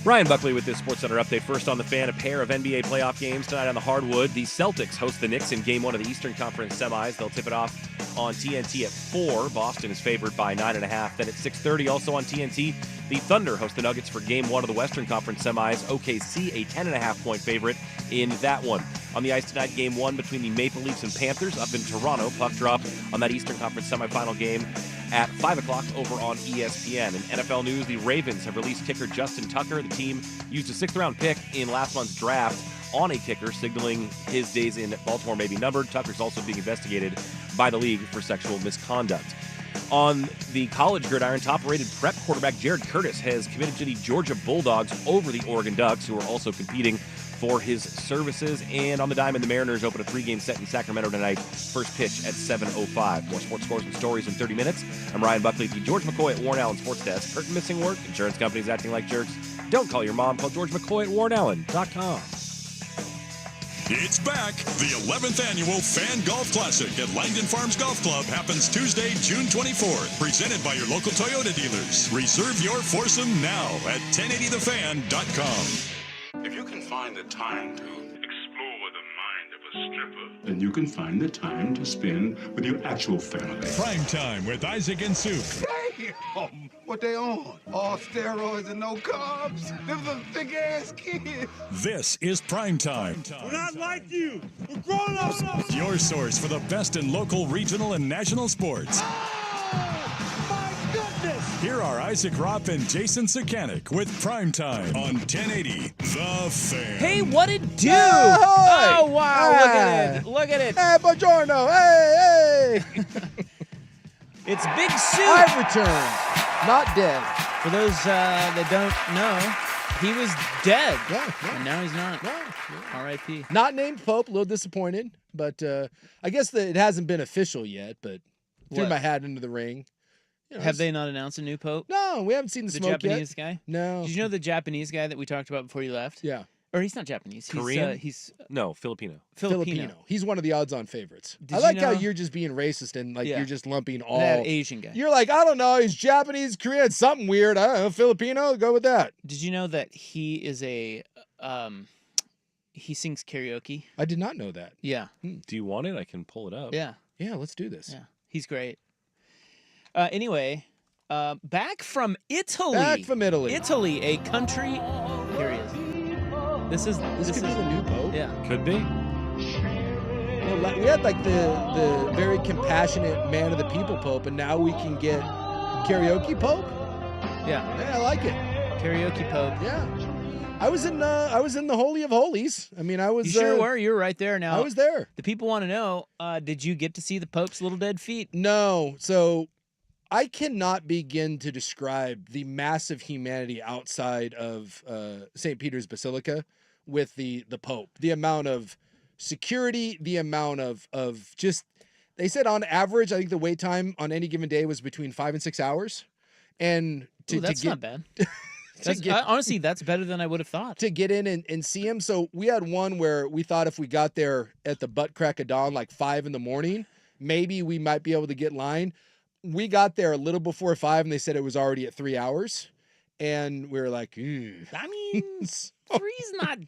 Ryan Buckley with this SportsCenter update. First on the Fan, a pair of NBA playoff games tonight on the hardwood. The Celtics host the Knicks in Game 1 of the Eastern Conference semis. They'll tip it off on TNT at 4. Boston is favored by 9.5. Then at 6:30, also on TNT, the Thunder host the Nuggets for Game 1 of the Western Conference semis. OKC, a 10.5-point favorite in that one. On the ice tonight, Game 1 between the Maple Leafs and Panthers up in Toronto. Puck drop on that Eastern Conference semifinal game at 5 o'clock over on ESPN. In NFL news, the Ravens have released kicker Justin Tucker. The team used a 6th-round pick in last month's draft on a kicker, signaling his days in Baltimore may be numbered. Tucker's also being investigated by the league for sexual misconduct. On the college gridiron, top-rated prep quarterback Jared Curtis has committed to the Georgia Bulldogs over the Oregon Ducks, who are also competing for his services. And on the diamond, the Mariners open a 3-game set in Sacramento tonight. First pitch at 7:05. More sports scores and stories in 30 minutes. I'm Ryan Buckley at the George McCoy at Warren Allen Sports Desk. Curtain missing work? Insurance companies acting like jerks? Don't call your mom. Call George McCoy at WarrenAllen.com. It's back. The 11th annual Fan Golf Classic at Langdon Farms Golf Club happens Tuesday, June 24th. Presented by your local Toyota dealers. Reserve your foursome now at 1080thefan.com. If you can find the time to explore the mind of a stripper, then you can find the time to spend with your actual family. Primetime with Isaac and Souk. Damn! What they on? All steroids and no carbs? Them some thick-ass kids. This is Primetime. We're not like you. We're grown-ups. Your source for the best in local, regional, and national sports. Oh, my goodness. Here are Isaac Ropp and Jason Sakanik with Primetime on 1080 The Fan. Hey, what it do? Hi. Oh, wow. Look at it. Look at it. Hey, buongiorno. Hey, hey. It's Big Soup. I've returned. Not dead. For those that don't know, he was dead. Yeah. And now he's not. Yeah. R.I.P. Not named Pope. A little disappointed. But I guess that it hasn't been official yet, but threw What? my hat into the ring. You know, Have they not announced a new pope? No, we haven't seen the smoke Japanese yet. guy? No. Did you know the Japanese guy that we talked about before you left? Yeah. Or he's not Japanese. He's, Korean? He's No, Filipino. Filipino. He's one of the odds-on favorites. Did I you like how know- you're just being racist and like Yeah. you're just lumping all. That Asian guy. You're like, I don't know, he's Japanese, Korean, something weird. I don't know, Filipino. Go with that. Did you know that he is a he sings karaoke? I did not know that. Yeah. Do you want it? I can pull it up. Yeah. Yeah, let's do this. Yeah. He's great. Anyway, back from Italy. Back from Italy. Italy, a country. Here he is. This This could be the new Pope. Yeah. Could be. Well, we had like the very compassionate man of the people Pope, and now we can get karaoke Pope. Yeah. Yeah, I like it. Karaoke Pope. Yeah, I was in the Holy of Holies. I mean, I was. You sure were. You were right there. Now I was there. The people want to know: did you get to see the Pope's little dead feet? No, so I cannot begin to describe the massive humanity outside of St. Peter's Basilica with the Pope. The amount of security, the amount of just, they said on average, I think the wait time on any given day was between 5 and 6 hours. And That's not bad. Honestly, that's better than I would have thought. to get in and see him. So we had one where we thought if we got there at the butt crack of dawn, like 5 in the morning, maybe we might be able to get in line. We got there a little before 5 and they said it was already at 3 hours. And we were like, I mean, three's not.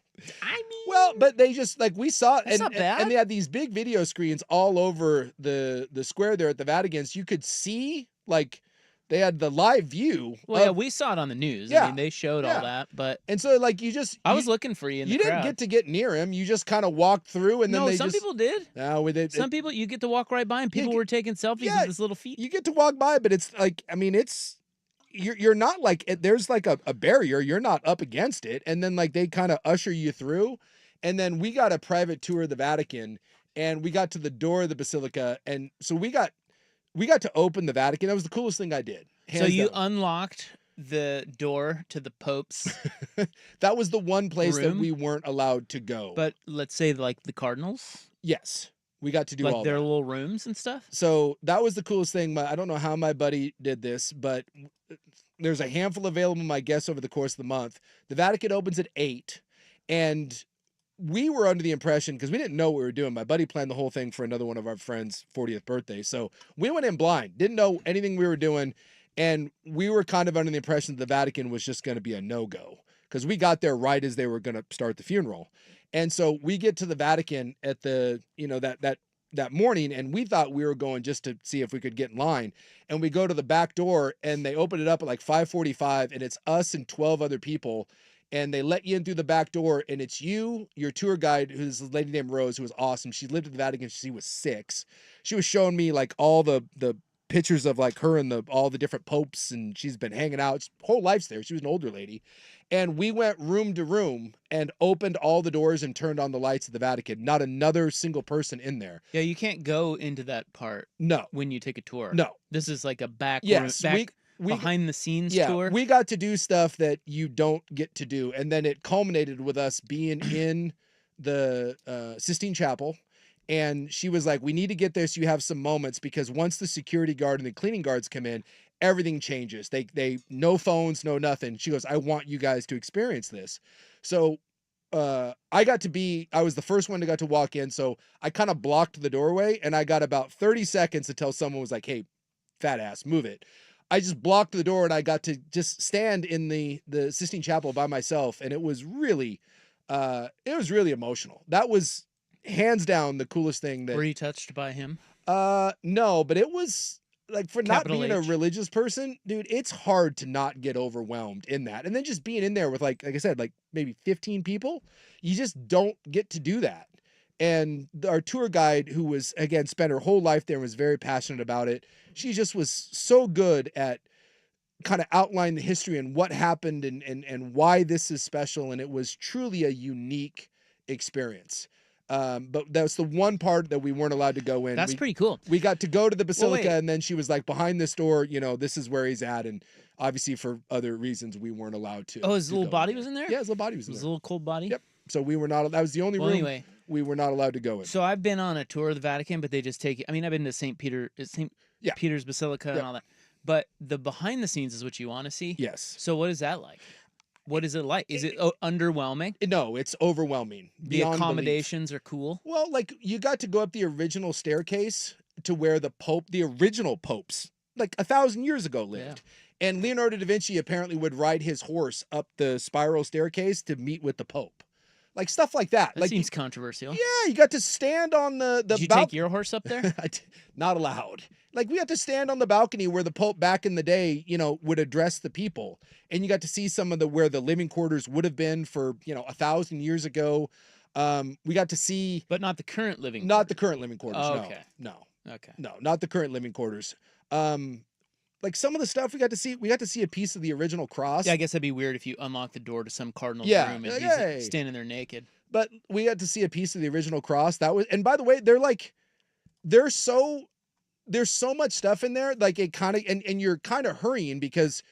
I mean, well, but they just like we saw it, That's not bad. and they had these big video screens all over the square there at the Vatican. So you could see like they had the live view. well, yeah, we saw it on the news. I Yeah. mean, they showed all that, but and so like I was looking for you in the you didn't crowd. get to get near him. You just kind of walked through, and then No, they some just, people did. No, Some people, you get to walk right by, and people were taking selfies yeah, with his little feet. you get to walk by, but it's like, I mean, it's you're not like there's like a barrier. You're not up against it, and then like they kind of usher you through, and then we got a private tour of the Vatican, and we got to the door of the Basilica, and so we got to open the Vatican. That was the coolest thing I did. So hands you down. unlocked the door to the Pope's, That was the one place that room? we weren't allowed to go. but let's say like the Cardinals, yes, we got to do like all their that. little rooms and stuff. So that was the coolest thing. I don't know how my buddy did this, but there's a handful available, I guess, over the course of the month. The Vatican opens at 8, and we were under the impression, because we didn't know what we were doing. My buddy planned the whole thing for another one of our friends' 40th birthday. So we went in blind, didn't know anything we were doing, and we were kind of under the impression that the Vatican was just going to be a no-go. because we got there right as they were going to start the funeral. And so we get to the Vatican at the, that morning, and we thought we were going just to see if we could get in line. And we go to the back door, and they open it up at like 5:45, and it's us and 12 other people. And they let you in through the back door, and it's you, your tour guide, who's a lady named Rose, who was awesome. She lived at the Vatican. She was 6. She was showing me like all the pictures of like her and all the different popes, and she's been hanging out. Whole life's there. She was an older lady. And we went room to room and opened all the doors and turned on the lights at the Vatican. Not another single person in there. Yeah, you can't go into that part. No. When you take a tour. No. This is like a back we behind the scenes yeah, tour. We got to do stuff that you don't get to do. And then it culminated with us being in the Sistine Chapel. And she was like, we need to get there so you have some moments, because once the security guard and the cleaning guards come in, everything changes. They no phones, no nothing. She goes, I want you guys to experience this. So I was the first one to got to walk in. So I kind of blocked the doorway, and I got about 30 seconds until someone was like, hey, fat ass, move it. I just blocked the door, and I got to just stand in the Sistine Chapel by myself. And it was really emotional. That was hands down the coolest thing. Were you touched by him? No, but it was like, for not being a H. religious person, dude, it's hard to not get overwhelmed in that. And then just being in there with like I said, like maybe 15 people, you just don't get to do that. And our tour guide, who was, again, spent her whole life there and was very passionate about it, she just was so good at kind of outlining the history and what happened and why this is special. And it was truly a unique experience. But that's the one part that we weren't allowed to go in. That's pretty cool. We got to go to the Basilica, Well, and then she was like, behind this door, this is where he's at. And obviously for other reasons, we weren't allowed to. Oh, his little body there. was in there? Yeah, his little body was in there. His little cold body? Yep. So we were not, that was the only room anyway, we were not allowed to go in. So I've been on a tour of the Vatican, but they just take it. I mean, I've been to St. Peter's Basilica and all that. But the behind the scenes is what you want to see? Yes. So what is that like? What is it like? Is it underwhelming? No, it's overwhelming. The accommodations are cool. Well, like you got to go up the original staircase to where the original popes, like 1,000 years ago, lived. Yeah. And Leonardo da Vinci apparently would ride his horse up the spiral staircase to meet with the Pope. Like stuff like that. That like seems controversial. Yeah, you got to stand on the Did you take your horse up there? Not allowed. Like we got to stand on the balcony where the Pope back in the day, would address the people. And you got to see some of where the living quarters would have been for, 1,000 years ago. We got to see. But not the current living quarters. Not the current living quarters. Oh, okay. No. Okay. No, not the current living quarters. Like some of the stuff we got to see a piece of the original cross. Yeah, I guess that'd be weird if you unlock the door to some cardinal's room and he's standing there naked. But we got to see a piece of the original cross. And by the way, there's so much stuff in there. Like it kind of, and you're kind of hurrying because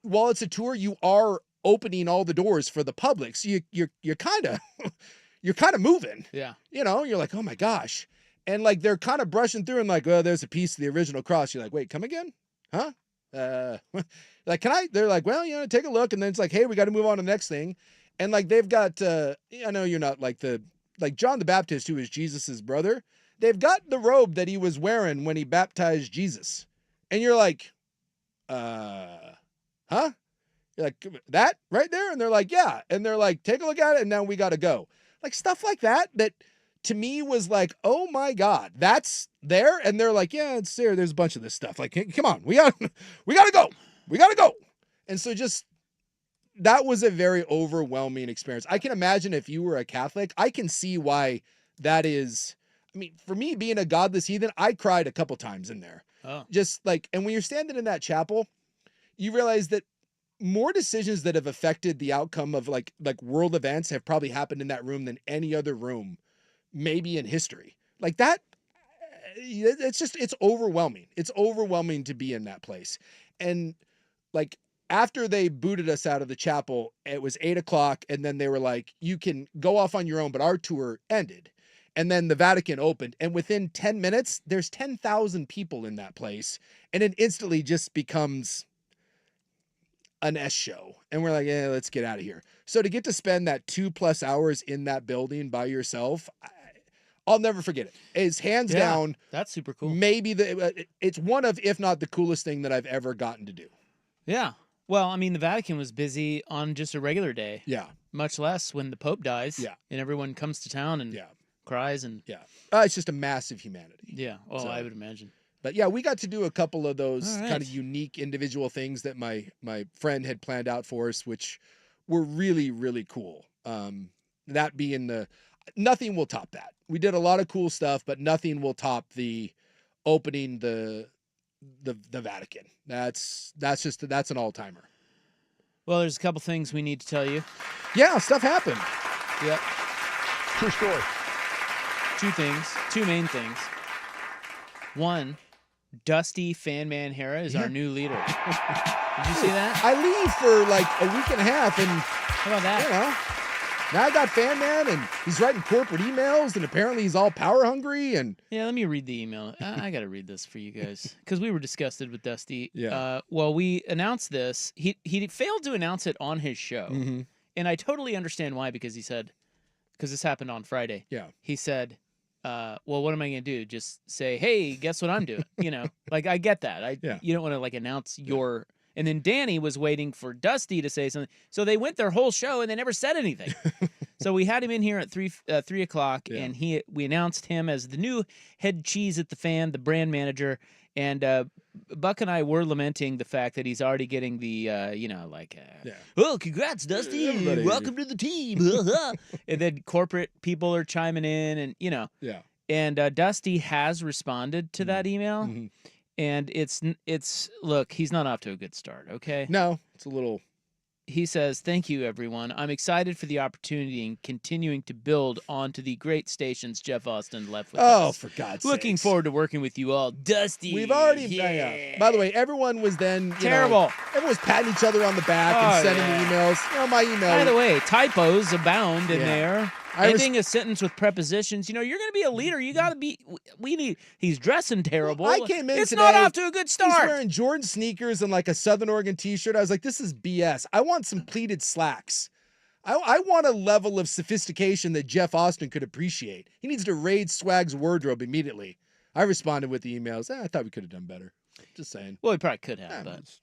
while it's a tour, you are opening all the doors for the public. So you're kind of moving. Yeah. You're like, oh my gosh. And like, they're kind of brushing through and like, oh, there's a piece of the original cross. You're like, wait, come again? Huh? Like, can I? They're like, well, take a look. And then it's like, hey, we got to move on to the next thing. And like, they've got, I know you're not like John the Baptist, who is Jesus's brother. They've got the robe that he was wearing when he baptized Jesus. And you're like, huh? You're like, that right there? And they're like, yeah. And they're like, take a look at it. And now we got to go. Like stuff like that to me was like, oh my God, that's there. And they're like, yeah, it's there. There's a bunch of this stuff. Like, hey, come on, we gotta go. We gotta go. And so that was a very overwhelming experience. I can imagine if you were a Catholic, I can see why that is. I mean, for me being a godless heathen, I cried a couple times in there. Oh. Just like, and when you're standing in that chapel, you realize that more decisions that have affected the outcome of like world events have probably happened in that room than any other room, maybe in history. Like that, it's overwhelming. It's overwhelming to be in that place. And like, after they booted us out of the chapel, it was 8:00, and then they were like, you can go off on your own, but our tour ended. And then the Vatican opened, and within 10 minutes, there's 10,000 people in that place, and it instantly just becomes an S show. And we're like, yeah, let's get out of here. So to get to spend that 2+ hours in that building by yourself, I'll never forget it. It's hands down. That's super cool. Maybe it's one of, if not the coolest thing that I've ever gotten to do. Yeah. Well, I mean, the Vatican was busy on just a regular day. Yeah. Much less when the Pope dies. Yeah. And everyone comes to town and cries and. Yeah. It's just a massive humanity. Yeah. Well, So- I would imagine. But yeah, we got to do a couple of those All right. kind of unique individual things that my friend had planned out for us, which were really, really cool. That being nothing will top that. We did a lot of cool stuff, but nothing will top the opening the Vatican. That's an all-timer. Well, there's a couple things we need to tell you. Yeah, stuff happened. Yep. True story. Two main things. One, Dusty Fanman Hera is our new leader. Did you see that? I leave for like a week and a half, and How about that? Now I got Fan Man, and he's writing corporate emails, and apparently he's all power hungry. And Yeah, let me read the email. I got to read this for you guys because we were disgusted with Dusty. Yeah. Well, we announced this. He failed to announce it on his show, and I totally understand why because this happened on Friday. Yeah. He said, well, what am I going to do? Just say, hey, guess what I'm doing? Like I get that. You don't want to like announce your. And then Danny was waiting for Dusty to say something. So they went their whole show and they never said anything. So we had him in here at 3 o'clock, and we announced him as the new head cheese at the fan, the brand manager. And Buck and I were lamenting the fact that he's already getting the, oh, congrats, Dusty. Everybody. Welcome to the team. And then corporate people are chiming in and, Yeah. And Dusty has responded to that email. Mhm. And it's look, he's not off to a good start, okay? No, it's a little. He says, thank you, everyone. I'm excited for the opportunity and continuing to build onto the great stations Jeff Austin left with us. For God's Looking sakes. forward to working with you all. Dusty. We've already. Yeah. By the way, everyone was then Terrible. Everyone was patting each other on the back Oh, and sending yeah. me emails. My email. By the way, typos abound in Yeah. there. I was- Ending a sentence with prepositions. You're going to be a leader. You got to be. He's dressing terrible. I came in It's today, not off to a good He's start. wearing Jordan sneakers and like a Southern Oregon t-shirt. I was like, this is BS. I want some pleated slacks. I want a level of sophistication that Jeff Austin could appreciate. He needs to raid Swag's wardrobe immediately. I responded with the emails. I thought we could have done better. Just saying. Well, we probably could have, but It's,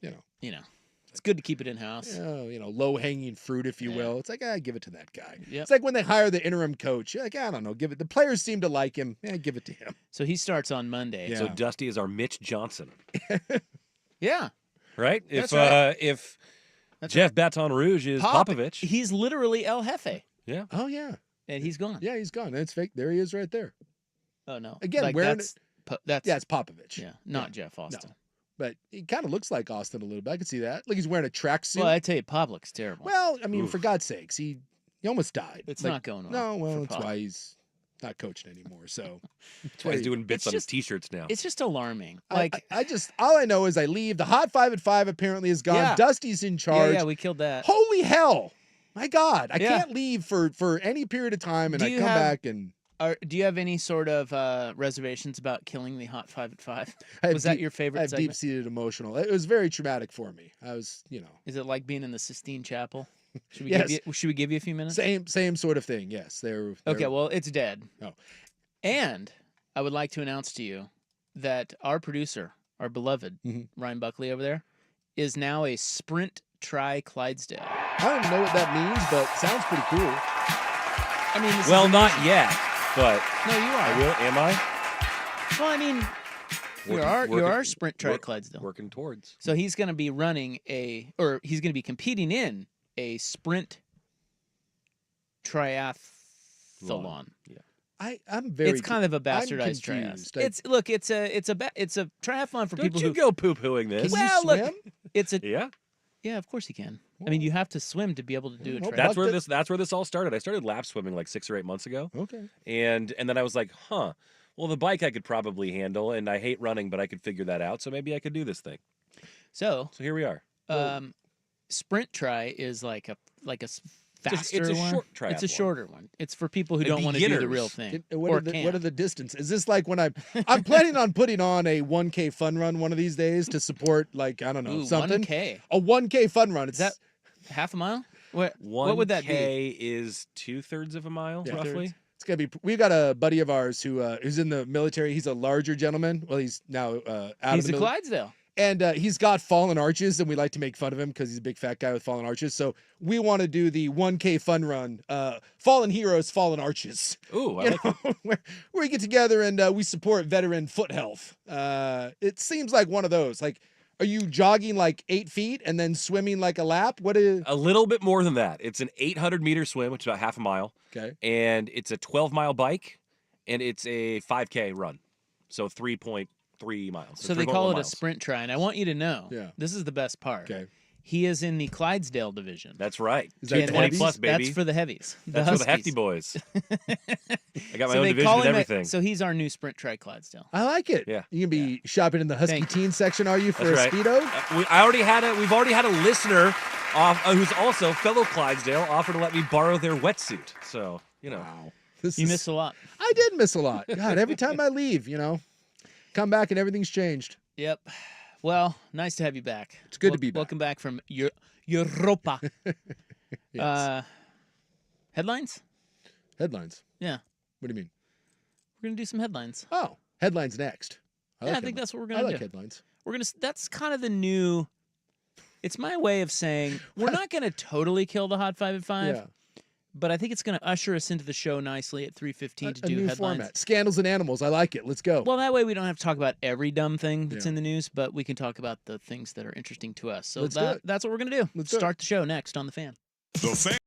it's good to keep it in house. low-hanging fruit, if you will. It's like, give it to that guy. Yep. It's like when they hire the interim coach. You're like, I don't know, give it. The players seem to like him. Give it to him. So he starts on Monday. Yeah. So Dusty is our Mitch Johnson, Yeah. right? That's If right. if Jeff Baton Rouge is Popovich, He's literally El Jefe, yeah. Oh yeah, and he's gone. yeah, he's gone. It's fake. There he is, right there. Oh no. Again, like, wearing that's Yeah, it's Popovich. yeah, not Jeff Austin. But he kind of looks like Austin a little bit. I could see that. Like he's wearing a tracksuit. Well, I tell you, Pop looks terrible. Well, I mean, for God's sakes, he almost died. It's Like, not going well. No, well, for that's Pop. why he's not coaching anymore. So That's why he's doing bits It's on his just- T-shirts now. It's just alarming. I Like, just all I know is I leave. The Hot 5 at 5 apparently is gone. Yeah. Dusty's in charge. yeah, we killed that. Holy hell! My God, I Yeah. can't leave for any period of time, and Do I you come have- back and. Do you have any sort of reservations about killing the Hot 5 at 5? I have Was that deep- your I favorite have segment? deep-seated emotional. It was very traumatic for me. I was, Is it like being in the Sistine Chapel? Should we, Yes. should we give you a few minutes? same sort of thing. Yes, they're Okay, well, it's dead. Oh. And I would like to announce to you that our producer, our beloved Mhm. Ryan Buckley over there, is now a Sprint Tri-Clydesdale. I don't even know what that means, but sounds pretty cool. I mean, this Well, is not yet, but no, you I are. will. Am I? Well, I mean, you are Sprint Tri-Clydesdale. Working towards. So he's going to be running he's going to be competing in a sprint triathlon. Yeah. I'm very. It's kind of a bastardized confused. triathlon. It's a triathlon for Don't people you who go poo-pooing this? Can Well, you look, swim? it's a Yeah, of course you can. I mean, you have to swim to be able to do a Well, triathlon. that's where this all started. I started lap swimming like 6 or 8 months ago, Okay. and then I was like, well, the bike I could probably handle, and I hate running, but I could figure that out. So maybe I could do this thing. So, So here we are. sprint tri is like a faster it's a one. short It's a triathlon. shorter one. It's for people who And don't want to do the beginners. real thing. What or are the can't. what are the distance? Is this like when I'm planning on putting on a 1K fun run one of these days to support like I don't know Ooh, something 1K. a 1K fun run? It's Is that half a mile? What 1K would that be? is 2/3 of a mile, Yeah. roughly. It's gonna be. We got a buddy of ours who's in the military. He's a larger gentleman. Well, he's now out He's of a the military. Clydesdale. And he's got fallen arches, and we like to make fun of him because he's a big fat guy with fallen arches. So we want to do the 1K fun run, Fallen Heroes, Fallen Arches. Ooh, I like it. where we get together and we support veteran foot health. It seems like one of those. Like, are you jogging like 8 feet and then swimming like a lap? What is A little bit more than that. It's an 800-meter swim, which is about half a mile. Okay. And it's a 12-mile bike, and it's a 5K run. So 3.3 miles. So they call it a miles. sprint try, and I want you to know, Yeah. this is the best part. Okay. He is in the Clydesdale division. That's right. Is that 220 heavies? plus, baby. That's for the heavies. That's for the hefty Huskies. boys. I got my So own they division call and him everything. so he's our new sprint try Clydesdale. I like it. Yeah. You can be shopping in the Husky Thank Teen section, are you, for That's a right. Speedo? We've already had a listener who's also fellow Clydesdale offer to let me borrow their wetsuit. So, Wow. This You is- missed a lot. I did miss a lot. God, every time I leave, come back and everything's changed. Yep. Well, nice to have you back. It's good to be back. Welcome back from Europa. Yes. Headlines? Headlines. Yeah. What do you mean? We're gonna do some headlines. Oh, headlines next. Yeah, I think headlines. that's what we're I gonna like do. headlines. That's kind of the new. It's my way of saying we're not gonna totally kill the Hot 5 at 5. Yeah. But I think it's going to usher us into the show nicely at 3:15 to A do new headlines. format. Scandals and animals. I like it. Let's go. Well, that way we don't have to talk about every dumb thing that's Yeah. in the news, but we can talk about the things that are interesting to us. So Let's do it. that's what we're going to do. Let's do it. Start the show next on The Fan. The Fan.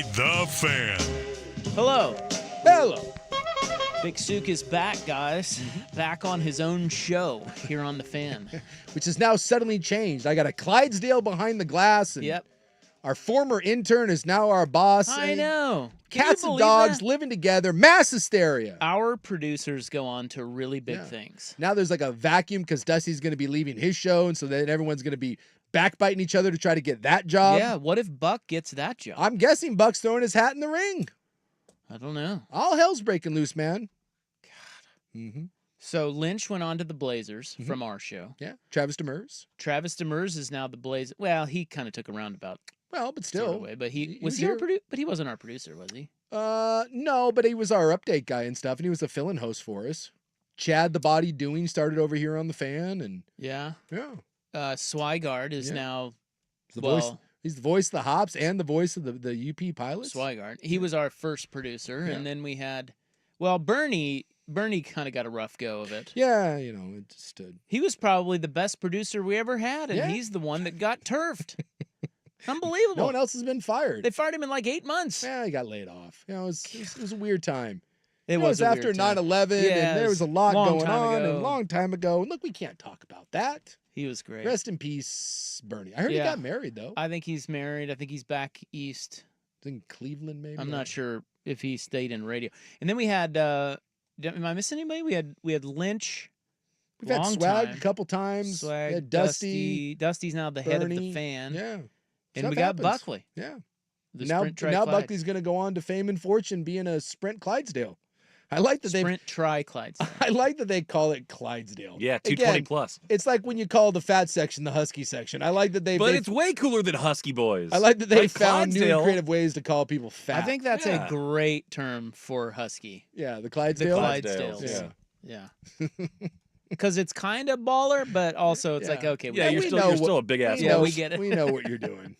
The Fan. Hello. Hello. Big Souk is back, guys. Back on his own show here on The Fan. Which is now suddenly changed. I got a Clydesdale behind the glass. And Yep. Our former intern is now our boss. I know. Can you Cats and believe dogs that? living together. Mass hysteria. Our producers go on to really big things. Now there's like a vacuum because Dusty's going to be leaving his show. And so then everyone's going to be backbiting each other to try to get that job. Yeah, what if Buck gets that job? I'm guessing Buck's throwing his hat in the ring. I don't know. All hell's breaking loose, man. God. Mm-hmm. So Lynch went on to the Blazers from our show. Yeah. Travis Demers. Travis Demers is now the Blazers. Well, he kind of took a roundabout Well, but still. sort of way, but he was here. but he wasn't our producer, was he? No, but he was our update guy and stuff, and he was a fill-in host for us. Chad the Body Doing started over here on the Fan, and Yeah. yeah. Swigard is now He's the voice. He's the voice of the Hops and the voice of the UP pilots. Swigard. He was our first producer, Yeah. and then we had, well, Bernie kind of got a rough go of it. Yeah, you know, it just He was probably the best producer we ever had, and Yeah. he's the one that got turfed. Unbelievable. no one else has been fired. They fired him in like 8 months. Yeah, he got laid off. You know, it was a weird time. It was a after weird time. 9/11, Yeah, and there it was a lot long going time on, ago. and a long time ago. And look, we can't talk about that. He was great. Rest in peace, Bernie. I heard he Yeah. got married though. I think he's married. I think he's back east. In Cleveland, maybe. I'm not sure if he stayed in radio. And then we had, am I missing anybody? We had Lynch. We've had long Swag time. a couple times. Swag, We had Dusty. Dusty's now the head of the Bernie. Fan. Yeah. And Stuff we got happens. Buckley. Yeah. The Now Sprint Tri-Clyde. Buckley's going to go on to fame and fortune being a Sprint Clydesdale. I like that Sprint Tri-Clyde. I like that they call it Clydesdale. Yeah, 220 Again, plus. It's like when you call the fat section the husky section. I like that But it's way cooler than Husky Boys. I like that they Like found new and Clydesdale. creative ways to call people fat. I think that's Yeah. a great term for Husky. Yeah, the The Clydesdale. Clydesdales. Yeah. Yeah. Because it's kind of baller, but also it's like, okay, Yeah, we you're know still what- a big ass. Yeah, know- we get it. We know what you're doing.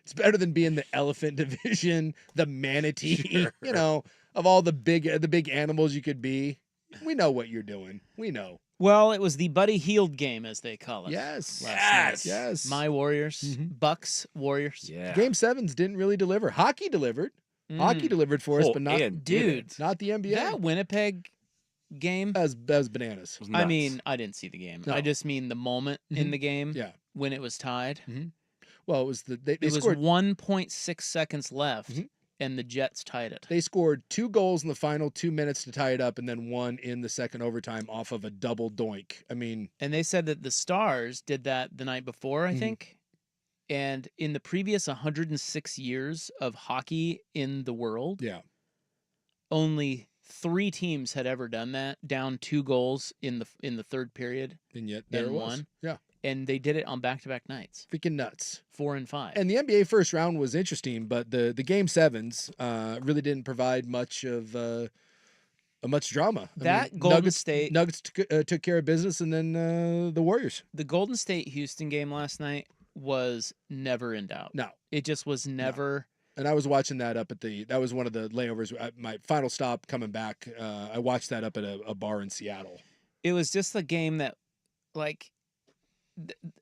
It's better than being the elephant division, the manatee, you know, of all the big animals you could be. We know what you're doing. We know. Well, it was the Buddy Heald game, as they call it. Yes. Last night. Yes. My Warriors, Mhm. Bucks Warriors. Yeah. Game sevens didn't really deliver. Hockey delivered. Hockey delivered for us, Oh, but not and Dude, not the NBA. that Winnipeg game. That was bananas. was I nuts. mean, I didn't see the game. No. I just mean the moment in Mhm. the game Yeah. when it was tied. Well, it was they It was scored 1.6 seconds left, Mhm. and the Jets tied it. They scored 2 goals in the final 2 minutes to tie it up, and then 1 in the second overtime off of a double doink. I mean, And they said that the Stars did that the night before, I Mhm. think. And in the previous 106 years of hockey in the world, yeah, only 3 teams had ever done that, down 2 goals in the third period, and yet there and it was. won. Yeah, and they did it on back-to-back nights, freaking nuts. 4 and 5. And the NBA first round was interesting, but the game sevens really didn't provide much of much drama. That Golden Nuggets, State- Nuggets took care of business, and then the Warriors. The Golden State Houston game last night was never in doubt. No. It just was never. And I was watching that up at that was one of the layovers. My final stop coming back, I watched that up at a bar in Seattle. It was just a game that, like,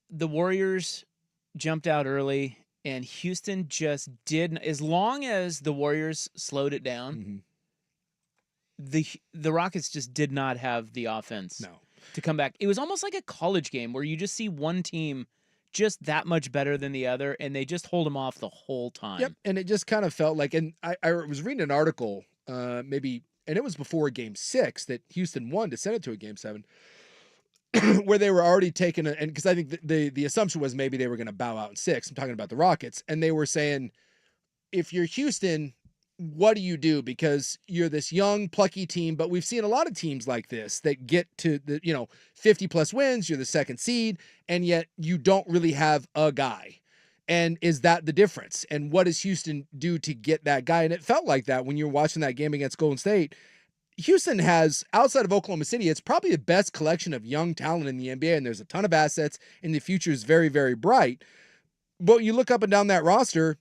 the Warriors jumped out early, and Houston just didn't. As long as the Warriors slowed it down, Mhm. the Rockets just did not have the offense No. to come back. It was almost like a college game where you just see one team just that much better than the other, and they just hold them off the whole time. Yep, and it just kind of felt like, and I was reading an article, maybe, and it was before Game 6 that Houston won to send it to a Game 7, where they were already taking and because I think the assumption was maybe they were going to bow out in 6. I'm talking about the Rockets, and they were saying, if you're Houston, what do you do? Because you're this young, plucky team, but we've seen a lot of teams like this that get to the 50 plus wins. You're the second seed, and yet you don't really have a guy. And is that the difference? And what does Houston do to get that guy? And it felt like that when you're watching that game against Golden State. Houston has, outside of Oklahoma City, it's probably the best collection of young talent in the NBA, and there's a ton of assets, and the future is very, very bright. But you look up and down that roster,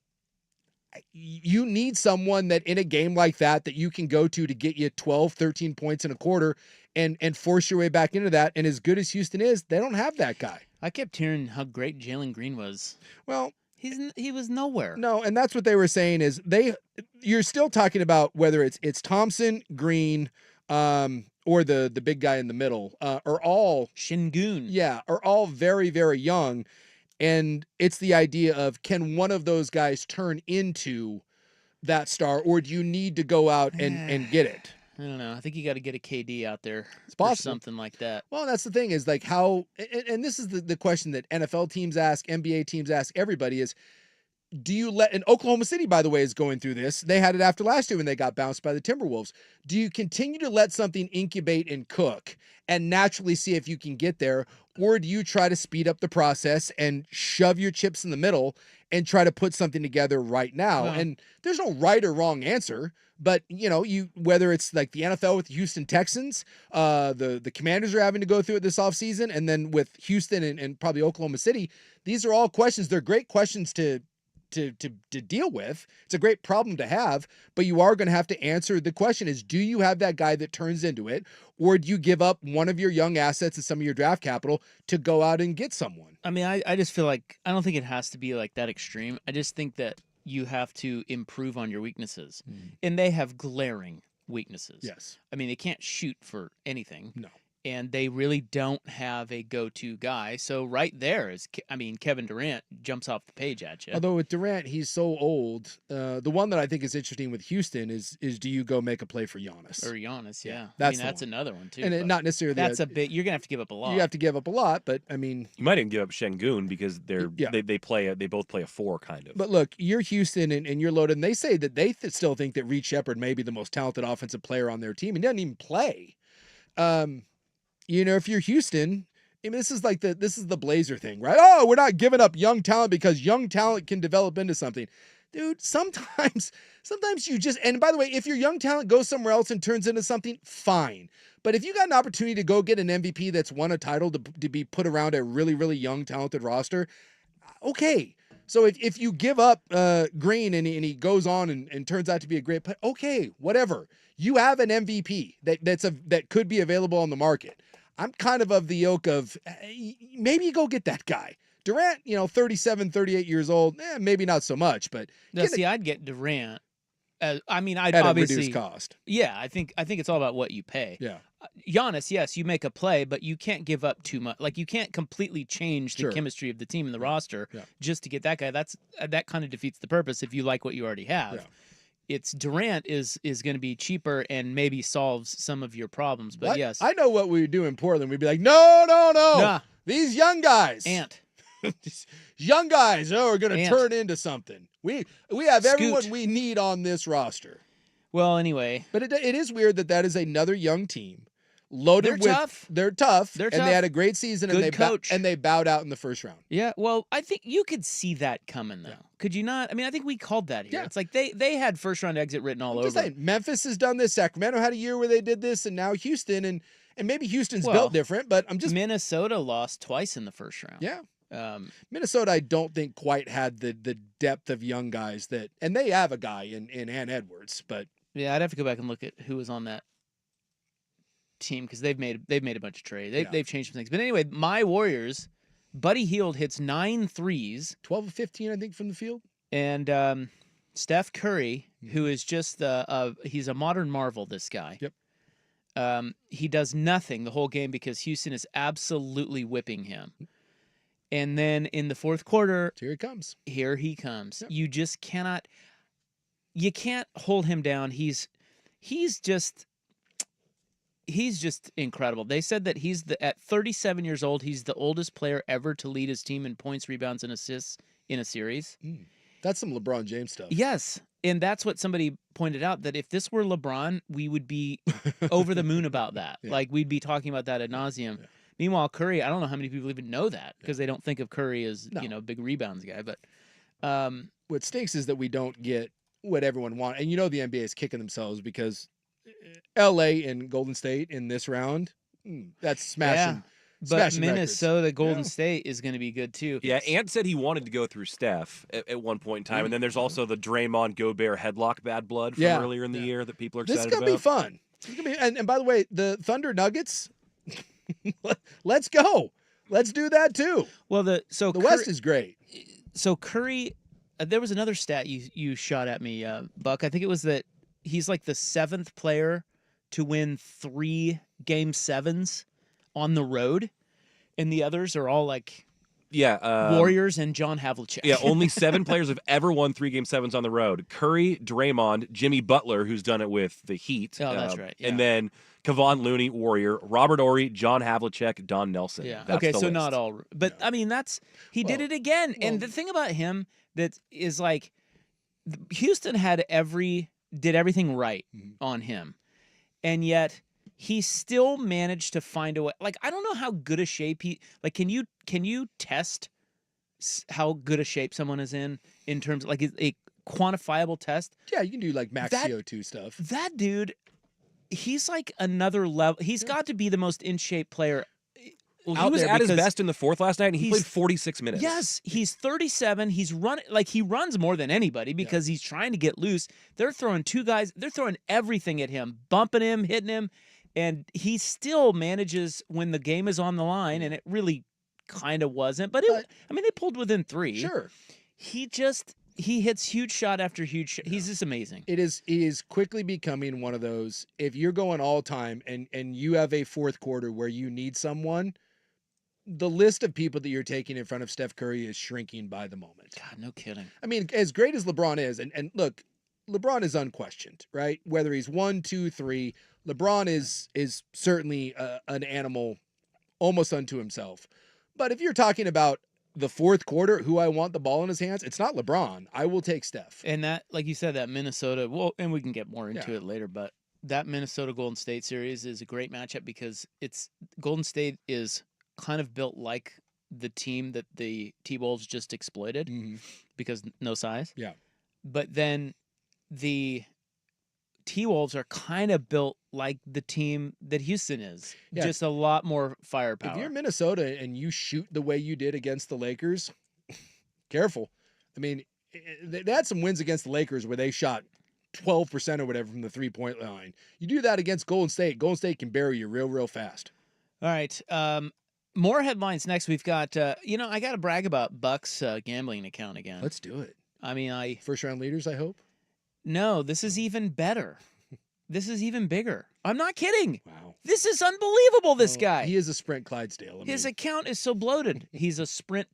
you need someone that in a game like that you can go to get you 12, 13 points in a quarter and force your way back into that. And as good as Houston is, they don't have that guy. I kept hearing how great Jalen Green was. Well, He was nowhere. No, and that's what they were saying is you're still talking about whether it's Thompson, Green, or the big guy in the middle, are all Şengün. Yeah, are all very, very young. And it's the idea of, can one of those guys turn into that star, or do you need to go out and get it? I don't know. I think you got to get a KD out there It's or possible. something like that. Well, that's the thing is like how, and this is the question that NFL teams ask, NBA teams ask, everybody is, do you and Oklahoma City, by the way, is going through this. They had it after last year when they got bounced by the Timberwolves. Do you continue to let something incubate and cook and naturally see if you can get there? Or do you try to speed up the process and shove your chips in the middle and try to put something together right now? Well, and there's no right or wrong answer, but whether it's like the NFL with the Houston Texans, the Commanders are having to go through it this offseason, and then with Houston and probably Oklahoma City, these are all questions. They're great questions to deal with. It's a great problem to have, but you are going to have to answer. The question is, do you have that guy that turns into it, or do you give up one of your young assets and some of your draft capital to go out and get someone? I mean, I just feel like I don't think it has to be like that extreme. I just think that you have to improve on your weaknesses, and they have glaring weaknesses. Yes. I mean, they can't shoot for anything. No. And they really don't have a go-to guy. So right there is, Kevin Durant jumps off the page at you. Although with Durant, he's so old. The one that I think is interesting with Houston is do you go make a play for Giannis? Or Giannis, yeah. That's another one too. And not necessarily. That's a bit. You're gonna have to give up a lot. You have to give up a lot, but I mean, you might even give up Şengün because they both play a 4 kind of. But look, you're Houston and you're loaded, and they say that they still think that Reed Shepherd may be the most talented offensive player on their team. He doesn't even play. If you're Houston, I mean, this is the Blazer thing, right? Oh, we're not giving up young talent because young talent can develop into something. Dude, sometimes you just, and by the way, if your young talent goes somewhere else and turns into something, fine. But if you got an opportunity to go get an MVP that's won a title to be put around a really, really young, talented roster, okay. So if you give up Green and he goes on and turns out to be a great player, okay, whatever. You have an MVP that could be available on the market. I'm kind of the ilk of maybe you go get that guy. Durant, 37, 38 years old, maybe not so much, but I'd get Durant. I'd at obviously a reduced cost. Yeah, I think it's all about what you pay. Yeah. Giannis, yes, you make a play, but you can't give up too much. Like you can't completely change the chemistry of the team and the roster just to get that guy. That kind of defeats the purpose if you like what you already have. Yeah. It's Durant is going to be cheaper and maybe solves some of your problems. But yes, I know what we would do in Portland. We'd be like, no, nah. These young guys, young guys, are going to turn into something. We have everyone we need on this roster. Well, anyway, but it is weird that is another young team loaded They're tough. and they had a great season. Good and coach. And they bowed out in the first round. Yeah, well, I think you could see that coming though. Yeah. Could you not? I mean, I think we called that here. Yeah. It's like they had first round exit written all over. Saying, Memphis has done this. Sacramento had a year where they did this, and now Houston and maybe Houston's built different. But Minnesota lost twice in the first round. Yeah. Minnesota, I don't think quite had the depth of young guys and they have a guy in Ant Edwards, but yeah, I'd have to go back and look at who was on that team because they've made a bunch of trades. They've changed some things. But anyway, my Warriors, Buddy Hield hits 9 threes. 12 of 15, I think, from the field. And Steph Curry, who is just he's a modern marvel, this guy. Yep. He does nothing the whole game because Houston is absolutely whipping him. And then in the fourth quarter, Here he comes. Yep. You just cannot. You can't hold him down. He's just incredible. They said that at 37 years old, he's the oldest player ever to lead his team in points, rebounds, and assists in a series. That's some LeBron James stuff. Yes. And that's what somebody pointed out, that if this were LeBron, we would be over the moon about that. Yeah. Like we'd be talking about that ad nauseum. Yeah. Meanwhile, Curry, I don't know how many people even know that because they don't think of Curry as, big rebounds guy. But what stinks is that we don't get what everyone wants. And the NBA is kicking themselves because LA and Golden State in this round, that's smashing. Yeah. But Minnesota, Golden State is going to be good too. Yeah, Ant said he wanted to go through Steph at one point in time. And then there's also the Draymond Gobert headlock bad blood from earlier in the year that people are excited about. This is going to be fun. It's gonna be, and by the way, the Thunder Nuggets, let's go. Let's do that too. Well, the West is great. So Curry, there was another stat you shot at me, Buck. I think it was that he's like the 7th player to win 3 Game 7s on the road, and the others are all like Warriors and John Havlicek. Yeah, only 7 players have ever won 3 Game 7s on the road. Curry, Draymond, Jimmy Butler, who's done it with the Heat. Oh, that's right. Yeah. And then Kevon Looney, Warrior, Robert Horry, John Havlicek, Don Nelson. Yeah. That's Okay, the so list. not all, but I mean he did it again. And the thing about him that is like Houston did everything right on him, and yet he still managed to find a way. Like, I don't know how good a shape can you test how good a shape someone is in terms of like a quantifiable test? Yeah, you can do like max CO2 stuff. That dude, he's like another level. He's got to be the most in shape player. Well, he was at his best in the 4th last night, and he played 46 minutes. Yes, he's 37. He's he runs more than anybody because he's trying to get loose. They're throwing 2 guys. They're throwing everything at him, bumping him, hitting him, and he still manages when the game is on the line, and it really kind of wasn't. But they pulled within 3. Sure. He hits huge shot after huge shot. He's just amazing. He is quickly becoming one of those, if you're going all time and you have a 4th quarter where you need someone, the list of people that you're taking in front of Steph Curry is shrinking by the moment. God, no kidding. I mean, as great as LeBron is, and look, LeBron is unquestioned, right? Whether he's 1, 2, 3, LeBron is certainly an animal almost unto himself. But if you're talking about the 4th quarter, who I want the ball in his hands, it's not LeBron. I will take Steph. And that, like you said, that Minnesota, and we can get more into it later, but that Minnesota Golden State series is a great matchup because Golden State is kind of built like the team that the T-Wolves just exploited because no size. Yeah. But then the T-Wolves are kind of built like the team that Houston is. Yeah. Just a lot more firepower. If you're Minnesota and you shoot the way you did against the Lakers, careful. I mean, they had some wins against the Lakers where they shot 12% or whatever from the 3-point line. You do that against Golden State. Golden State can bury you real, real fast. All right. More headlines next. We've got, I got to brag about Buck's gambling account again. Let's do it. I mean, First round leaders, I hope. No, this is even better. This is even bigger. I'm not kidding. Wow. This is unbelievable, this guy. He is a Sprint Clydesdale. His account is so bloated. He's a Sprint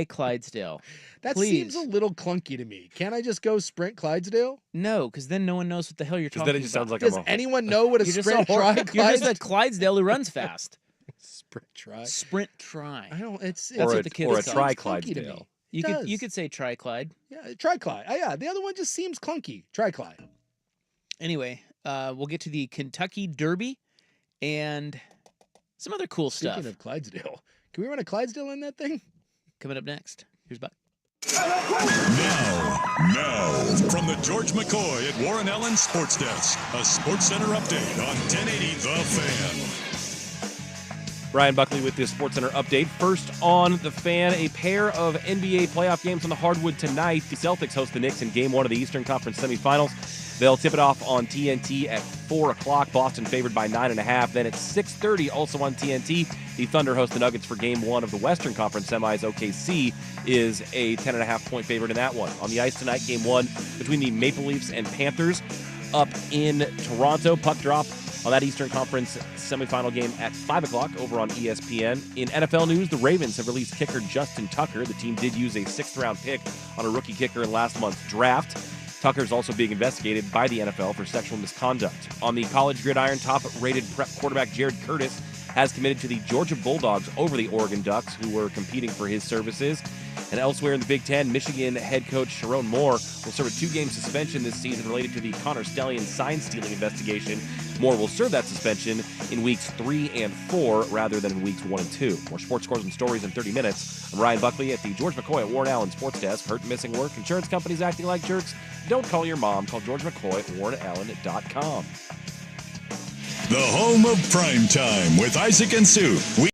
Clydesdale. That Please. seems a little clunky to me. Can't I just go Sprint Clydesdale? No, because then no one knows what the hell you're talking Then it about. just sounds like Does anyone know what a You're Sprint just Clydesdale? You're just a Clydesdale who runs fast. Sprint Try. I don't. It's That's what the kids or a call it. Tri clunky to Clydesdale. me. You could say Try Clyde. Yeah, Tri-Clyde. Yeah, the other one just seems clunky. Tri-Clyde. Anyway, we'll get to the Kentucky Derby and some other cool stuff Speaking of Clydesdale, can we run a Clydesdale in that thing? coming up next. Here's Buck. Now, from the George McCoy at Warren Allen Sports Desk, a Sports Center update on 1080 The Fan. Brian Buckley with this SportsCenter update. First on The Fan, a pair of NBA playoff games on the hardwood tonight. The Celtics host the Knicks in Game 1 of the Eastern Conference semifinals. They'll tip it off on TNT at 4 o'clock. Boston favored by 9.5. Then at 6:30, also on TNT, the Thunder host the Nuggets for Game 1 of the Western Conference semis. OKC is a 10.5-point favorite in that one. On the ice tonight, Game 1 between the Maple Leafs and Panthers up in Toronto. Puck drop on that Eastern Conference semifinal game at 5 o'clock over on ESPN. In NFL news, the Ravens have released kicker Justin Tucker. The team did use a 6th-round pick on a rookie kicker in last month's draft. Tucker is also being investigated by the NFL for sexual misconduct. On the college gridiron, top-rated prep quarterback Jared Curtis has committed to the Georgia Bulldogs over the Oregon Ducks, who were competing for his services. And elsewhere in the Big Ten, Michigan head coach Sharon Moore will serve a 2-game suspension this season related to the Connor Stellian sign-stealing investigation. Moore will serve that suspension in weeks 3 and 4 rather than in weeks 1 and 2. More sports scores and stories in 30 minutes. I'm Ryan Buckley at the George McCoy at Warren Allen Sports Desk. Hurt and missing work? Insurance companies acting like jerks? Don't call your mom. Call George McCoy at warrenallen.com. The home of Primetime with Isaac and Souk.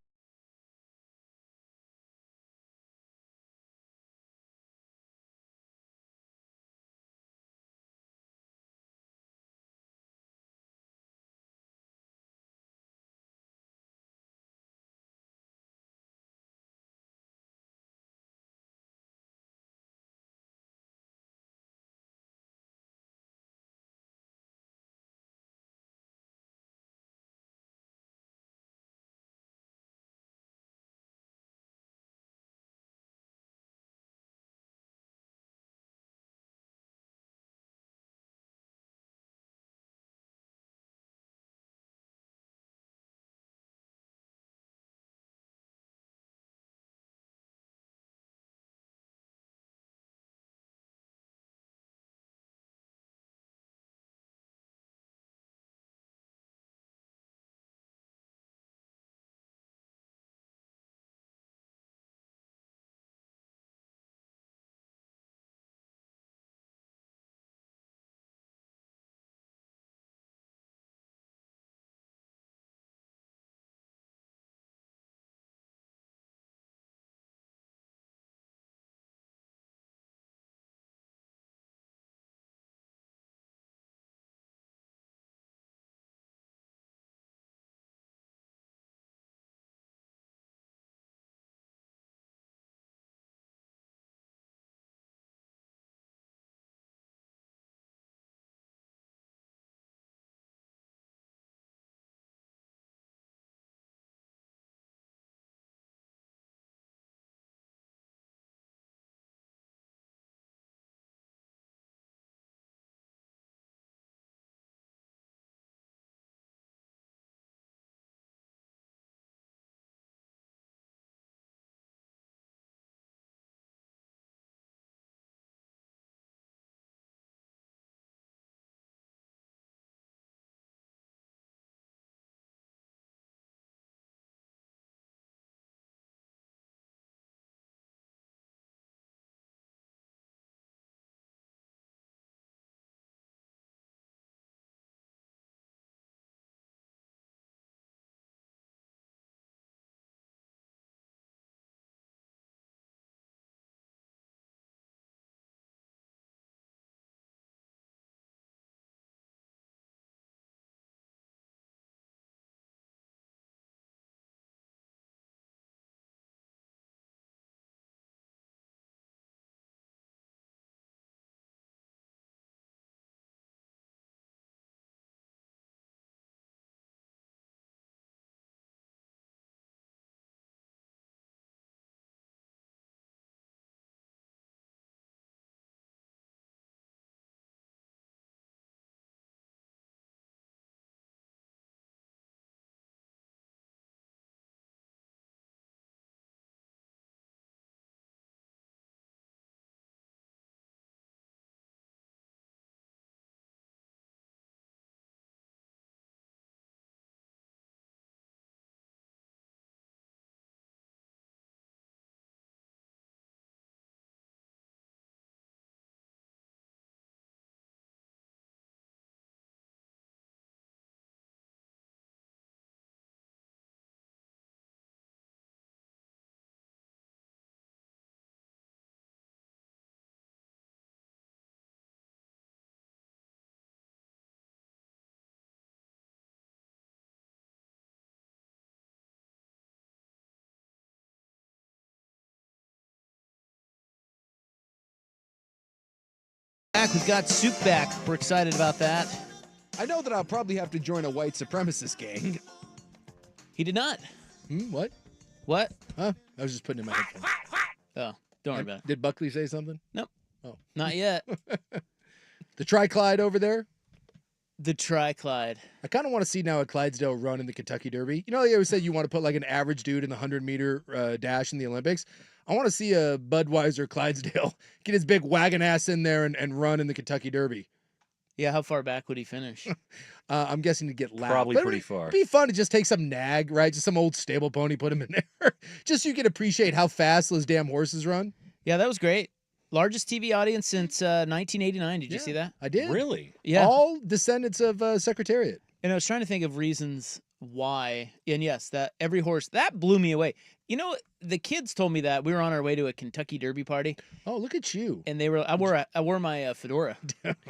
Back, we've got Souk back. We're excited about that. I know that I'll probably have to join a white supremacist gang. He did not. What? What? Huh? I was just putting in my headphones. Oh, don't worry about it. Did Buckley say something? Nope. Oh. Not yet. The Tri-Clyde over there? The Tri-Clyde. I kind of want to see now a Clydesdale run in the Kentucky Derby. You know, they always said you want to put like an average dude in the 100-meter dash in the Olympics. I want to see a Budweiser Clydesdale get his big wagon ass in there and run in the Kentucky Derby. Yeah, how far back would he finish? I'm guessing to get loud. Probably But pretty it'd far. be fun to just take some nag, right? Just some old stable pony, put him in there. Just so you can appreciate how fast those damn horses run. Yeah, that was great. Largest TV audience since 1989. Did you see that? I did. Really? Yeah. All descendants of Secretariat. And I was trying to think of reasons why. And yes, that every horse, that blew me away. You know, the kids told me that we were on our way to a Kentucky Derby party. Oh, look at you. And they were, I wore my fedora.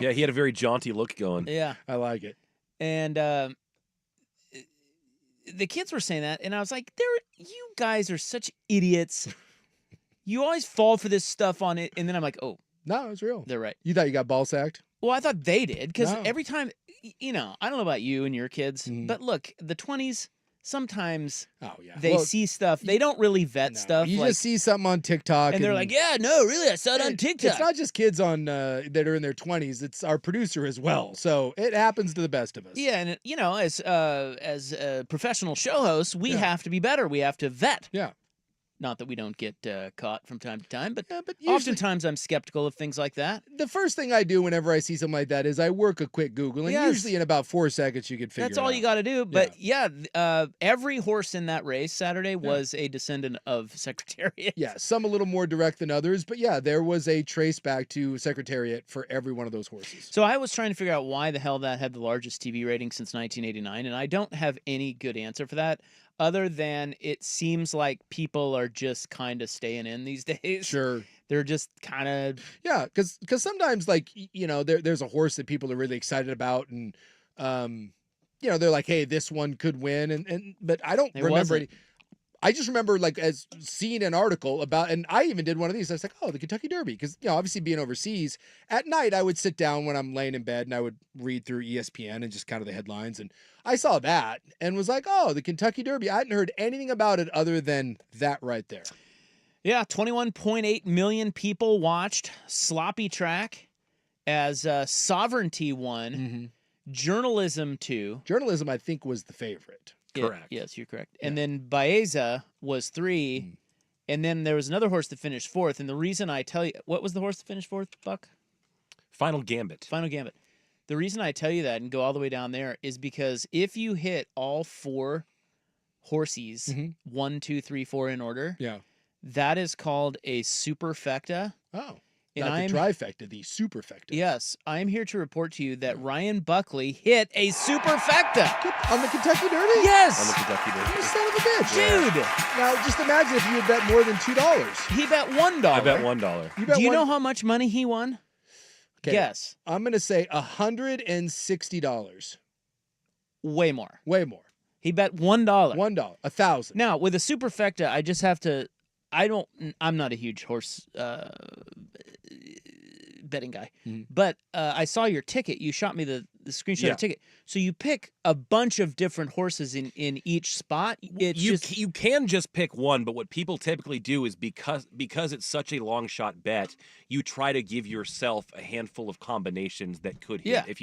Yeah, he had a very jaunty look going. Yeah. I like it. And the kids were saying that, and I was like, you guys are such idiots. You always fall for this stuff on it. And then I'm like, oh, No, it's real. they're right. You thought you got ball sacked? Well, I thought they did, because No. every time, you know, I don't know about you and your kids, Mhm. but look, the 20s, sometimes Oh, yeah. they Well, see stuff. They don't really vet no, stuff. You like, just see something on TikTok. and they're like, yeah, no, really, I saw it on TikTok. It's not just kids on that are in their 20s. It's our producer as well. So it happens to the best of us. Yeah, and you know, as professional show hosts, we Yeah. have to be better. We have to vet. Yeah. Not that we don't get caught from time to time, but, Yeah, but usually, oftentimes I'm skeptical of things like that. the first thing I do whenever I see something like that is I work a quick Google, and Yes. usually in about 4 seconds you can figure That's it all out. you got to do. But yeah, every horse in that race Saturday was a descendant of Secretariat. Yeah, some a little more direct than others, but yeah, there was a trace back to Secretariat for every one of those horses. So I was trying to figure out why the hell that had the largest TV rating since 1989, and I don't have any good answer for that, other than it seems like people are just kind of staying in these days. Sure. They're just kind of, Yeah, because sometimes, like, you know, there's a horse that people are really excited about, and you know, they're like, hey, this one could win, but I don't remember wasn't. any. I just remember, like, as seeing an article about, and I even did one of these. I was like, oh, the Kentucky Derby, because, you know, obviously being overseas at night, I would sit down when I'm laying in bed and I would read through ESPN and just kind of the headlines, and I saw that and was like, oh, the Kentucky Derby. I hadn't heard anything about it other than that right there. yeah, 21.8 million people watched. Sloppy track as Sovereignty won. Journalism 2. Journalism, I think, was the favorite. Correct. Yes, you're correct. And then Baeza was 3. And then there was another horse that finished 4th. And the reason I tell you, what was the horse that finished 4th, Buck? Final Gambit. Final Gambit. The reason I tell you that and go all the way down there is because if you hit all 4 horses, 1, 2, 3, 4 in order, Yeah. that is called a superfecta. Oh. And Not the trifecta, the superfecta. Yes, I'm here to report to you that Ryan Buckley hit a superfecta. On the Kentucky Derby? Yes! On the Kentucky You Derby. son of a bitch. Dude! Now, just imagine if you had bet more than $2. He bet $1. I bet $1. You bet Do you one- know how much money he won? Okay, Guess. I'm going to say $160. Way more. Way more. He bet $1. $1. 1,000. Now, with a superfecta, I just have to. I'm not a huge horse betting guy, but I saw your ticket. You shot me the screenshot of the ticket. So you pick a bunch of different horses in each spot. It's You can just pick one, but what people typically do is because it's such a long shot bet, you try to give yourself a handful of combinations that could hit. Yeah. If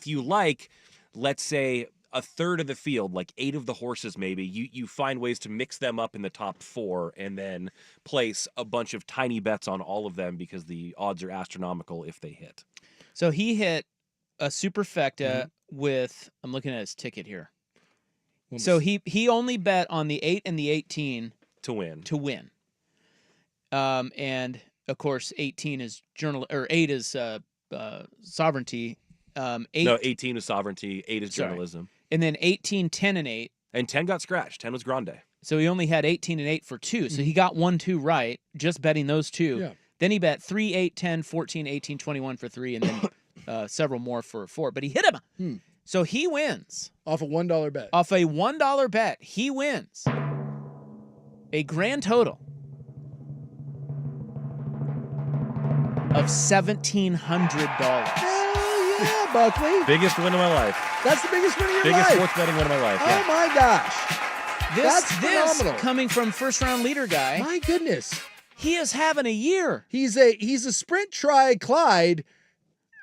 you like, let's say, a third of the field, like 8 of the horses maybe, you find ways to mix them up in the top 4 and then place a bunch of tiny bets on all of them because the odds are astronomical if they hit. So he hit a superfecta with, I'm looking at his ticket here. So he only bet on the 8 and the 18 To win. And of course 18 is 8 is sovereignty. 18 is sovereignty, 8 is journalism. And then 18, 10, and 8. And 10 got scratched. 10 was Grande. So he only had 18 and 8 for 2. So he got 1, 2 right, just betting those 2. Yeah. Then he bet 3, 8, 10, 14, 18, 21 for 3, and then several more for 4. But he hit him. So he wins. Off a $1 bet. Off a $1 bet, he wins a grand total of $1,700. Hell yeah, Buckley. Biggest win of my life. That's the biggest win of your Biggest life. sports betting win of my life. Oh Yeah. my gosh. That's phenomenal. Coming from first-round leader guy, My goodness. he is having a year. He's a sprint try Clyde,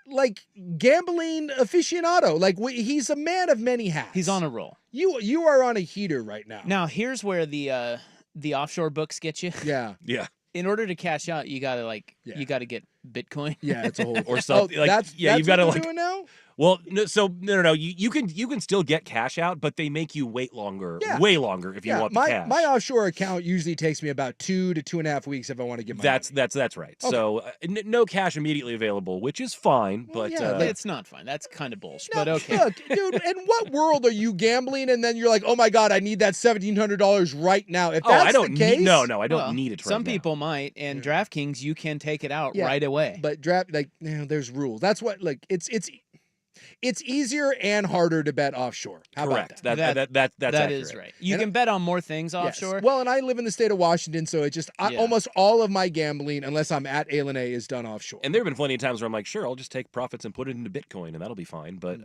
like gambling aficionado. Like he's a man of many hats. He's on a roll. You are on a heater right now. Now, here's where the offshore books get you. Yeah. Yeah. In order to cash out, you gotta Yeah. you gotta get Bitcoin. Yeah, it's a whole Or something. Like, that's you've got to what like. they're doing now? Well, no. You can still get cash out, but they make you wait longer, Yeah. way longer if you want the cash. My offshore account usually takes me about 2 to 2.5 weeks if I want to get my money. That's right. Okay. So no cash immediately available, which is fine. Well, But yeah, It's not fine. That's kind of bullshit. No, But okay. Look, dude, in what world are you gambling and then you're like, oh my God, I need that $1,700 right now? If that's I don't the case, need. No, I don't Well, need it. Right some now. people might, and DraftKings, you can take it out Yeah, right away. But draft, like, there's rules. That's what, like, it's easier and harder to bet offshore. How Correct. about that? That's that accurate. is right. You And can bet on more things Yes. offshore. Well, and I live in the state of Washington, so it just Yeah. almost all of my gambling, unless I'm at A is done offshore. And there have been plenty of times where I'm like, sure, I'll just take profits and put it into Bitcoin, and that'll be fine. But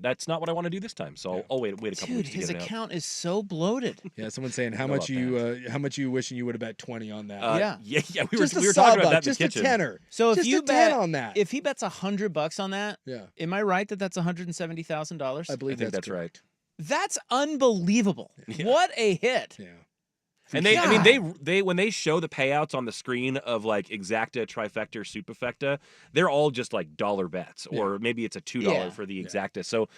that's not what I want to do this time. So I'll wait a couple Dude, weeks to his get it out. account is so bloated. Yeah, someone's saying how Know much about how much you wishing you would have bet 20 on that. Yeah. yeah. We just were a talking about sawbuck, that in the just kitchen. a tenner. So if just you a 10 bet on that, if he bets $100 on that, yeah, am I right that that's $170,000? I believe I think that's correct. That's unbelievable. Yeah. What a hit. Yeah. And they when they show the payouts on the screen of like exacta, trifecta, superfecta, they're all just like dollar bets, or maybe it's a $2 Yeah. for the exacta. So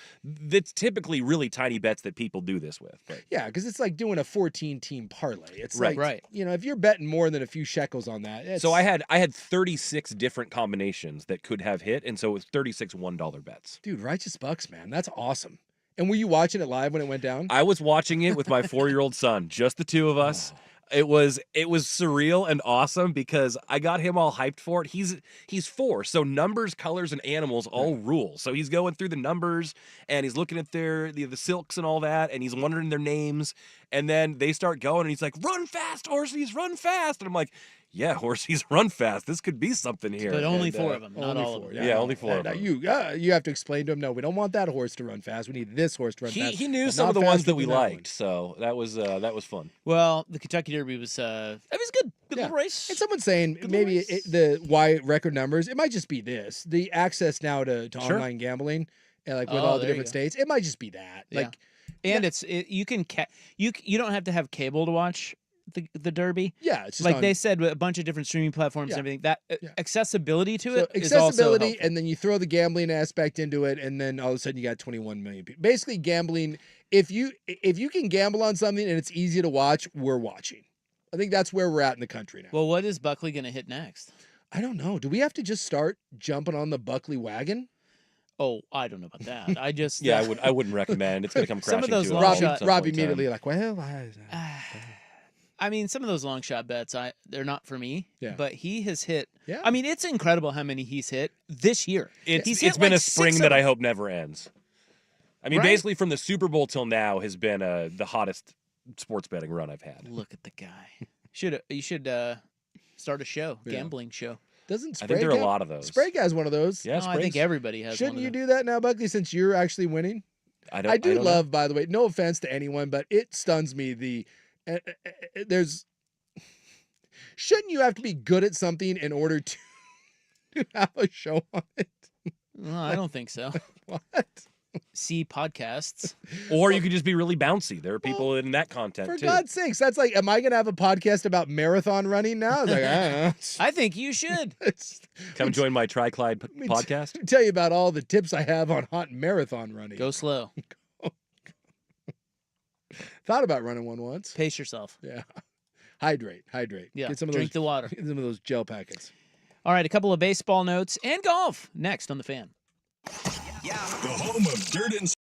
it's typically really tiny bets that people do this with. But Yeah, because it's like doing a 14-team parlay. It's Right. like, Right. if you're betting more than a few shekels on that. It's, so I had 36 different combinations that could have hit, and so it was 36 $1 bets. dude, righteous bucks, man. That's awesome. And were you watching it live when it went down? I was watching it with my 4-year-old son, just the two of us. It was surreal and awesome because I got him all hyped for it. He's 4, so numbers, colors, and animals all rule. So he's going through the numbers and he's looking at the silks and all that, and he's wondering their names. And then they start going, and he's like, "Run fast, horsies, run fast!" And I'm like, "Yeah, horsies, run fast. This could be something here." But only And, 4 of them, not Only all 4, of them. Yeah, only 4 of Now them. you have to explain to him, no, we don't want that horse to run fast. We need this horse to run fast. He knew but some not of the ones faster that we than that one. liked, so that was fun. Well, the Kentucky Derby was it was good. Good Yeah. little race. And someone's saying Good maybe race. the why record numbers, it might just be this. The access now to Sure. online gambling, and like with Oh, all the there you different go. states, it might just be that. Yeah. Like, And you can you don't have to have cable to watch the Derby. yeah, it's just Like on, they said, with a bunch of different streaming platforms Yeah. and everything. That Yeah. accessibility to so it is also accessibility, helpful. and then you throw the gambling aspect into it, and then all of a sudden you got 21 million people. Basically, gambling. If you can gamble on something and it's easy to watch, we're watching. I think that's where we're at in the country now. Well, what is Buckley going to hit next? I don't know. Do we have to just start jumping on the Buckley wagon? Oh, I don't know about that. I just Yeah, I wouldn't recommend. It's going to come Some of crashing those to a long halt shot- at some Rob point in time. immediately like, well, I mean, some of those long shot bets, they're not for me. Yeah. But he has hit. Yeah. I mean, it's incredible how many he's hit this year. It's He's hit been like a spring 6 that of I them. hope never ends. I mean, Right? basically from the Super Bowl till now has been the hottest sports betting run I've had. Look at the guy. You should start a show, Yeah. gambling show. doesn't I Sprague think there are a have- lot of those. Sprague has one of those. Yeah, No, I think Sprague's- everybody has. Shouldn't one you of them. do that now, Buckley, since you're actually winning? I I do don't love, know. by the way, no offense to anyone, but it stuns me. There's shouldn't you have to be good at something in order to have a show on it? No, I don't think so. What? See podcasts. Or you could just be really bouncy. There are people in that content For too. God's sakes, that's like, am I going to have a podcast about marathon running now? I was like, I don't know. I think you should. Come join my Triclide Let me podcast. tell you about all the tips I have on hot marathon running. Go slow. Thought about running one once. Pace yourself. Yeah. Hydrate. Yeah. Get some of Drink those, the water. get some of those gel packets. All right, a couple of baseball notes and golf next on the Fan. The home of dirt and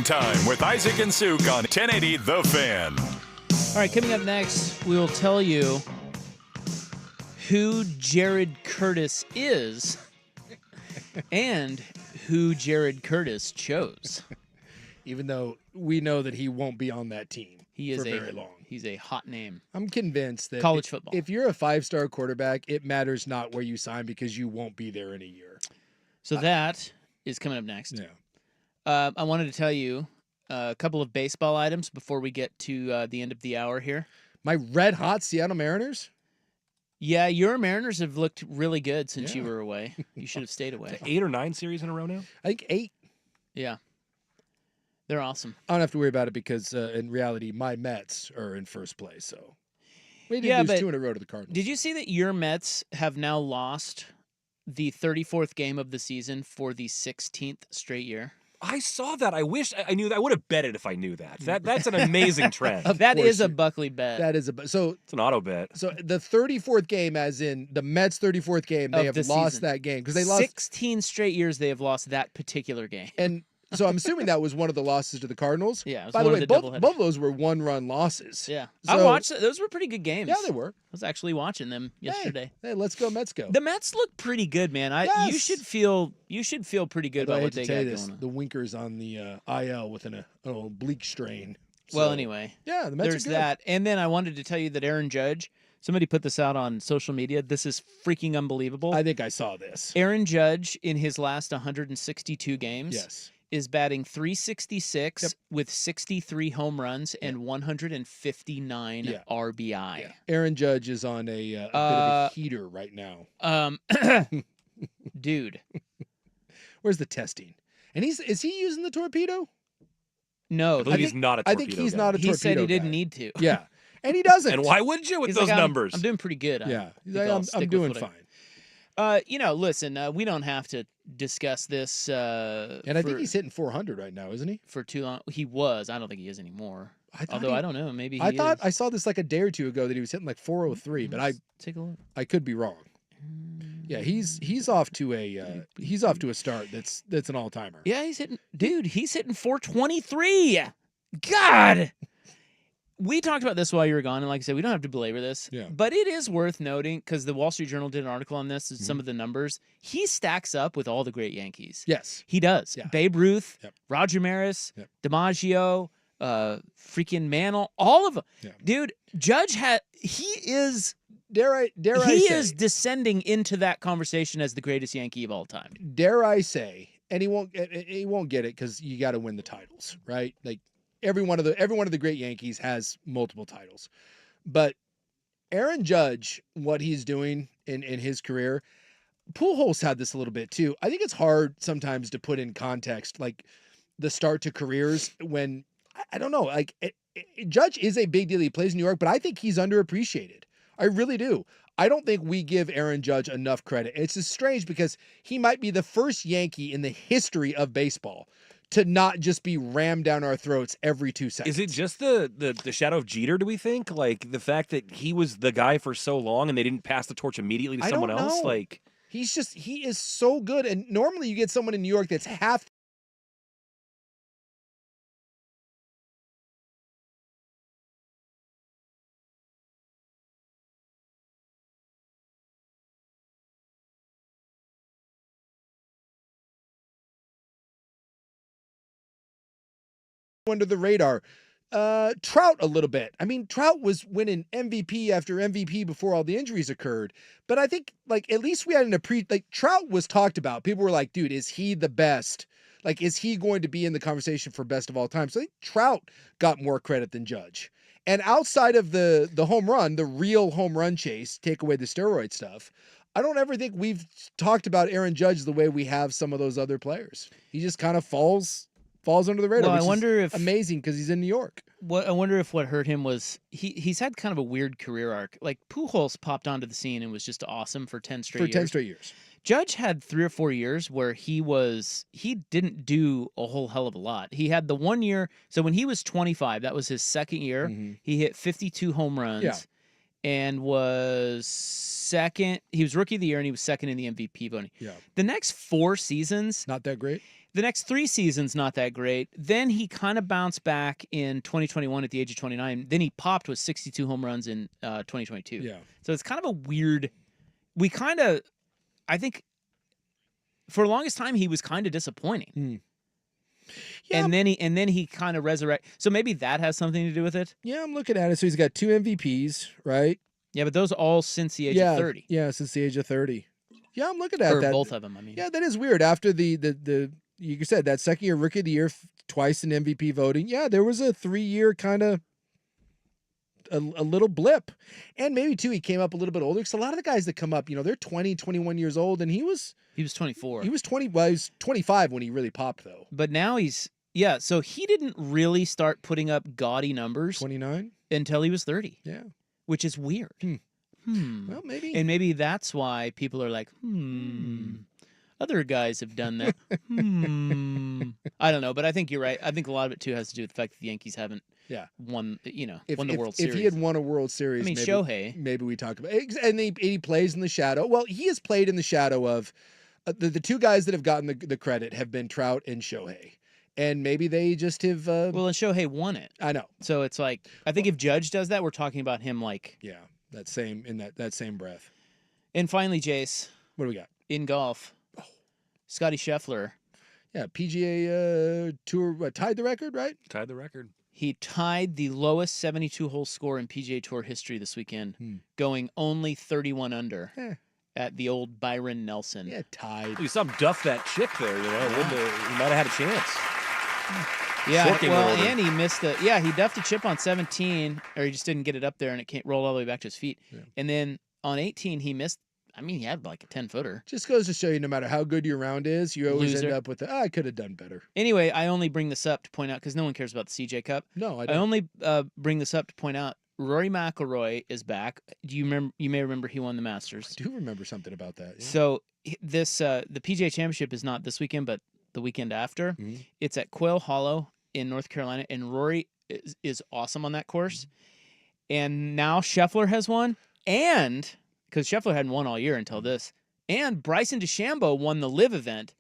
Time with Isaac and Souk on 1080 The Fan. All right, coming up next, we will tell you who Jared Curtis is and who Jared Curtis chose. Even though we know that he won't be on that team for very long. He's a hot name. I'm convinced that college football. If you're a 5-star quarterback, it matters not where you sign because you won't be there in a year. So that is coming up next. Yeah. I wanted to tell you a couple of baseball items before we get to the end of the hour here. My red hot Seattle Mariners. Yeah, your Mariners have looked really good since you were away. You should have stayed away. 8 or 9 series in a row now? I think 8. Yeah. They're awesome. I don't have to worry about it because in reality, my Mets are in first place. So we did lose 2 in a row to the Cardinals. Did you see that your Mets have now lost the 34th game of the season for the 16th straight year? I saw that. I wish I knew that. I would have bet it if I knew that. That's an amazing trend. That is a Buckley bet. That is so it's an auto bet. So the 34th game, as in the Mets' 34th game, they have lost that game because they lost 16 straight years. They have lost that particular game. And so I'm assuming that was one of the losses to the Cardinals. Yeah. It was By the one way, of the both of those were 1-run losses. Yeah. So, I watched it. Those were pretty good games. Yeah, they were. I was actually watching them yesterday. Hey, let's go Mets go. The Mets look pretty good, man. Yes. You should feel pretty good about what they got going on. The Winker's on the IL with an oblique strain. Well, anyway. Yeah, the Mets there's are good. that. And then I wanted to tell you that Aaron Judge, somebody put this out on social media. This is freaking unbelievable. I think I saw this. Aaron Judge, in his last 162 games, Yes. is batting .366 with 63 home runs and 159 RBI. Yeah. Aaron Judge is on a bit of a heater right now. Dude. Where's the testing? And is he using the torpedo? No. I believe he's not a torpedo I think he's guy. not a torpedo He said he didn't guy. need to. Yeah. And he doesn't. And why would you with He's those like, numbers? I'm doing pretty good. Yeah. I'm doing fine. Listen, we don't have to discuss this. And I think he's hitting 400 right now, isn't he? For too long. He was. I don't think he is anymore. I don't know. Maybe I thought is. I saw this like a day or two ago that he was hitting like 403, but take a look. I could be wrong. Yeah, he's off to a start that's an all-timer. Yeah, he's hitting 423. God. We talked about this while you were gone, and like I said, we don't have to belabor this. Yeah. But it is worth noting, because the Wall Street Journal did an article on this, some of the numbers. He stacks up with all the great Yankees. Yes. He does. Yeah. Babe Ruth, Yep. Roger Maris, Yep. DiMaggio, freaking Mantle, all of them. Yeah. Dude, Judge is descending into that conversation as the greatest Yankee of all time. Dare I say, and he won't get it because you got to win the titles, right? Like every one of the great Yankees has multiple titles, but Aaron Judge, what he's doing in his career, Pujols had this a little bit too. I think it's hard sometimes to put in context, like the start to careers when I don't know, like Judge is a big deal. He plays in New York, but I think he's underappreciated. I really do. I don't think we give Aaron Judge enough credit. It's just strange because he might be the first Yankee in the history of baseball to not just be rammed down our throats every 2 seconds. Is it just the shadow of Jeter, do we think? Like the fact that he was the guy for so long and they didn't pass the torch immediately to someone else? Know. Like he is so good. And normally you get someone in New York that's half under the radar. Trout a little bit. I mean, Trout was winning MVP after MVP before all the injuries occurred. But I think like at least we had Trout was talked about. People were like, dude, is he the best? Like, is he going to be in the conversation for best of all time? So I think Trout got more credit than Judge. And outside of the home run, the real home run chase, take away the steroid stuff, I don't ever think we've talked about Aaron Judge the way we have some of those other players. He just kind of falls under the radar. Well, which I wonder if amazing because he's in New York. I wonder if what hurt him was he's had kind of a weird career arc. Like Pujols popped onto the scene and was just awesome for 10 straight years. 10 straight years. Judge had 3 or 4 years where he didn't do a whole hell of a lot. He had the 1 year. So when he was 25, that was his second year. Mm-hmm. He hit 52 home runs and was second. He was rookie of the year and he was second in the MVP voting. Yeah. The next 4 seasons, Not that great. The next 3 seasons, not that great. Then he kind of bounced back in 2021 at the age of 29. Then he popped with 62 home runs in 2022. Yeah. So it's kind of a weird. I think, for the longest time he was kind of disappointing. Yeah. And then he kind of resurrected. So maybe that has something to do with it. Yeah, I'm looking at it. So he's got 2 MVPs, right? Yeah, but those all since the age of 30. Yeah, since the age of 30. Yeah, I'm looking at that. Both of them, I mean. Yeah, that is weird. After the you said that second year Rookie of the Year, twice in MVP voting. Yeah, there was a 3-year kind of a little blip. And maybe too he came up a little bit older, because a lot of the guys that come up, they're 20, 21 years old, and he was 24. He was 20. Well, he was 25 when he really popped, though. But now so he didn't really start putting up gaudy numbers 29 until he was 30. Yeah. Which is weird. Well, maybe. And maybe that's why people are like, other guys have done that. I don't know, but I think you're right. I think a lot of it too has to do with the fact that the Yankees haven't won, won the World Series. If he had won a World Series, I mean, Shohei. Maybe we talk about it. And he plays in the shadow. Well, he has played in the shadow of the 2 guys that have gotten the credit have been Trout and Shohei. And maybe they just have. Well, and Shohei won it. I know. So it's like, I think if Judge does that, we're talking about him like. Yeah, that same breath. And finally, Jace. What do we got? In golf. Scotty Scheffler. Yeah, PGA Tour tied the record, right? Tied the record. He tied the lowest 72-hole score in PGA Tour history this weekend, going only 31 under at the old Byron Nelson. Yeah, tied. You saw him duff that chip there, He might have had a chance. Yeah, and he missed he duffed a chip on 17, or he just didn't get it up there, and it can't roll all the way back to his feet. Yeah. And then on 18, he missed. I mean, he had like a 10-footer. Just goes to show you, no matter how good your round is, you always end up with I could have done better. Anyway, I only bring this up to point out, because no one cares about the CJ Cup. No, I don't. I only bring this up to point out Rory McIlroy is back. Do you remember? You may remember he won the Masters. I do remember something about that. Yeah. So this the PGA Championship is not this weekend, but the weekend after. Mm-hmm. It's at Quail Hollow in North Carolina, and Rory is awesome on that course. And now Scheffler has won, and because Scheffler hadn't won all year until this, and Bryson DeChambeau won the Live event.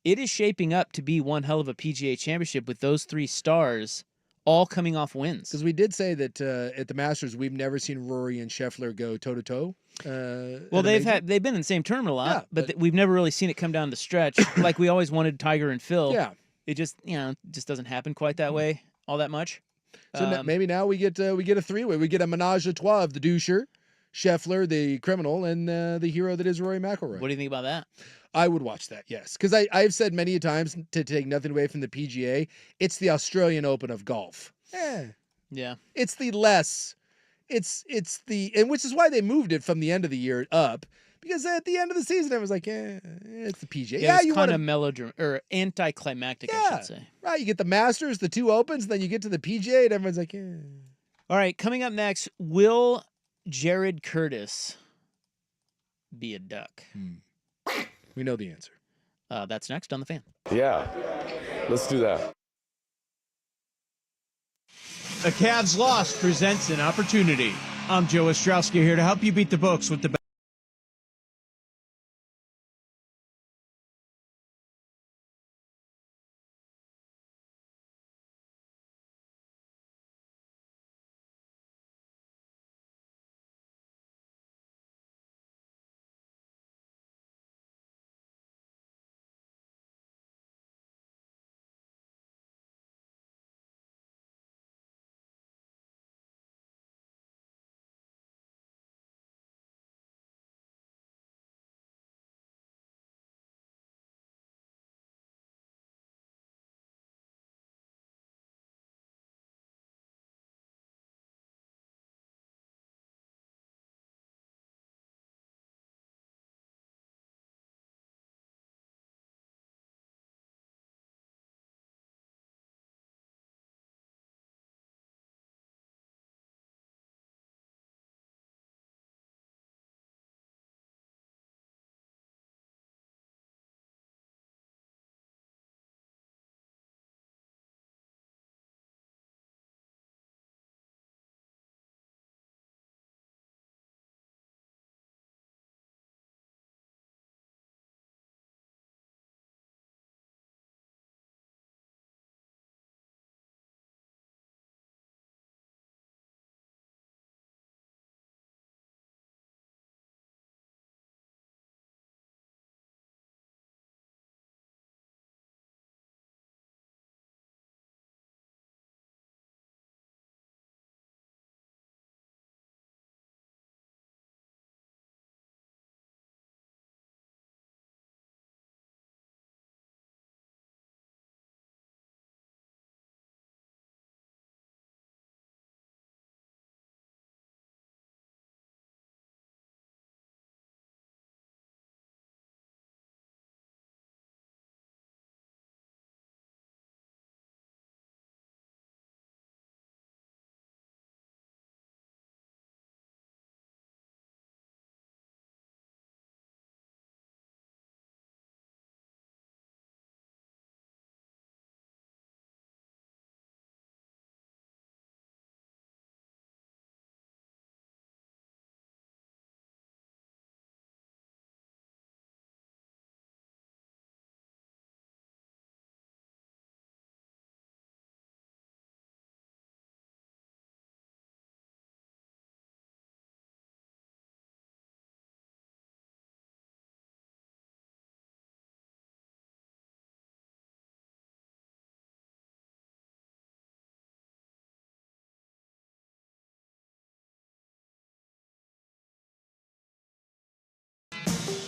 It is shaping up to be one hell of a PGA Championship with those 3 stars all coming off wins. Because we did say that at the Masters, we've never seen Rory and Scheffler go toe to toe. Well, they've been in the same tournament a lot, but we've never really seen it come down the stretch like we always wanted Tiger and Phil. Yeah, it just just doesn't happen quite that way all that much. So maybe now we get a 3-way. We get a menage a trois of the doucher, Scheffler, the criminal, and the hero that is Rory McIlroy. What do you think about that? I would watch that, yes. Because I've said many a times, to take nothing away from the PGA, it's the Australian Open of golf. Yeah. It's the and which is why they moved it from the end of the year up. Because at the end of the season, everyone's like, it's the PGA. Yeah, it's kind of melodramatic, or anticlimactic, I should say. Right, you get the Masters, the 2 Opens, then you get to the PGA, and everyone's like, All right, coming up next, will Jared Curtis be a duck? We know the answer. That's next on The Fan. Yeah, let's do that. A Cavs loss presents an opportunity. I'm Joe Ostrowski here to help you beat the books with the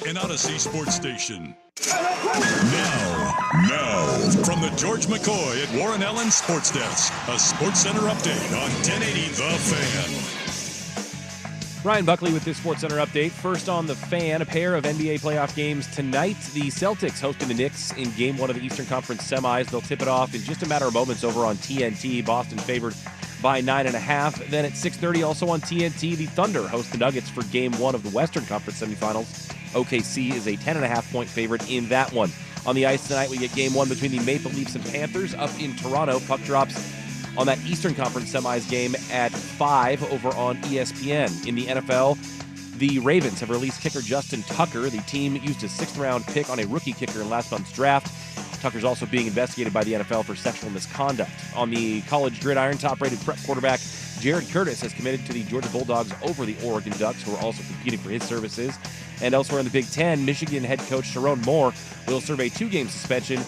an Odyssey sports station. Now, from the George McCoy at Warren Allen Sports Desk, a Sports Center update on 1080 The Fan. Ryan Buckley with this Sports Center update. First on The Fan, a pair of NBA playoff games tonight. The Celtics hosting the Knicks in Game 1 of the Eastern Conference semis. They'll tip it off in just a matter of moments over on TNT. Boston favored by 9.5. Then at 6:30, also on TNT, the Thunder host the Nuggets for Game 1 of the Western Conference semifinals. OKC is a 10.5-point favorite in that one. On the ice tonight, we get Game 1 between the Maple Leafs and Panthers up in Toronto. Puck drops on that Eastern Conference semis game at 5 over on ESPN. In the NFL, the Ravens have released kicker Justin Tucker. The team used a 6th-round pick on a rookie kicker in last month's draft. Tucker's also being investigated by the NFL for sexual misconduct. On the college gridiron, top-rated prep quarterback Jared Curtis has committed to the Georgia Bulldogs over the Oregon Ducks, who are also competing for his services. And elsewhere in the Big Ten, Michigan head coach Sharon Moore will serve a 2-game suspension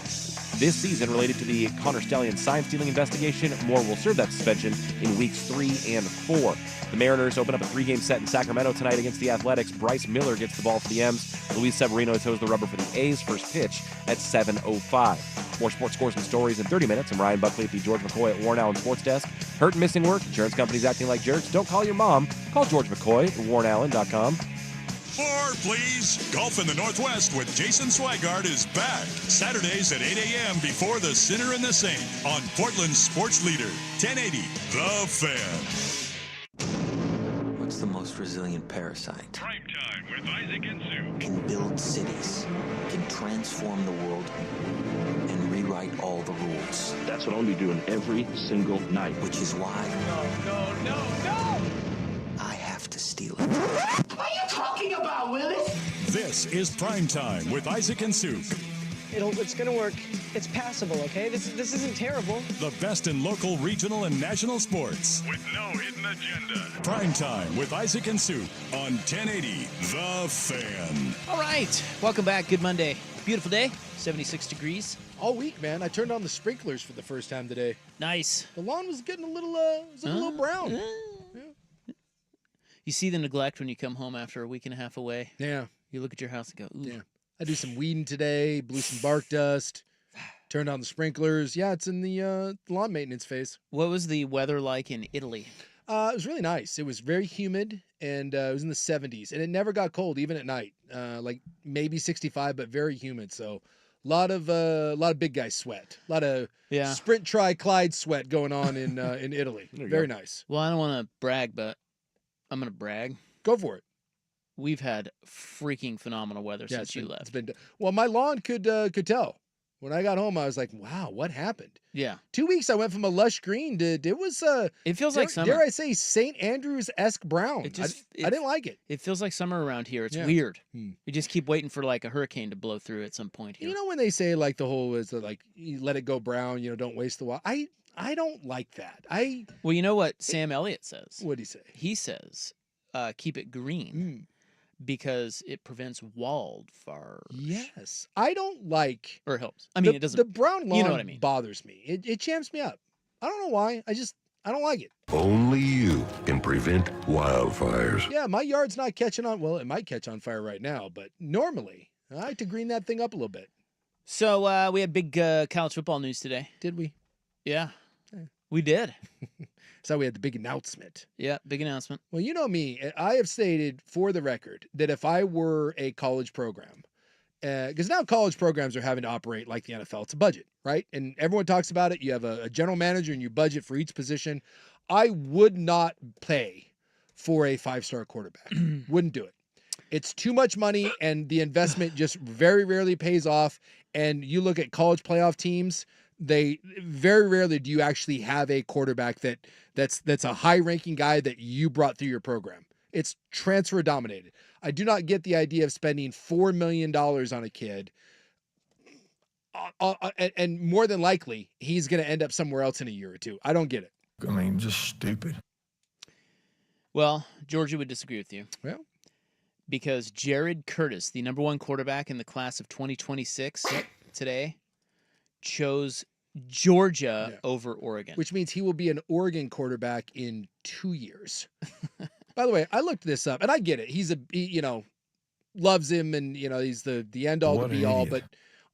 this season related to the Connor Stallion sign-stealing investigation. Moore will serve that suspension in weeks 3 and 4. The Mariners open up a 3-game set in Sacramento tonight against the Athletics. Bryce Miller gets the ball for the M's. Luis Severino toes the rubber for the A's. First pitch at 7:05. More sports scores and stories in 30 minutes. I'm Ryan Buckley at the George McCoy at Warren Allen Sports Desk. Hurt and missing work? Insurance companies acting like jerks? Don't call your mom. Call George McCoy at warrenallen.com. More, please. Golf in the Northwest with Jason Swigart is back. Saturdays at 8 a.m. before the Sinner and the Saint on Portland's sports leader, 1080 The Fan. What's the most resilient parasite? Primetime with Isaac and Souk. Can build cities, can transform the world, and rewrite all the rules. That's what I'll be doing every single night. Which is why... No! I have to steal it. What are you talking about, Willis? This is Primetime with Isaac and Souk. It's going to work. It's passable, okay? This isn't terrible. The best in local, regional, and national sports. With no hidden agenda. Primetime with Isaac and Souk on 1080 The Fan. All right. Welcome back. Good Monday. Beautiful day. 76 degrees. All week, man. I turned on the sprinklers for the first time today. Nice. The lawn was getting a little, brown. Yeah. You see the neglect when you come home after a week and a half away. Yeah. You look at your house and go, ooh. Yeah. I do some weeding today, blew some bark dust, turned on the sprinklers. Yeah, it's in the lawn maintenance phase. What was the weather like in Italy? It was really nice. It was very humid, and it was in the 70s, and it never got cold, even at night. Like maybe 65, but very humid. So a lot of big guy sweat, a lot of sprint try Clyde sweat going on in Italy. Very nice. Well, I don't want to brag, but I'm gonna brag. Go for it. We've had freaking phenomenal weather since you left. Well, my lawn could tell. When I got home, I was like, "Wow, what happened?" Yeah, 2 weeks I went from a lush green to it was. It feels like summer. Dare I say, St. Andrews-esque brown? I didn't like it. It feels like summer around here. It's weird. You just keep waiting for like a hurricane to blow through at some point here. You know when they say like the whole is that, like you let it go brown, don't waste the water. I don't like that. Well, you know what Sam Elliott says? What'd he say? He says, keep it green. Because it prevents wildfires. Yes. I don't like... Or it helps. I mean, it doesn't... The brown lawn you know what I mean. bothers me. It jams me up. I don't know why. I don't like it. Only you can prevent wildfires. Yeah, my yard's not catching on... Well, it might catch on fire right now, but normally, I like to green that thing up a little bit. So, we had big college football news today. Did we? Yeah. We did. So we had the big announcement. Yeah, big announcement. Well, you know me. I have stated for the record that if I were a college program, because now college programs are having to operate like the NFL. It's a budget, right? And everyone talks about it. You have a general manager and you budget for each position. I would not pay for a 5-star quarterback. Wouldn't do it. It's too much money, and the investment just very rarely pays off. And you look at college playoff teams, they very rarely do you actually have a quarterback that's a high-ranking guy that you brought through your program. It's transfer dominated. I do not get the idea of spending $4 million on a kid, and more than likely he's going to end up somewhere else in a year or two. I don't get it. I mean, just stupid. Well, Georgia would disagree with you. Well, because Jared Curtis, the number 1 quarterback in the class of 2026 today, chose Georgia over Oregon. Which means he will be an Oregon quarterback in 2 years. By the way, I looked this up, and I get it. He's loves him, and he's the end all to be all. But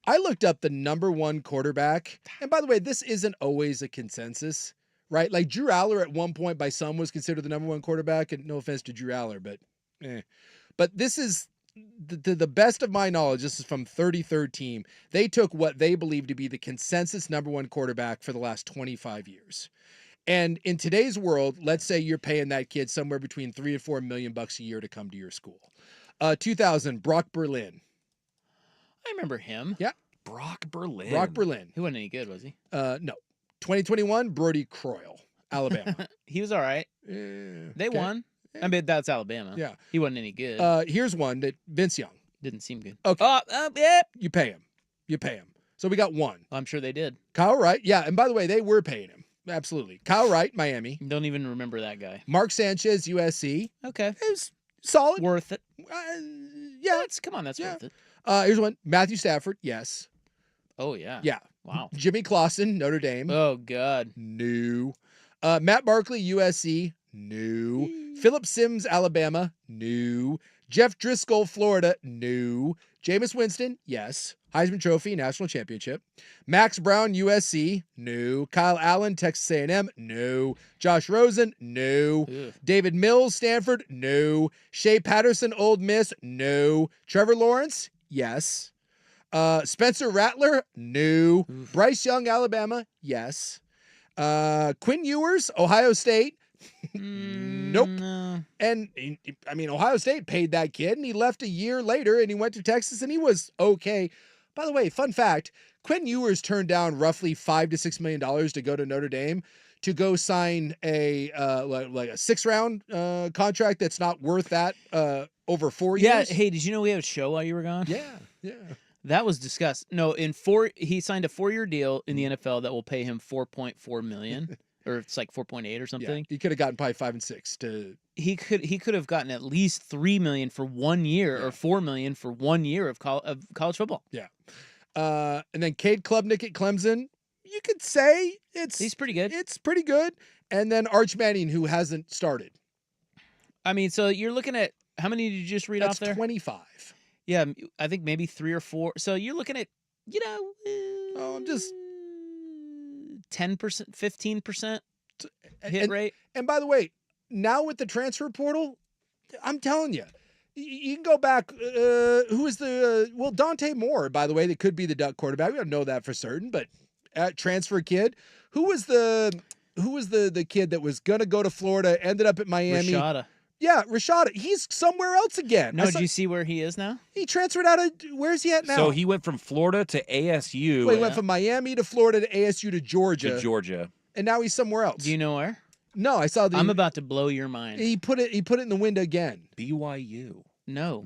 I looked up the number one quarterback, and by the way, this isn't always a consensus, right? Like Drew Aller at one point by some was considered the number one quarterback, and no offense to Drew Aller, but this is the best of my knowledge. This is from 33rd Team. They took what they believe to be the consensus number one quarterback for the last 25 years. And in today's world, let's say you're paying that kid somewhere between $3 and $4 million a year to come to your school. 2000, Brock Berlin. I remember him. Yeah. Brock Berlin. He wasn't any good, was he? No. 2021, Brody Croyle, Alabama. He was all right. They won. I mean, that's Alabama. Yeah. He wasn't any good. Here's one that Vince Young. Didn't seem good. Okay. Yeah. You pay him. So we got one. I'm sure they did. Kyle Wright. Yeah. And by the way, they were paying him. Absolutely. Kyle Wright, Miami. Don't even remember that guy. Mark Sanchez, USC. Okay. It was solid. Worth it. Yeah. That's worth it. Here's one. Matthew Stafford. Yes. Oh, yeah. Yeah. Wow. Jimmy Clausen, Notre Dame. Oh, God. No. Matt Barkley, USC. No. Philip Sims, Alabama. No. Jeff Driscoll, Florida. No. Jameis Winston. Yes. Heisman Trophy, National Championship. Max Brown, USC. No. Kyle Allen, Texas A&M. No. Josh Rosen. No. Ugh. David Mills, Stanford. No. Shea Patterson, Ole Miss. No. Trevor Lawrence. Yes. Spencer Rattler. No. Oof. Bryce Young, Alabama. Yes. Quinn Ewers, Ohio State. Nope. No. And I mean, Ohio State paid that kid, and he left a year later, and he went to Texas, and he was okay. By the way, fun fact: Quinn Ewers turned down roughly $5 to $6 million to go to Notre Dame to go sign a like a 6th-round contract that's not worth that over 4 years. Yeah. Hey, did you know we have a show while you were gone? Yeah. That was discussed. No, he signed a 4-year deal in the NFL that will pay him $4.4 million. Or it's like 4.8 or something. Yeah, he could have gotten probably 5 and 6 to. He could have gotten at least $3 million for 1 year, or $4 million for 1 year of college football. Yeah, and then Cade Klubnik at Clemson. You could say he's pretty good. It's pretty good. And then Arch Manning, who hasn't started. I mean, so you're looking at how many did you just read off there? 25. Yeah, I think maybe 3 or 4. So you're looking at 10%, 15% hit rate. And by the way, now with the transfer portal, I'm telling you, you can go back. Who is Dante Moore, by the way, that could be the Duck quarterback. We don't know that for certain, but transfer kid. Who was the kid that was going to go to Florida, ended up at Miami? Rashada. Yeah, Rashada. He's somewhere else again. No, do you see where he is now? He transferred out of, where's he at now? So he went from Florida to ASU. Well, he went from Miami to Florida to ASU to Georgia. And now he's somewhere else. Do you know where? No, I saw I'm about to blow your mind. He put it in the window again. BYU. No.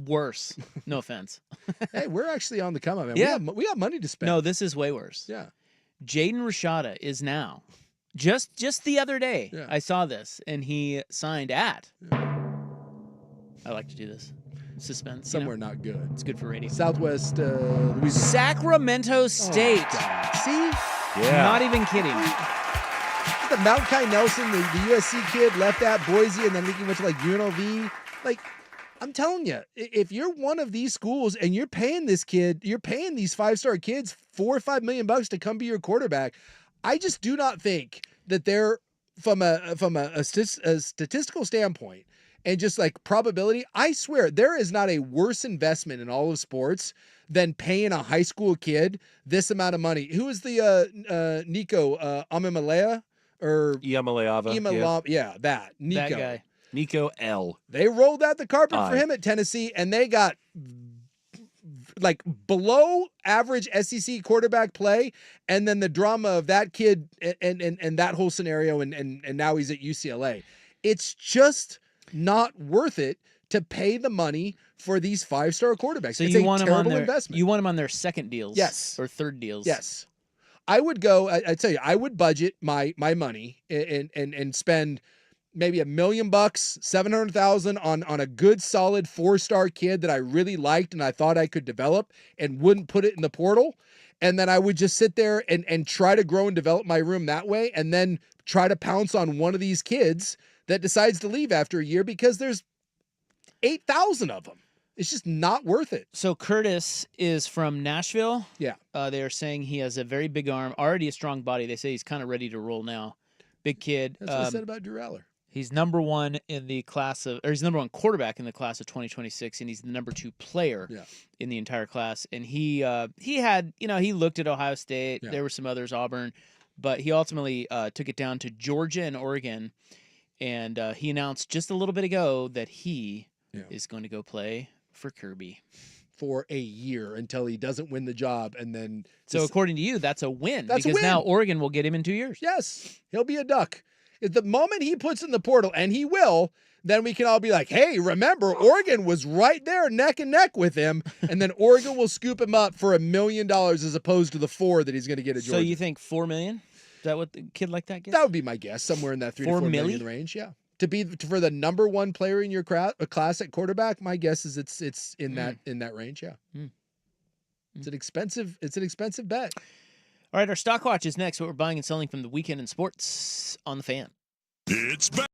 Worse. No offense. Hey, we're actually on the come up, man. Yeah. We got money to spend. No, this is way worse. Yeah. Jaden Rashada is now. Just the other day, Yeah. I saw this, and he signed at. I like to do this. Suspense. Somewhere not good. It's good for radio. Southwest Louisiana. Sacramento State. Oh, see? Yeah. Not even kidding. The Malachi Nelson, the USC kid, left at Boise, and then he went to like UNLV. Like, I'm telling you, if you're one of these schools and you're paying this kid, you're paying these 5-star kids $4 or $5 million to come be your quarterback. I just do not think that they're from a statistical standpoint and just like probability. I swear there is not a worse investment in all of sports than paying a high school kid this amount of money. Who is the Nico Amamalea or Iamaleava? Yeah, that Nico. That guy. Nico L. They rolled out the carpet for him at Tennessee, and they got like below average SEC quarterback play, and then the drama of that kid and that whole scenario, and now he's at UCLA. It's just not worth it to pay the money for these 5-star quarterbacks. So it's you a want terrible them on their investment. You want them on their second deals, Yes, or third deals, yes. I would go. I tell you, I would budget my money and spend maybe $1 million, $700,000 on a good, solid 4-star kid that I really liked and I thought I could develop, and wouldn't put it in the portal. And then I would just sit there and try to grow and develop my room that way, and then try to pounce on one of these kids that decides to leave after a year, because 8,000 of them. It's just not worth it. So Curtis is from Nashville. Yeah. They are saying he has a very big arm, already a strong body. They say he's kind of ready to roll now. Big kid. That's what I said about Drew Aller. He's number one in the class of, or he's number one quarterback in the class of 2026, and he's the number 2 player in the entire class. And he had, he looked at Ohio State. There were some others, Auburn, but he ultimately took it down to Georgia and Oregon. And he announced just a little bit ago that he is going to go play for Kirby for a year until he doesn't win the job, and then. So according to you, that's a win. That's because a win. Now Oregon will get him in 2 years. Yes, he'll be a Duck. At the moment he puts in the portal, and he will, then we can all be like, hey, remember, Oregon was right there neck and neck with him, and then Oregon will scoop him up for $1 million as opposed to the 4 that he's going to get at Georgia. So you think $4 million? Is that what the kid like that gets? That would be my guess, somewhere in that 3 to 4 million range, yeah. For the number 1 player in your class at quarterback, my guess is it's in that range, yeah. It's an expensive bet. All right, our stock watch is next. What we're buying and selling from the weekend in sports on the Fan. It's back.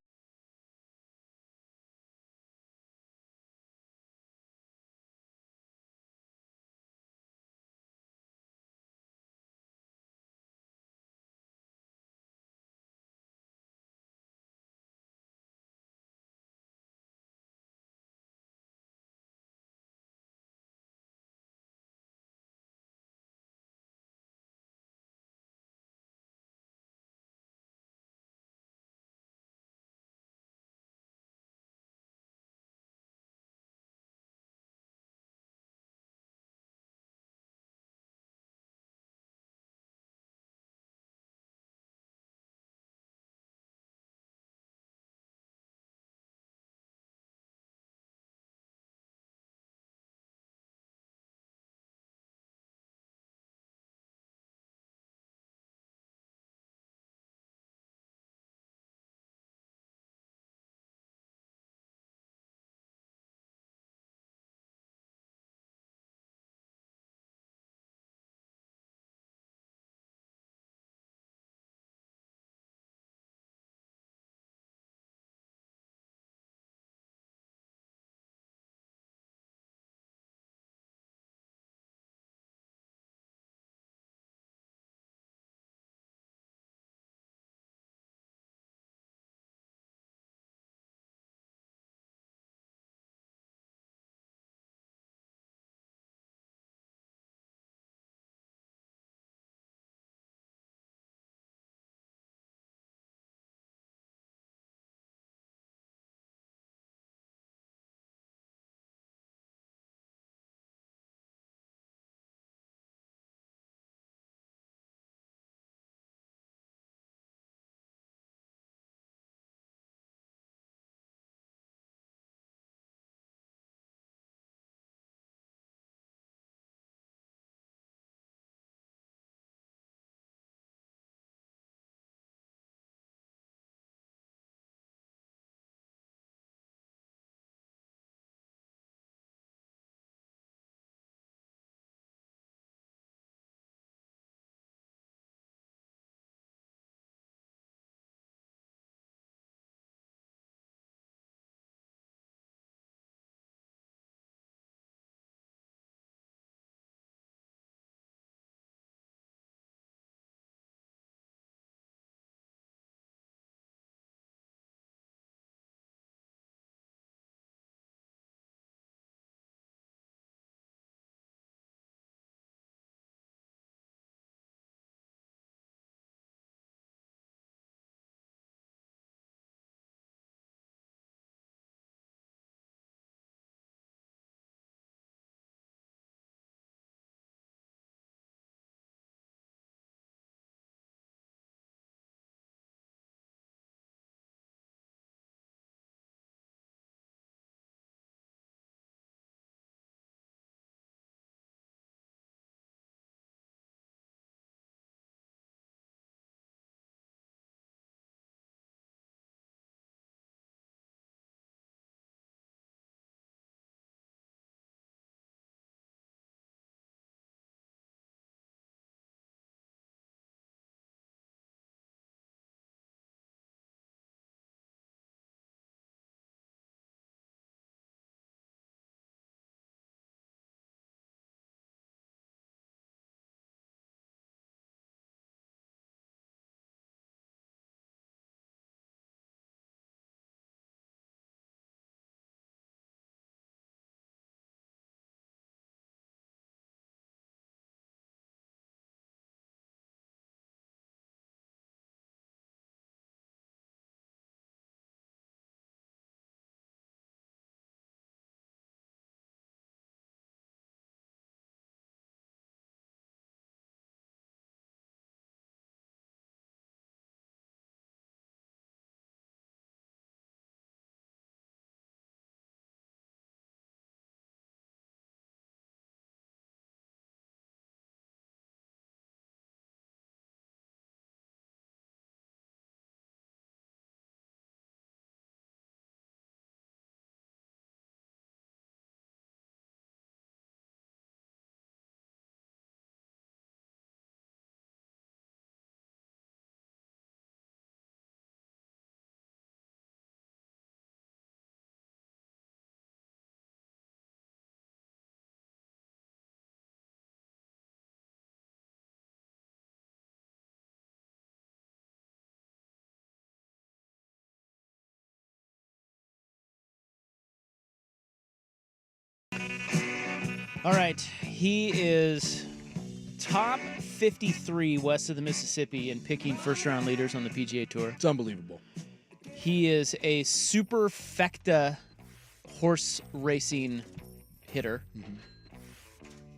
All right. He is top 53 west of the Mississippi in picking first-round leaders on the PGA Tour. It's unbelievable. He is a superfecta horse racing hitter.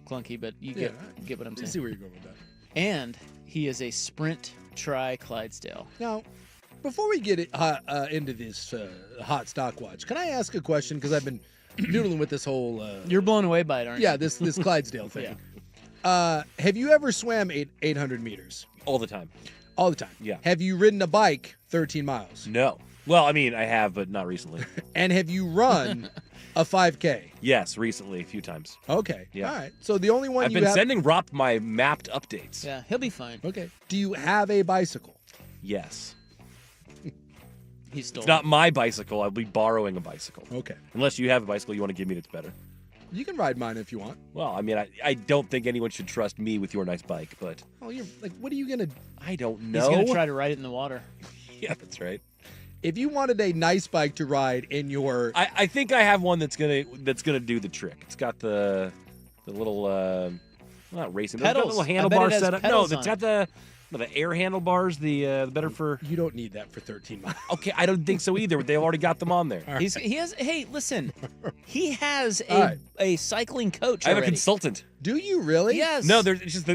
Clunky, but you get what I'm saying. I see where you're going with that. And he is a sprint tri-Clydesdale. Now, before we get into this hot stock watch, can I ask a question? Because I've been noodling with this whole... You're blown away by it, aren't you? Yeah, this Clydesdale thing. Yeah. Have you ever swam 800 meters? All the time. All the time? Yeah. Have you ridden a bike 13 miles? No. Well, I mean, I have, but not recently. And have you run a 5K? Yes, recently, a few times. Okay. Yeah. All right. So the only one I've been sending Rop my mapped updates. Yeah, he'll be fine. Okay. Do you have a bicycle? Yes. He's still. It's not my bicycle. I'll be borrowing a bicycle. Okay. Unless you have a bicycle you want to give me that's better. You can ride mine if you want. Well, I mean, I don't think anyone should trust me with your nice bike, but... Oh, you're like, what are you going to... I don't know. He's going to try to ride it in the water. Yeah, that's right. If you wanted a nice bike to ride in your... I think I have one that's gonna do the trick. It's got the little... not racing. It's got Pedals. the little handlebar it has setup. No, pedals it's on got the air handlebars, the better for... You don't need that for 13 miles. Okay, I don't think so either. They've already got them on there. He has. Hey, listen. He has All a cycling coach. I have a already. consultant. Do you really? Yes. No, there's just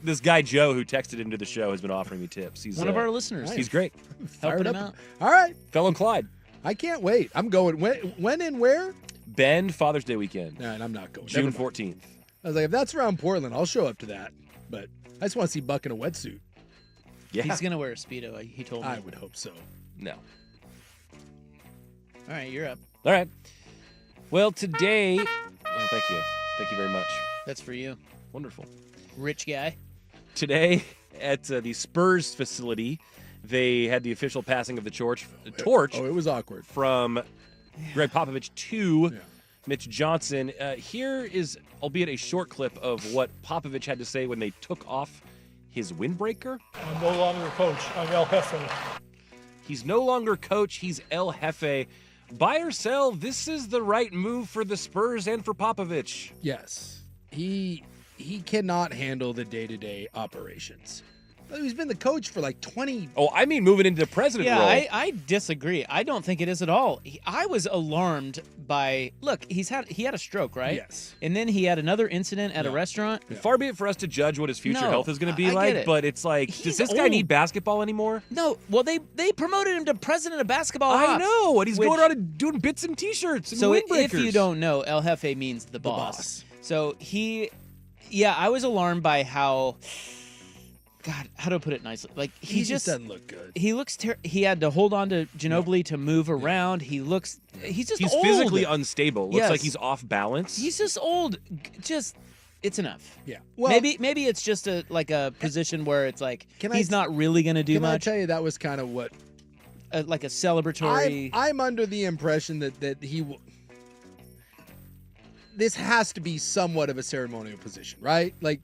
this guy Joe who texted into the show has been offering me tips. He's one of our listeners. He's great. Helping him out. All right. Fellow Clyde. I can't wait. I'm going. When and where? Bend Father's Day weekend. All right, I'm not going. June Never mind. 14th. I was like, if that's around Portland, I'll show up to that. But I just want to see Buck in a wetsuit. Yeah. He's gonna wear a Speedo. He told me. I would hope so. No. All right, you're up. All right. Well, today... Oh, thank you. Thank you very much. That's for you. Wonderful. Rich guy. Today, at the Spurs facility, they had the official passing of the torch. Oh, it was awkward. From Greg Popovich to Mitch Johnson. Here is, albeit a short clip, of what Popovich had to say when they took off his windbreaker. I'm no longer coach. I'm El Jefe. He's no longer coach. He's El Jefe. Buy or sell, this is the right move for the Spurs and for Popovich. Yes. He cannot handle the day-to-day operations. He's been the coach for like 20. Oh, I mean moving into the president role. Yeah, I disagree. I don't think it is at all. I was alarmed by, look, he had a stroke, right? Yes. And then he had another incident at a restaurant. Yeah. Far be it for us to judge what his future health is going to be I like, get it. but it's like, does this guy old. need basketball anymore? No, well, they promoted him to president of basketball I ops, know, and he's which- going around and doing bits and T-shirts and So if windbreakers. you don't know, El Jefe means the boss. So I was alarmed by how, God, how do I put it nicely? Like He just doesn't look good. He looks he had to hold on to Ginobili to move around. He's He's old. physically unstable. Looks Yes. like he's off balance. He's just old. It's enough. Yeah. Well, maybe it's just a position where it's like Can he's not really going to do Can I much. tell you that was kind of what Like a celebratory. I'm under the impression that he will. This has to be somewhat of a ceremonial position, right? Like,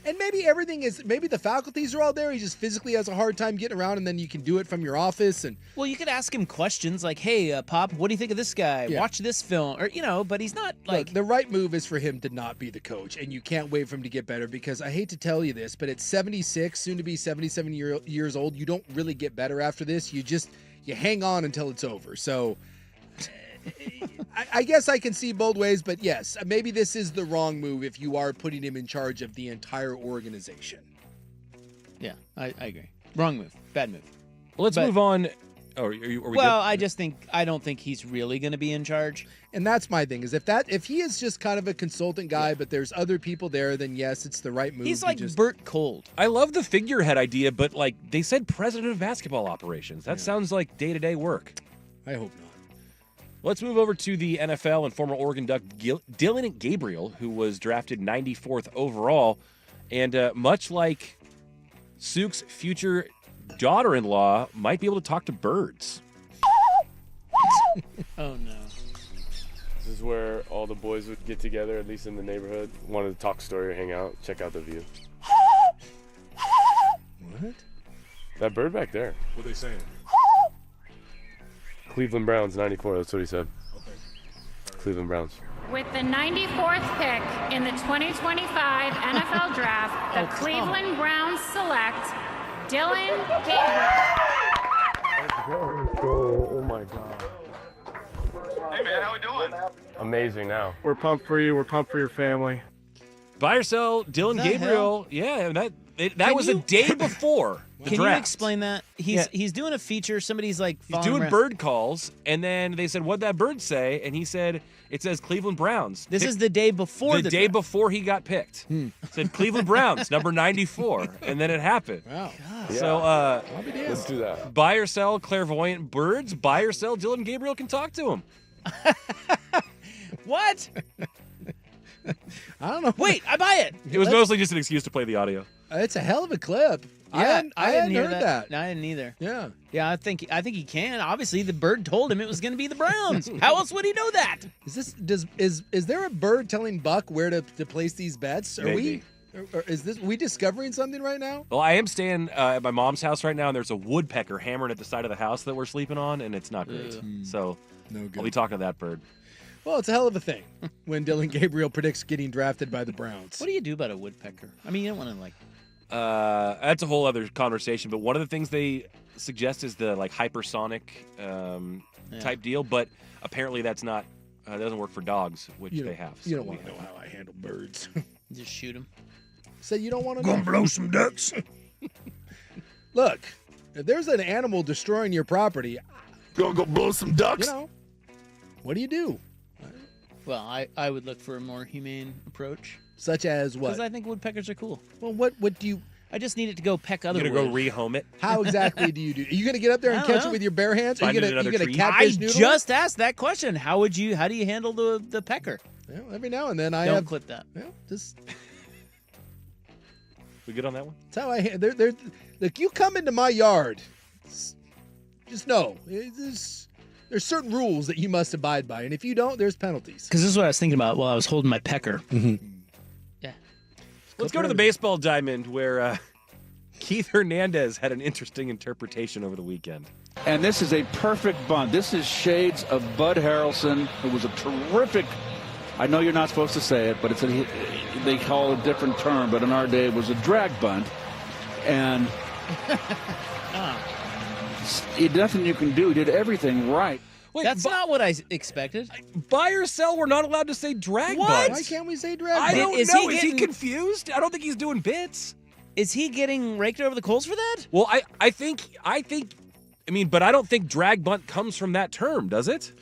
and maybe the faculties are all there. He just physically has a hard time getting around, and then you can do it from your office. And well, you could ask him questions like, "Hey, Pop, what do you think of this guy? Yeah. Watch this film," or but he's not like look, the right move is for him to not be the coach, and you can't wait for him to get better because I hate to tell you this, but at 76, soon to be 77 years old, you don't really get better after this. You hang on until it's over. So I guess I can see both ways, but yes, maybe this is the wrong move if you are putting him in charge of the entire organization. Yeah, I agree. Wrong move. Bad move. Well, let's move on. Oh, are we well, good? I don't think he's really going to be in charge. And that's my thing is if he is just kind of a consultant guy, but there's other people there, then yes, it's the right move. He's like Bert Cold. I love the figurehead idea, but like they said, president of basketball operations. That sounds like day-to-day work. I hope not. Let's move over to the NFL and former Oregon Duck Dylan Gabriel, who was drafted 94th overall. And much like Souk's future daughter-in-law, might be able to talk to birds. Oh, no. This is where all the boys would get together, at least in the neighborhood. Wanted to talk story or hang out, check out the view. What? That bird back there. What are they saying? Cleveland Browns, 94. That's what he said. Okay. Cleveland Browns. With the 94th pick in the 2025 NFL Draft, the Cleveland Browns select Dillon Gabriel. Oh my God. Hey man, how we doing? Amazing now. We're pumped for you. We're pumped for your family. Buy or sell Dillon Gabriel. Yeah, that was a day before the Can draft. you explain that? He's doing a feature. Somebody's like He's doing bird calls, and then they said, "What'd that bird say?" And he said, "It says Cleveland Browns." This is the day before the day draft. before he got picked. It said Cleveland Browns, number 94, and then it happened. Wow. So let's do that. Buy or sell clairvoyant birds. Buy or sell Dillon Gabriel can talk to him. What? I don't know. Wait, I buy it. It was mostly just an excuse to play the audio. It's a hell of a clip. Yeah, I hadn't heard that. No, I didn't either. Yeah. Yeah, I think he can. Obviously, the bird told him it was going to be the Browns. How else would he know that? Is there a bird telling Buck where to place these bets? Are Maybe. we discovering something right now? Well, I am staying at my mom's house right now, and there's a woodpecker hammering at the side of the house that we're sleeping on, and it's not great. So No good. I'll be talking to that bird. Well, it's a hell of a thing when Dillon Gabriel predicts getting drafted by the Browns. What do you do about a woodpecker? I mean, you don't want to That's a whole other conversation, but one of the things they suggest is the hypersonic type deal, but apparently that's not doesn't work for dogs, which they have. You don't want to know how I handle birds. just shoot them. Say you don't want to Gonna blow some ducks. Look, if there's an animal destroying your property, Gonna go blow some ducks. What do you do? Well, I would look for a more humane approach. Such as what? Because I think woodpeckers are cool. Well, what do you... I just need it to go peck other You're going wood. to rehome it? How exactly do you do? Are you going to get up there and catch it with your bare hands? Are you going to catfish noodle? I just asked that question. How do you handle the pecker? Well, every now and then Don't clip that. Well, just... We good on that one? That's how I... Look, you come into my yard, just know, there's certain rules that you must abide by, and if you don't, there's penalties. Because this is what I was thinking about while I was holding my pecker. Yeah. Let's go to the baseball diamond where Keith Hernandez had an interesting interpretation over the weekend. And this is a perfect bunt. This is shades of Bud Harrelson. It was a terrific, I know you're not supposed to say it, but they call it a different term, but in our day it was a drag bunt. And nothing you can do. He did everything right. Wait, that's not what I expected. Buy or sell, we're not allowed to say drag What? bunt. Why can't we say drag I bunt? don't know. Is he confused? I don't think he's doing bits. Is he getting raked over the coals for that? Well, I think, but I don't think drag bunt comes from that term, does it?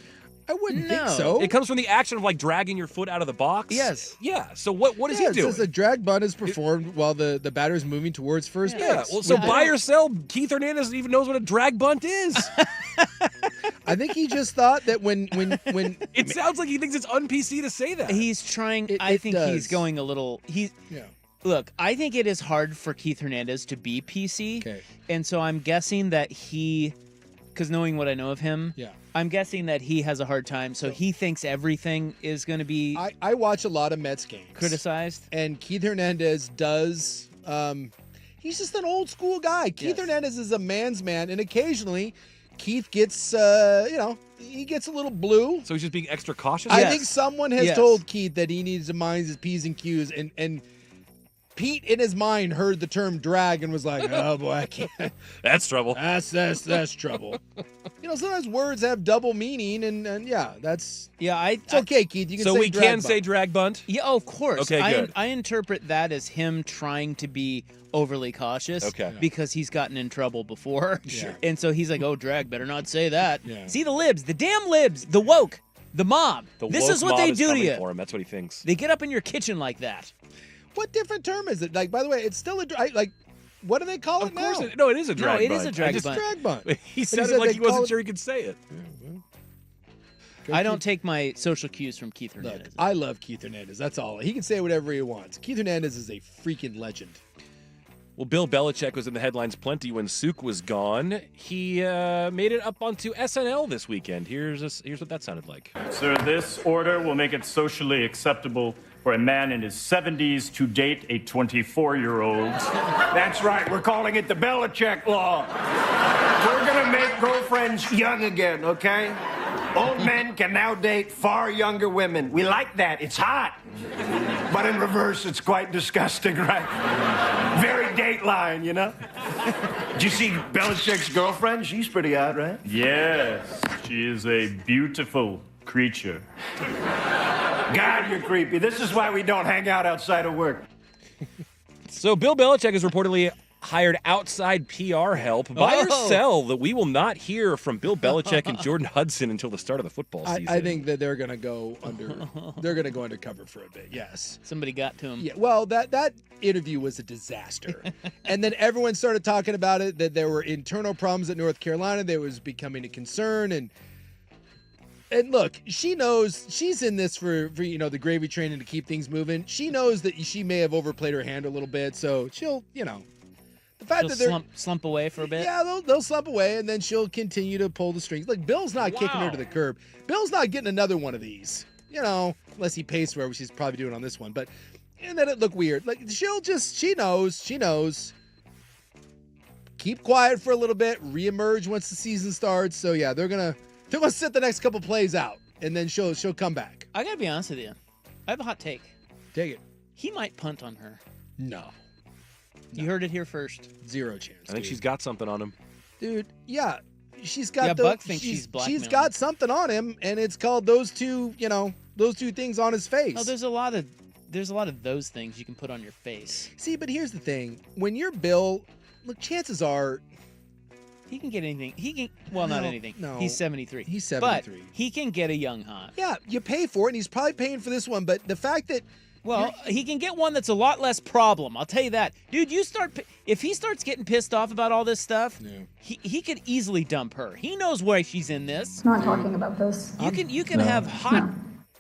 I wouldn't think so. It comes from the action of dragging your foot out of the box. Yes. Yeah. So what is he doing? It says a drag bunt is performed while the batter is moving towards first base. Yeah. Well, so buy or sell, Keith Hernandez even knows what a drag bunt is. I think he just thought that when it sounds like he thinks it's un-PC to say that. He's trying. I think he's going a little. Look, I think it is hard for Keith Hernandez to be PC. Okay. And so I'm guessing that because knowing what I know of him, I'm guessing that he has a hard time. So he thinks everything is going to be. I watch a lot of Mets games. Criticized. And Keith Hernandez does. He's just an old school guy. Keith Hernandez is a man's man, and occasionally Keith gets, he gets a little blue. So he's just being extra cautious? I think someone has told Keith that he needs to mind his P's and Q's, and Pete in his mind heard the term drag and was like, oh boy, I can't. That's trouble. That's trouble. Sometimes words have double meaning, and that's... Yeah, it's okay, Keith. You can so say we drag can bunt. say drag bunt? Yeah, of course. Okay, good. I interpret that as him trying to be overly cautious because he's gotten in trouble before. Sure. And so he's like, oh, drag, better not say that. Yeah. See the libs, the damn libs, the woke, the mob. The this woke is what mob they is do to coming you. For him. That's what he thinks. They get up in your kitchen like that. What different term is it? By the way, it's still a what do they call it now? Of course, no, it is a drag bunt. No, it is a drag bunt. Drag bunt. He said it like he wasn't sure he could say it. I don't take my social cues from Keith Hernandez. Look, I love Keith Hernandez. That's all. He can say whatever he wants. Keith Hernandez is a freaking legend. Well, Bill Belichick was in the headlines plenty when Souk was gone. He made it up onto SNL this weekend. Here's what that sounded like. Sir, this order will make it socially acceptable for a man in his 70s to date a 24-year-old. That's right. We're calling it the Belichick Law. We're going to make girlfriends young again, okay? Old men can now date far younger women. We like that. It's hot. But in reverse, it's quite disgusting, right? Very Dateline, you know? Did you see Belichick's girlfriend? She's pretty hot, right? Yes, she is a beautiful creature. God, you're creepy. This is why we don't hang out outside of work. So Bill Belichick has reportedly hired outside PR help. Buy or sell that we will not hear from Bill Belichick and Jordan Hudson until the start of the football season. I think that they're going to go undercover for a bit. Yes. Somebody got to him. Yeah. Well, that interview was a disaster. And then everyone started talking about it, that there were internal problems at North Carolina that was becoming a concern. And look, she knows she's in this for the gravy train and to keep things moving. She knows that she may have overplayed her hand a little bit, so she'll, the fact that they're slump away for a bit. Yeah, they'll slump away, and then she'll continue to pull the strings. Like, Bill's not kicking her to the curb. Bill's not getting another one of these, unless he pays for it, which he's probably doing on this one. But and then it look weird. Like, she knows. Keep quiet for a little bit, reemerge once the season starts. So yeah, they're gonna sit the next couple plays out, and then she'll come back. I gotta be honest with you. I have a hot take. Take it. He might punt on her. No. You heard it here first. Zero chance. I think she's got something on him. Dude, yeah. She's got Buck thinks she's blackmailing. She's got something on him, and it's called those two things on his face. Oh, there's a lot of those things you can put on your face. See, but here's the thing. When you're Bill, look, chances are he can get anything. Not anything. No. He's 73. He's 73. But he can get a young hot. Yeah, you pay for it, and he's probably paying for this one, but the fact that he can get one that's a lot less problem. I'll tell you that. Dude, if he starts getting pissed off about all this stuff, he could easily dump her. He knows why she's in this. Not talking about this. You can have hot. No.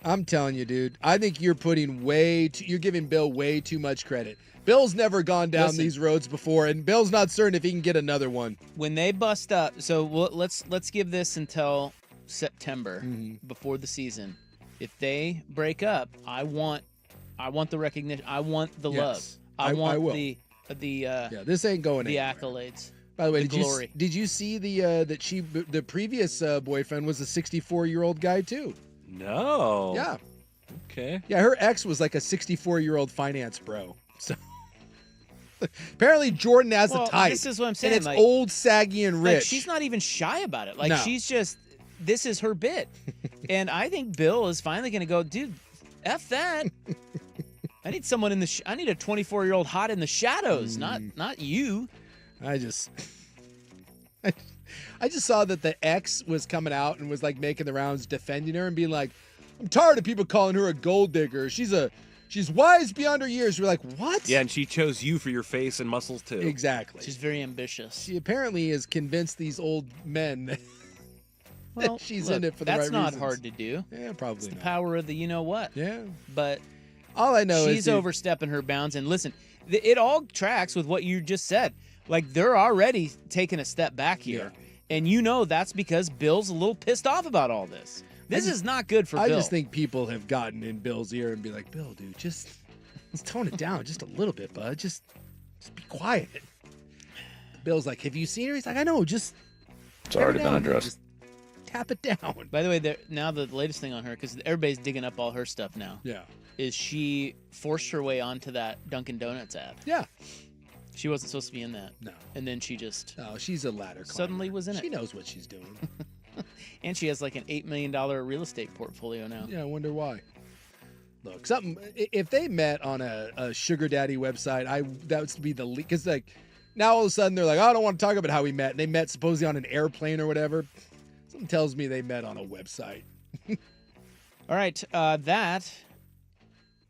I'm telling you, dude. I think you're you're giving Bill way too much credit. Bill's never gone down these roads before, and Bill's not certain if he can get another one. When they bust up, so let's give this until September before the season. If they break up, I want the recognition. I want the love. I want the this ain't going the anywhere. accolades. By the way, glory. Did you see the previous boyfriend was a 64-year-old guy too? No. Yeah. Okay. Yeah, her ex was like a 64-year-old finance bro. So apparently Jordan has a type. This is what I'm saying. And it's old, saggy, and rich. Like, she's not even shy about it. Like she's just, this is her bit. And I think Bill is finally going to go, dude, F that. I need someone I need a 24-year-old hot in the shadows, not you. I just saw that the ex was coming out and was like making the rounds defending her and being like, I'm tired of people calling her a gold digger. She's wise beyond her years. We're like, what? Yeah, and she chose you for your face and muscles too. Exactly. She's very ambitious. She apparently has convinced these old men that she's in it for the right reasons. That's not hard to do. Yeah, probably it's the power of the you-know-what. Yeah. But all I know is she's overstepping her bounds. And listen, it all tracks with what you just said. Like, they're already taking a step back here. Yeah. And that's because Bill's a little pissed off about all this. This is not good for Bill. I just think people have gotten in Bill's ear and be like, Bill, dude, just let's tone it down just a little bit, bud. Just be quiet. Bill's like, have you seen her? He's like, I know, just it's already been addressed. Just tap it down. By the way, now the latest thing on her, because everybody's digging up all her stuff now. Yeah. Is she forced her way onto that Dunkin' Donuts ad. Yeah. She wasn't supposed to be in that. No. And then she just... Oh, she's a ladder climber. Suddenly was in it. She knows what she's doing. And she has like an $8 million real estate portfolio now. Yeah, I wonder why. Look, if they met on a sugar daddy website, that would be the least. Because like now all of a sudden they're like, oh, I don't want to talk about how we met. And they met supposedly on an airplane or whatever. Something tells me they met on a website. All right, that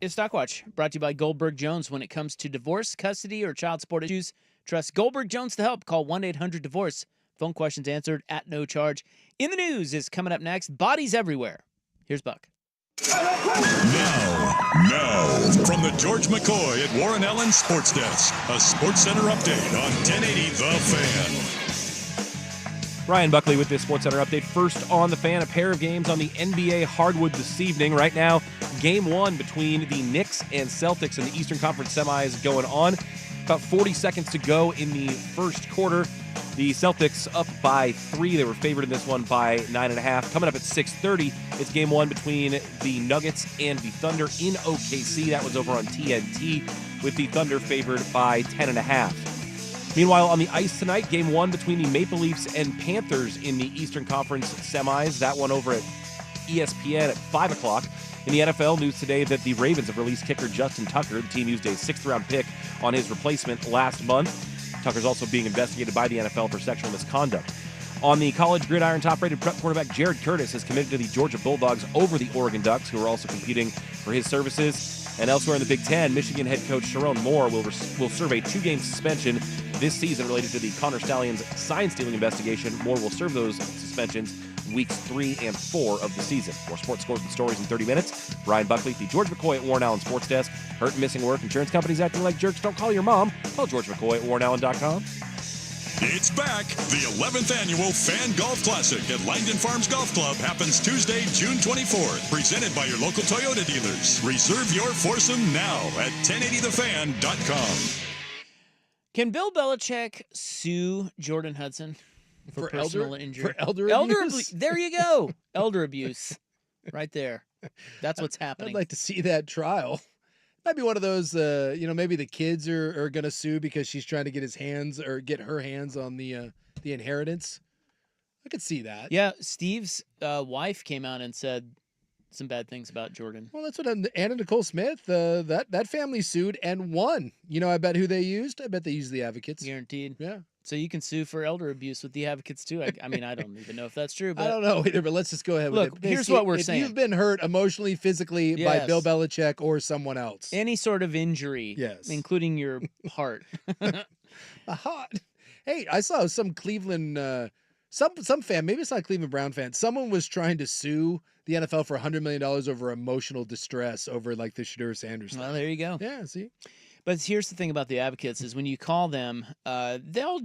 is Stockwatch, brought to you by Goldberg Jones. When it comes to divorce, custody, or child support issues, trust Goldberg Jones to help. Call 1-800-DIVORCE. Phone questions answered at no charge. In the News is coming up next. Bodies everywhere. Here's Buck. Now, from the George McCoy at Warren Allen Sports Desk, a Sports Center update on 1080 The Fan. Ryan Buckley with this Sports Center update. First on The Fan, a pair of games on the NBA hardwood this evening. Right now, Game 1 between the Knicks and Celtics in the Eastern Conference semis going on. About 40 seconds to go in the first quarter. The Celtics up by 3. They were favored in this one by 9.5. Coming up at 6:30, it's game 1 between the Nuggets and the Thunder in OKC. That was over on TNT, with the Thunder favored by 10.5. Meanwhile, on the ice tonight, game 1 between the Maple Leafs and Panthers in the Eastern Conference semis. That one over at ESPN at 5 o'clock. In the NFL, news today that the Ravens have released kicker Justin Tucker. The team used a 6th-round pick on his replacement last month. Tucker's also being investigated by the NFL for sexual misconduct. On the college gridiron, top-rated prep quarterback Jared Curtis has committed to the Georgia Bulldogs over the Oregon Ducks, who are also competing for his services. And elsewhere in the Big Ten, Michigan head coach Sharon Moore will serve a 2-game suspension this season related to the Connor Stallions sign-stealing investigation. Moore will serve those suspensions weeks 3 and 4 of the season. More sports scores and stories in 30 minutes. Brian Buckley, the George McCoy at Warren Allen Sports Desk. Hurt and missing work. Insurance companies acting like jerks. Don't call your mom. Call George McCoy at warrenallen.com. It's back. The 11th annual Fan Golf Classic at Langdon Farms Golf Club happens Tuesday, June 24th. Presented by your local Toyota dealers. Reserve your foursome now at 1080thefan.com. Can Bill Belichick sue Jordan Hudson for personal injury? For elder abuse? There you go. Elder abuse. Right there. That's what's happening. I'd like to see that trial. Might be one of those, maybe the kids are going to sue because she's trying to get her hands on the inheritance. I could see that. Yeah, Steve's wife came out and said some bad things about Jordan. Well, that's what Anna Nicole Smith, that family sued and won. You know, I bet who they used? I bet they used the Advocates. Guaranteed. Yeah. So you can sue for elder abuse with the Advocates too. I mean, I don't even know if that's true. But I don't know either, but let's just go ahead with it. Here's what we're saying. If you've been hurt emotionally, physically by Bill Belichick or someone else. Any sort of injury, yes, including your heart. A heart. Hey, I saw some Cleveland, some fan, maybe it's not a Cleveland Brown fan, someone was trying to sue the NFL for $100 million over emotional distress over like the Shedeur Sanders stuff. Well, there you go. Yeah, see? But here's the thing about the Advocates is when you call them, they'll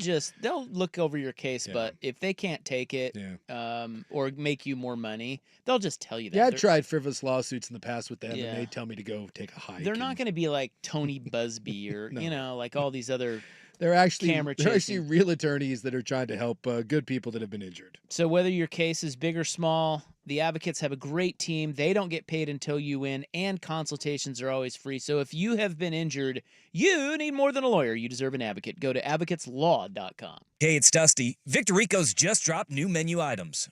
look over your case, but if they can't take it or make you more money, they'll just tell you that. Yeah, I tried frivolous lawsuits in the past with them, Yeah. and they tell me to go take a hike. They're not going to be like Tony Busby or, like all these other They're actually chasing. real attorneys that are trying to help good people that have been injured. So whether your case is big or small, the Advocates have a great team. They don't get paid until you win, and consultations are always free. So if you have been injured, you need more than a lawyer. You deserve an advocate. Go to advocateslaw.com. Hey, it's Dusty. Victor Rico's just dropped new menu items.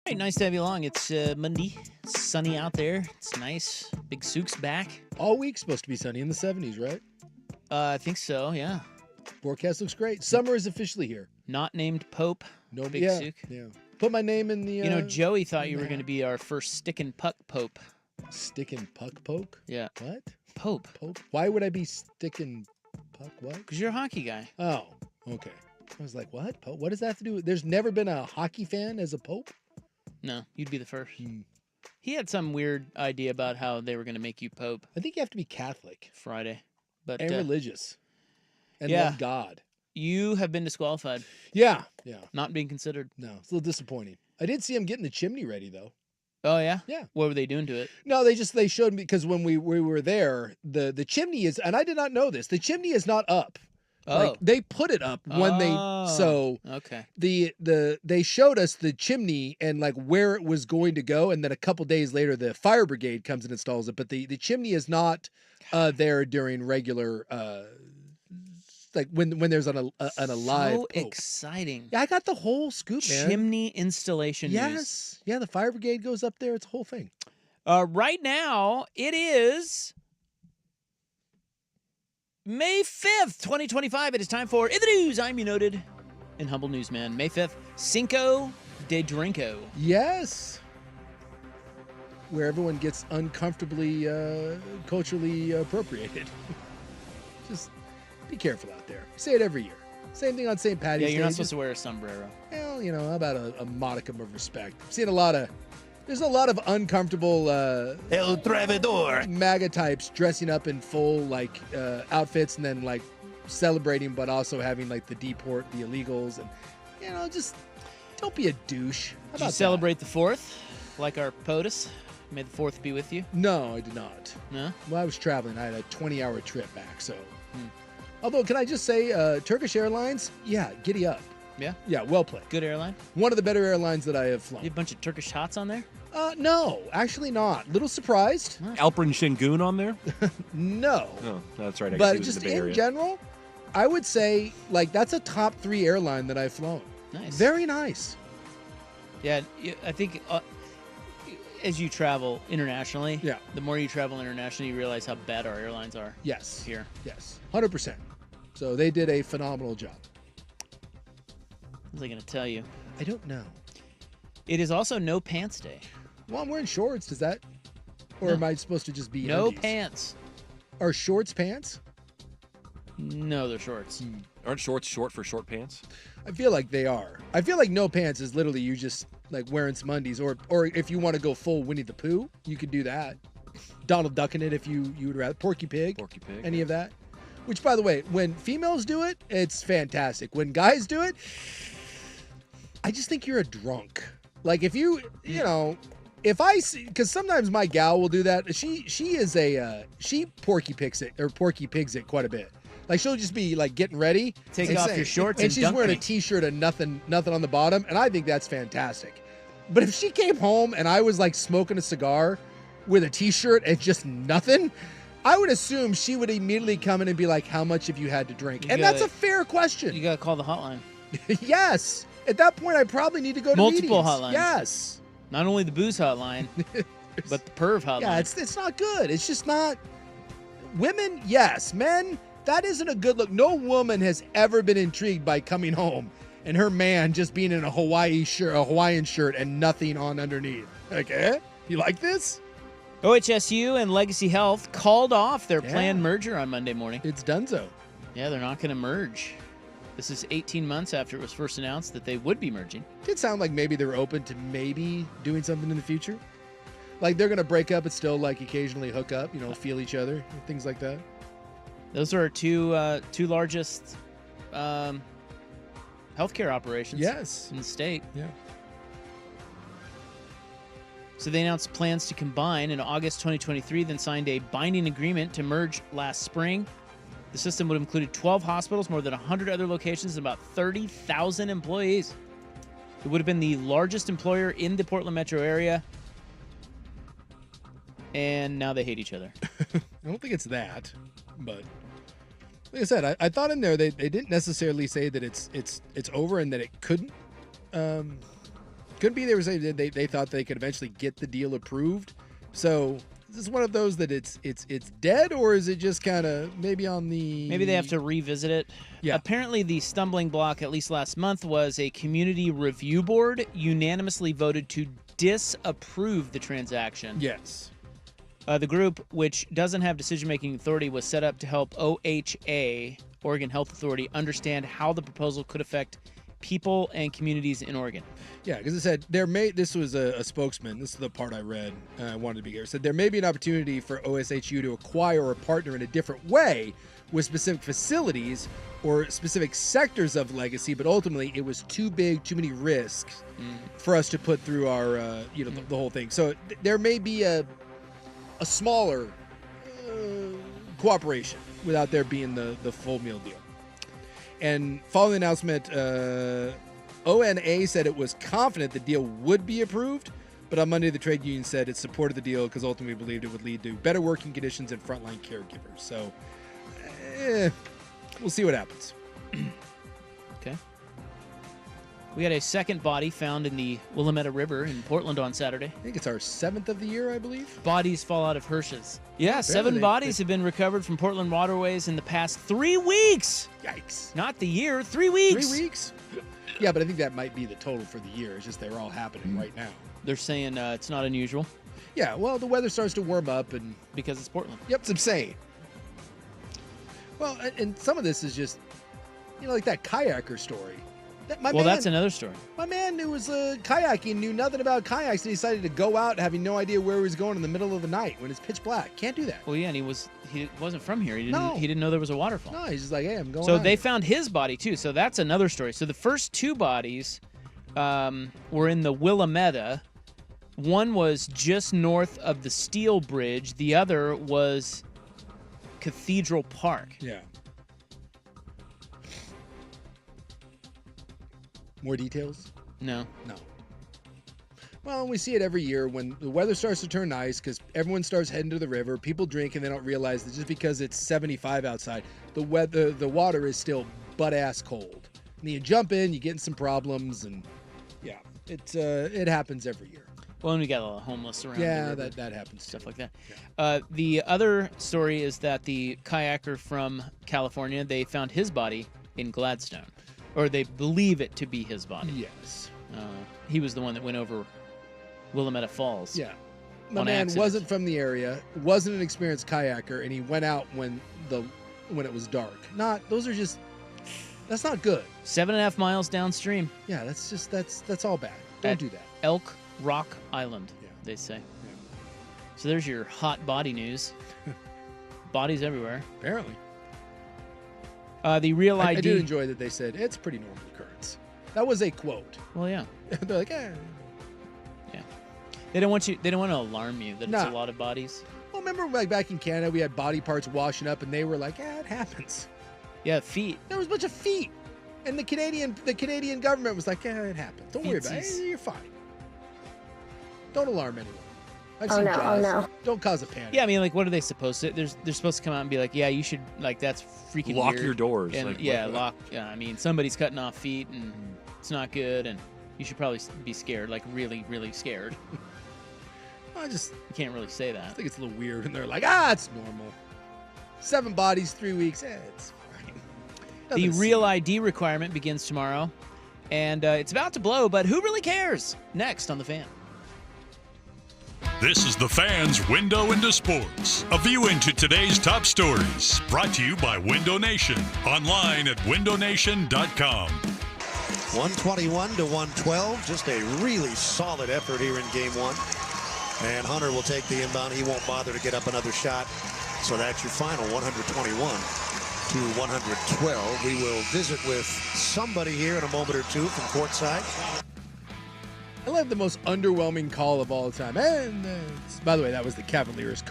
Hey, nice to have you along. It's Monday. It's sunny out there. It's nice. Big Souk's back. All week supposed to be sunny in the 70s, right? I think so, yeah. Forecast looks great. Summer is officially here. Not named Pope. No, Big Souk. Yeah. Put my name in the... Joey thought you were going to be our first stick-and puck Pope. Stick-and-puck poke? Yeah. What? Pope. Why would I be stick-and-puck what? Because you're a hockey guy. Oh, okay. I was like, what? Pope? What does that have to do with... There's never been a hockey fan as a pope? No, you'd be the first. He had some weird idea about how they were going to make you Pope. I think you have to be Catholic. Friday. But and religious. And love God. You have been disqualified. Yeah. Not being considered. No, it's a little disappointing. I did see him getting the chimney ready, though. Oh yeah. Yeah. What were they doing to it? No, they showed me because when we were there, the chimney is, and I did not know this. The chimney is not up. Oh. Like, they put it up when okay. They showed us the chimney and like where it was going to go, and then a couple days later the fire brigade comes and installs it. But the chimney is not there during regular like when there's an alive. So exciting. Yeah, I got the whole scoop, man. Chimney installation news. Yes. Yeah, the fire brigade goes up there. It's a whole thing. Right now, it is May 5th, 2025. It is time for In the News. I'm your noted and humble newsman. May 5th, Cinco de Drinko. Yes. Where everyone gets uncomfortably culturally appropriated. Just be careful out there. Say it every year. Same thing on St. Patty's Day. Yeah, you're not supposed to wear a sombrero. Well, you know, how about a modicum of respect? I've seen there's a lot of uncomfortable El Travidor MAGA types dressing up in full like outfits and then like celebrating, but also having like the deport the illegals, and you know, just don't be a douche. How Did you about celebrate the 4th like our POTUS? May the 4th be with you? No, I did not. No? Well, I was traveling. I had a 20-hour trip back, so. Although, can I just say, Turkish Airlines, yeah, giddy up. Yeah? Yeah, well played. Good airline? One of the better airlines that I have flown. You have a bunch of Turkish hots on there? No, actually not. Little surprised. Alperen Şengün on there? No. Oh, that's right. I guess But he was just in the Bay Area. general, I would say, like, that's a top 3 airline that I've flown. Nice. Very nice. Yeah, I think as you travel internationally, yeah, the more you travel internationally, you realize how bad our airlines are. Yes. Here. Yes. 100%. So they did a phenomenal job. What was I going to tell you? I don't know. It is also No Pants Day. Well, I'm wearing shorts. Does that? Or No. am I supposed to just be No undies? pants. Are shorts pants? No, they're shorts. Aren't shorts short for short pants? I feel like they are. I feel like no pants is literally you just like wearing some undies, or if you want to go full Winnie the Pooh, you could do that. Donald Ducking it if you would rather. Porky Pig. Any of that. Which, by the way, when females do it, it's fantastic. When guys do it, I just think you're a drunk. Like if you know, if I see, because sometimes my gal will do that. She Porky Pigs it quite a bit. Like she'll just be like getting ready, take off your shorts, and she's dunk wearing me. a t-shirt and nothing on the bottom, and I think that's fantastic. But if she came home and I was like smoking a cigar with a t-shirt and just nothing, I would assume she would immediately come in and be like, "How much have you had to drink?" And that's a fair question. You gotta call the hotline. Yes. At that point, I probably need to go to multiple meetings. hotlines. Yes. Not only the booze hotline, but the perv hotline. Yeah, it's not good. It's just not. Women, yes. Men, that isn't a good look. No woman has ever been intrigued by coming home and her man just being in a Hawaiian shirt and nothing on underneath. Okay, you like this? OHSU and Legacy Health called off their planned merger on Monday morning. It's donezo. Yeah, they're not going to merge. This is 18 months after it was first announced that they would be merging. Did sound like maybe they were open to maybe doing something in the future. Like they're going to break up but still like occasionally hook up, you know, feel each other, things like that. Those are our two largest healthcare operations in the state. Yeah. So they announced plans to combine in August 2023, then signed a binding agreement to merge last spring. The system would have included 12 hospitals, more than 100 other locations, and about 30,000 employees. It would have been the largest employer in the Portland metro area. And now they hate each other. I don't think it's that, but like I said, I thought in there they didn't necessarily say that it's over and that it couldn't be. They were saying that they thought they could eventually get the deal approved. So is this one of those that it's dead, or is it just kind of maybe they have to revisit it? Yeah. Apparently the stumbling block, at least last month, was a community review board unanimously voted to disapprove the transaction. Yes. The group, which doesn't have decision-making authority, was set up to help OHA, Oregon Health Authority, understand how the proposal could affect people and communities in Oregon. Yeah, because it said this was a spokesman. This is the part I read. I wanted to be here. It said there may be an opportunity for OSHU to acquire or partner in a different way with specific facilities or specific sectors of legacy, but ultimately it was too big, too many risks for us to put through our, the whole thing. So there may be a smaller cooperation without there being the full meal deal. And following the announcement, ONA said it was confident the deal would be approved, but on Monday the trade union said it supported the deal because ultimately believed it would lead to better working conditions and frontline caregivers. So we'll see what happens. Okay. We had a second body found in the Willamette River in Portland on Saturday. I think it's our 7th of the year, I believe. Bodies fall out of hearses. Yeah, 7 bodies have been recovered from Portland waterways in the past 3 weeks. Yikes. Not the year, 3 weeks. 3 weeks? Yeah, but I think that might be the total for the year. It's just they're all happening right now. They're saying it's not unusual. Yeah, well, the weather starts to warm up. And because it's Portland. Yep, it's insane. Well, and some of this is just, like that kayaker story. That's another story. My man who was kayaking knew nothing about kayaks and decided to go out having no idea where he was going in the middle of the night when it's pitch black. Can't do that. Well, yeah, and he wasn't from here. He didn't know there was a waterfall. No, he's just like, hey, I'm going. So they found his body too. So that's another story. So the first 2 bodies were in the Willamette. One was just north of the Steel Bridge. The other was Cathedral Park. Yeah. More details? No. Well, we see it every year when the weather starts to turn nice because everyone starts heading to the river. People drink and they don't realize that just because it's 75 outside, the water is still butt-ass cold. And you jump in, you get in some problems, and yeah, it happens every year. Well, and we got a lot of homeless around. Yeah, that happens. Stuff like that. Yeah. The other story is that the kayaker from California, they found his body in Gladstone. Or they believe it to be his body. Yes. He was the one that went over Willamette Falls. Yeah. My man wasn't from the area, wasn't an experienced kayaker, and he went out when it was dark. That's not good. 7.5 miles downstream. Yeah, that's all bad. Don't do that. Elk Rock Island, they say. Yeah. So there's your hot body news. Bodies everywhere. Apparently. The Real ID. I do enjoy that they said it's a pretty normal occurrence. That was a quote. Well, yeah. They're like, eh. Yeah. They don't want to alarm you that it's a lot of bodies. Well, remember back in Canada, we had body parts washing up, and they were like, it happens. Yeah, feet. There was a bunch of feet, and the Canadian government was like, it happens. Don't worry about it. You're fine. Don't alarm anyone. I've seen Jaws. Don't cause a panic. Yeah, I mean, like, what are they supposed to? They're supposed to come out and be like, yeah, you should, like, that's freaking lock weird. your doors. And, lock. Yeah, I mean, somebody's cutting off feet, and it's not good, and you should probably be scared, like, really, really scared. You can't really say that. I think it's a little weird, and they're like, it's normal. 7 bodies, 3 weeks. It's fine. The Real ID requirement begins tomorrow, and it's about to blow, but who really cares? Next on The Fan. This is The Fan's Window into Sports, a view into today's top stories, brought to you by Window Nation, online at windownation.com. 121 to 112, just a really solid effort here in game 1. And Hunter will take the inbound. He won't bother to get up another shot. So that's your final, 121 to 112. We will visit with somebody here in a moment or two from courtside. I love the most underwhelming call of all time. And by the way, that was the Cavaliers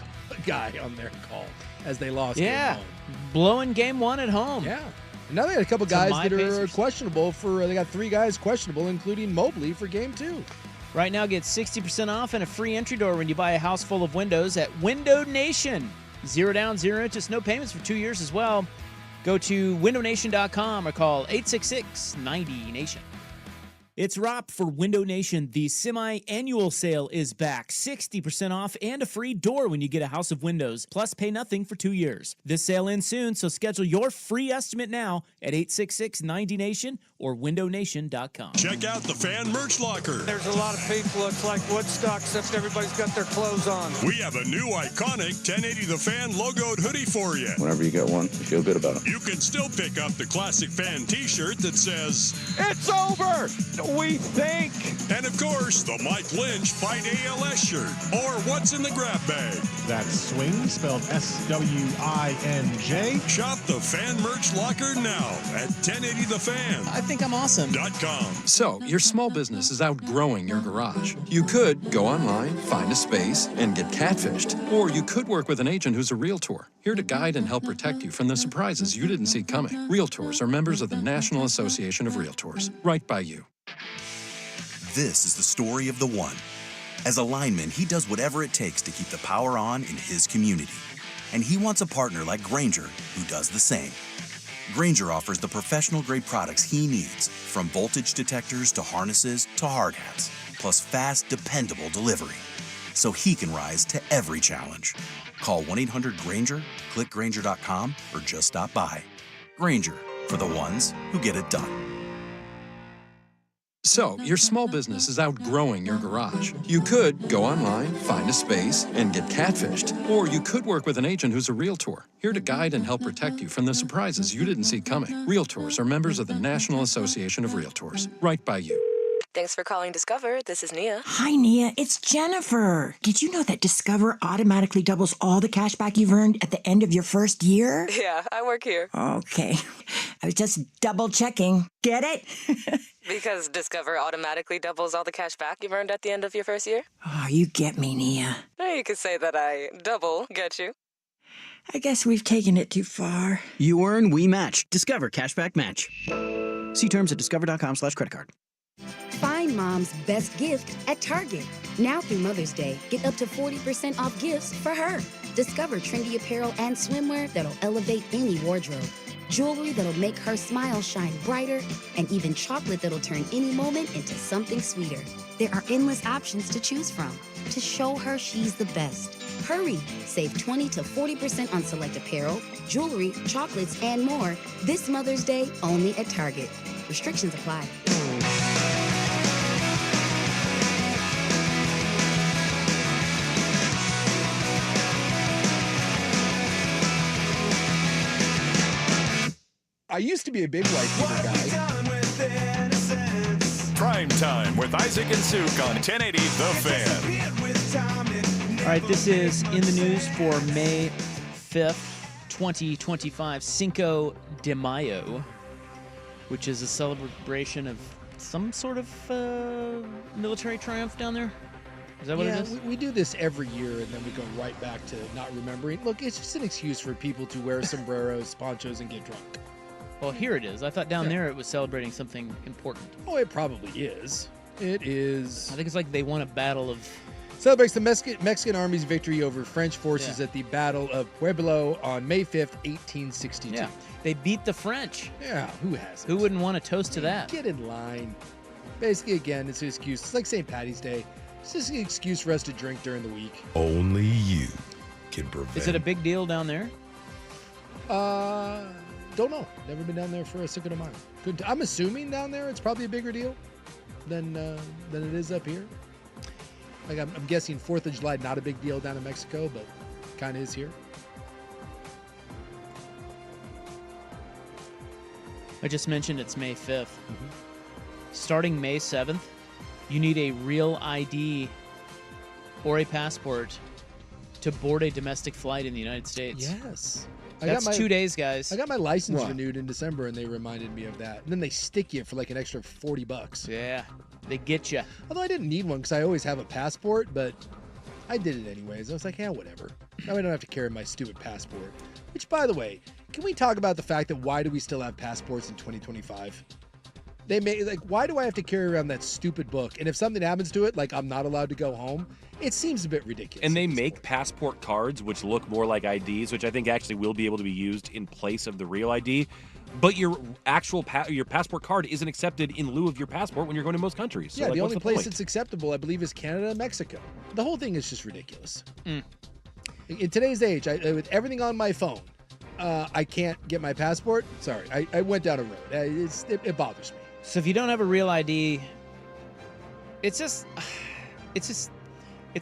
guy on their call as they lost. Yeah, game 1. Blowing game 1 at home. Yeah. And now they got a couple guys that are questionable they got 3 guys questionable, including Mobley for game 2. Right now, get 60% off and a free entry door when you buy a house full of windows at Window Nation. 0 down, 0 interest, no payments for 2 years as well. Go to windownation.com or call 866-90-NATION. It's Rob for Window Nation. The semi-annual sale is back. 60% off and a free door when you get a house of windows. Plus, pay nothing for 2 years. This sale ends soon, so schedule your free estimate now at 866-90-NATION or windownation.com. Check out the Fan Merch Locker. There's a lot of people. It's like Woodstock, except everybody's got their clothes on. We have a new iconic 1080 The Fan logoed hoodie for you. Whenever you get one, you feel good about it. You can still pick up the classic Fan t-shirt that says, "It's over!" we think. And of course, the Mike Lynch Fight ALS shirt, or what's in the grab bag. That's swing, spelled S-W-I-N-J. Shop the Fan Merch Locker now at 1080thefan.com. I think I'm awesome. So, your small business is outgrowing your garage. You could go online, find a space, and get catfished. Or you could work with an agent who's a realtor, here to guide and help protect you from the surprises you didn't see coming. Realtors are members of the National Association of Realtors. Right by you. This is the story of the one. As a lineman, he does whatever it takes to keep the power on in his community. And he wants a partner like Grainger who does the same. Grainger offers the professional-grade products he needs, from voltage detectors to harnesses to hard hats, plus fast, dependable delivery, so he can rise to every challenge. Call 1-800-GRAINGER, click Grainger.com, or just stop by. Grainger, for the ones who get it done. So, your small business is outgrowing your garage. You could go online, find a space, and get catfished. Or you could work with an agent who's a realtor, here to guide and help protect you from the surprises you didn't see coming. Realtors are members of the National Association of Realtors. Right by you. Thanks for calling Discover. This is Nia. Hi, Nia. It's Jennifer. Did you know that Discover automatically doubles all the cash back you've earned at the end of your first year? Yeah, I work here. Okay. I was just double checking. Get it? Because Discover automatically doubles all the cash back you've earned at the end of your first year? Oh, you get me, Nia. You could say that I double get you. I guess we've taken it too far. You earn, we match. Discover Cashback Match. See terms at discover.com/creditcard. Find mom's best gift at Target. Now through Mother's Day, get up to 40% off gifts for her. Discover trendy apparel and swimwear that'll elevate any wardrobe. Jewelry that'll make her smile shine brighter, and even chocolate that'll turn any moment into something sweeter. There are endless options to choose from to show her she's the best. Hurry! Save 20 to 40% on select apparel, jewelry, chocolates, and more this Mother's Day only at Target. Restrictions apply. I used to be a big white Peter guy. Primetime with Isaac and Souk on 1080 The Fan. All right, this is in the news for May 5th, 2025, Cinco de Mayo, which is a celebration of some sort of military triumph down there. Is that what it is? We do this every year, and then we go right back to not remembering. Look, it's just an excuse for people to wear sombreros, ponchos, and get drunk. Well, here it is. I thought down there it was celebrating something important. Oh, it probably is. It is. I think it's like they won a battle of... Celebrates the Mexican Army's victory over French forces at the Battle of Pueblo on May 5th, 1862. Yeah, they beat the French. Yeah, who has? Who wouldn't want to toast to that? Get in line. Basically, again, it's an excuse. It's like St. Patty's Day. It's just an excuse for us to drink during the week. Only you can prevent. Is it a big deal down there? Don't know. Never been down there for a Cinco de Mayo. I'm assuming down there it's probably a bigger deal than it is up here. Like I'm guessing 4th of July not a big deal down in Mexico, but kind of is here. I just mentioned it's May 5th. Mm-hmm. Starting May 7th, you need a real ID or a passport to board a domestic flight in the United States. Yes. That's 2 days, guys. I got my license renewed in December, and they reminded me of that. And then they stick you for like an extra $40. Yeah, they get you. Although I didn't need one because I always have a passport, but I did it anyways. I was like, yeah, whatever. Now I don't have to carry my stupid passport. Which, by the way, can we talk about the fact that why do we still have passports in 2025? Why do I have to carry around that stupid book? And if something happens to it, like I'm not allowed to go home, it seems a bit ridiculous. And they make passport cards which look more like IDs, which I think actually will be able to be used in place of the real ID. But your actual your passport card isn't accepted in lieu of your passport when you're going to most countries. So yeah, the only place it's acceptable, I believe, is Canada and Mexico. The whole thing is just ridiculous. In today's age, with everything on my phone, I can't get my passport. Sorry, I went down a road. It bothers me. So if you don't have a real ID, it's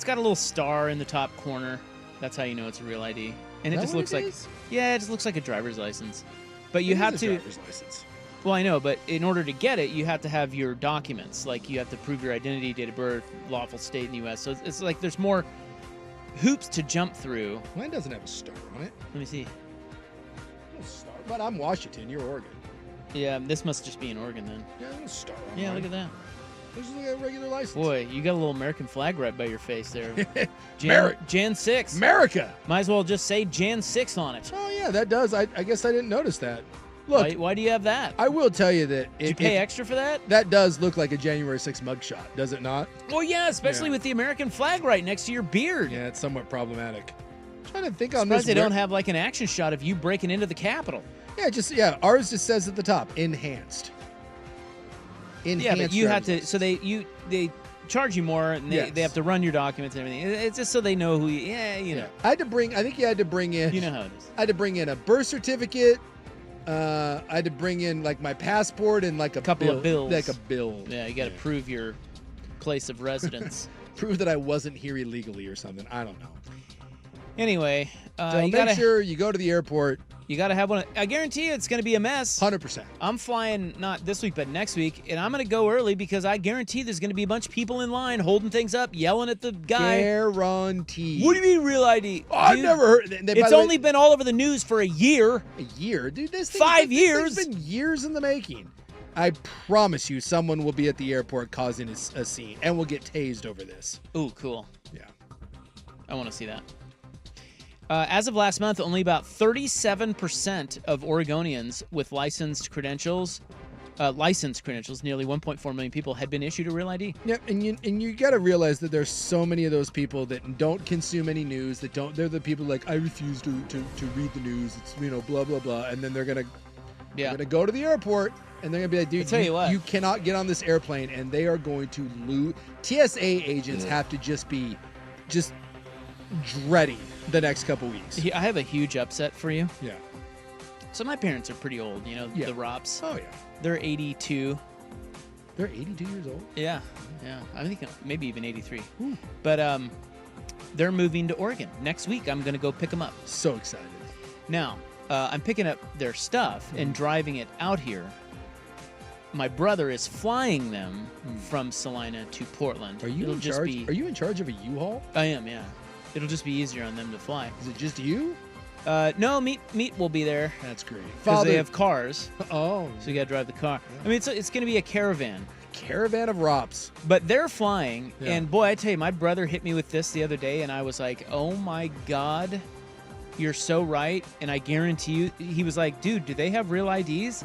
got a little star in the top corner. That's how you know it's a real ID. And it just looks like, yeah, it just looks like a driver's license. But you have to. Driver's license. Well, I know, but in order to get it, you have to have your documents. Like, you have to prove your identity, date of birth, lawful state in the U.S. So it's like there's more hoops to jump through. Mine doesn't have a star on it. Let me see. No star, but I'm Washington. You're Oregon. Yeah, this must just be in Oregon then. Yeah, there's a star on Yeah, mine. look at that. This is like a regular license. Boy, you got a little American flag right by your face there. America. Jan 6. America. Might as well just say Jan 6 on it. Oh, yeah, that does. I guess I didn't notice that. Look, Why do you have that? I will tell you that. Did you pay extra for that? That does look like a January 6th mugshot, does it not? Well, yeah, especially with the American flag right next to your beard. Yeah, it's somewhat problematic. I'm trying to think on Surprised this. they don't have like an action shot of you breaking into the Capitol. Yeah, ours just says at the top, enhanced. Yeah, but you have to. So they charge you more, and they have to run your documents and everything. It's just so they know who. You know. I had to bring. I think you had to bring in. You know how it is. I had to bring in a birth certificate. I had to bring in like my passport and like a couple of bills. Like a bill. Yeah, you got to prove your place of residence. Prove that I wasn't here illegally or something. I don't know. Anyway, so make sure you go to the airport. You got to have one. I guarantee you it's going to be a mess. 100%. I'm flying not this week, but next week, and I'm going to go early because I guarantee there's going to be a bunch of people in line holding things up, yelling at the guy. Guaranteed. What do you mean real ID? Oh, I've never heard. It's only been all over the news for a year. A year? Dude, this thing, 5 years. This thing's been years in the making. I promise you someone will be at the airport causing a scene, and will get tased over this. Ooh, cool. Yeah. I want to see that. As of last month, only about 37% of Oregonians with licensed credentials, nearly 1.4 million people, had been issued a real ID. Yep, and you got to realize that there's so many of those people that don't consume any news. They're the people like, I refuse to read the news. It's blah blah blah, and then they're gonna go to the airport and they're gonna be like, dude, you cannot get on this airplane, and they are going to lose. TSA agents have to just be dreading the next couple weeks. I have a huge upset for you. Yeah. So my parents are pretty old, the Rops. Oh, yeah. They're 82. They're 82 years old? Yeah. I think maybe even 83. But they're moving to Oregon. Next week, I'm going to go pick them up. So excited. Now, I'm picking up their stuff and driving it out here. My brother is flying them from Salina to Portland. Are you in charge? Are you in charge of a U-Haul? I am, yeah. It'll just be easier on them to fly. Is it just you? No, Meat will be there. That's great. Because they have cars. Oh. So you got to drive the car. Yeah. I mean, it's going to be a caravan. Caravan of Rops. But they're flying. Yeah. And boy, I tell you, my brother hit me with this the other day, and I was like, oh my God, you're so right. And I guarantee you, he was like, dude, do they have real IDs?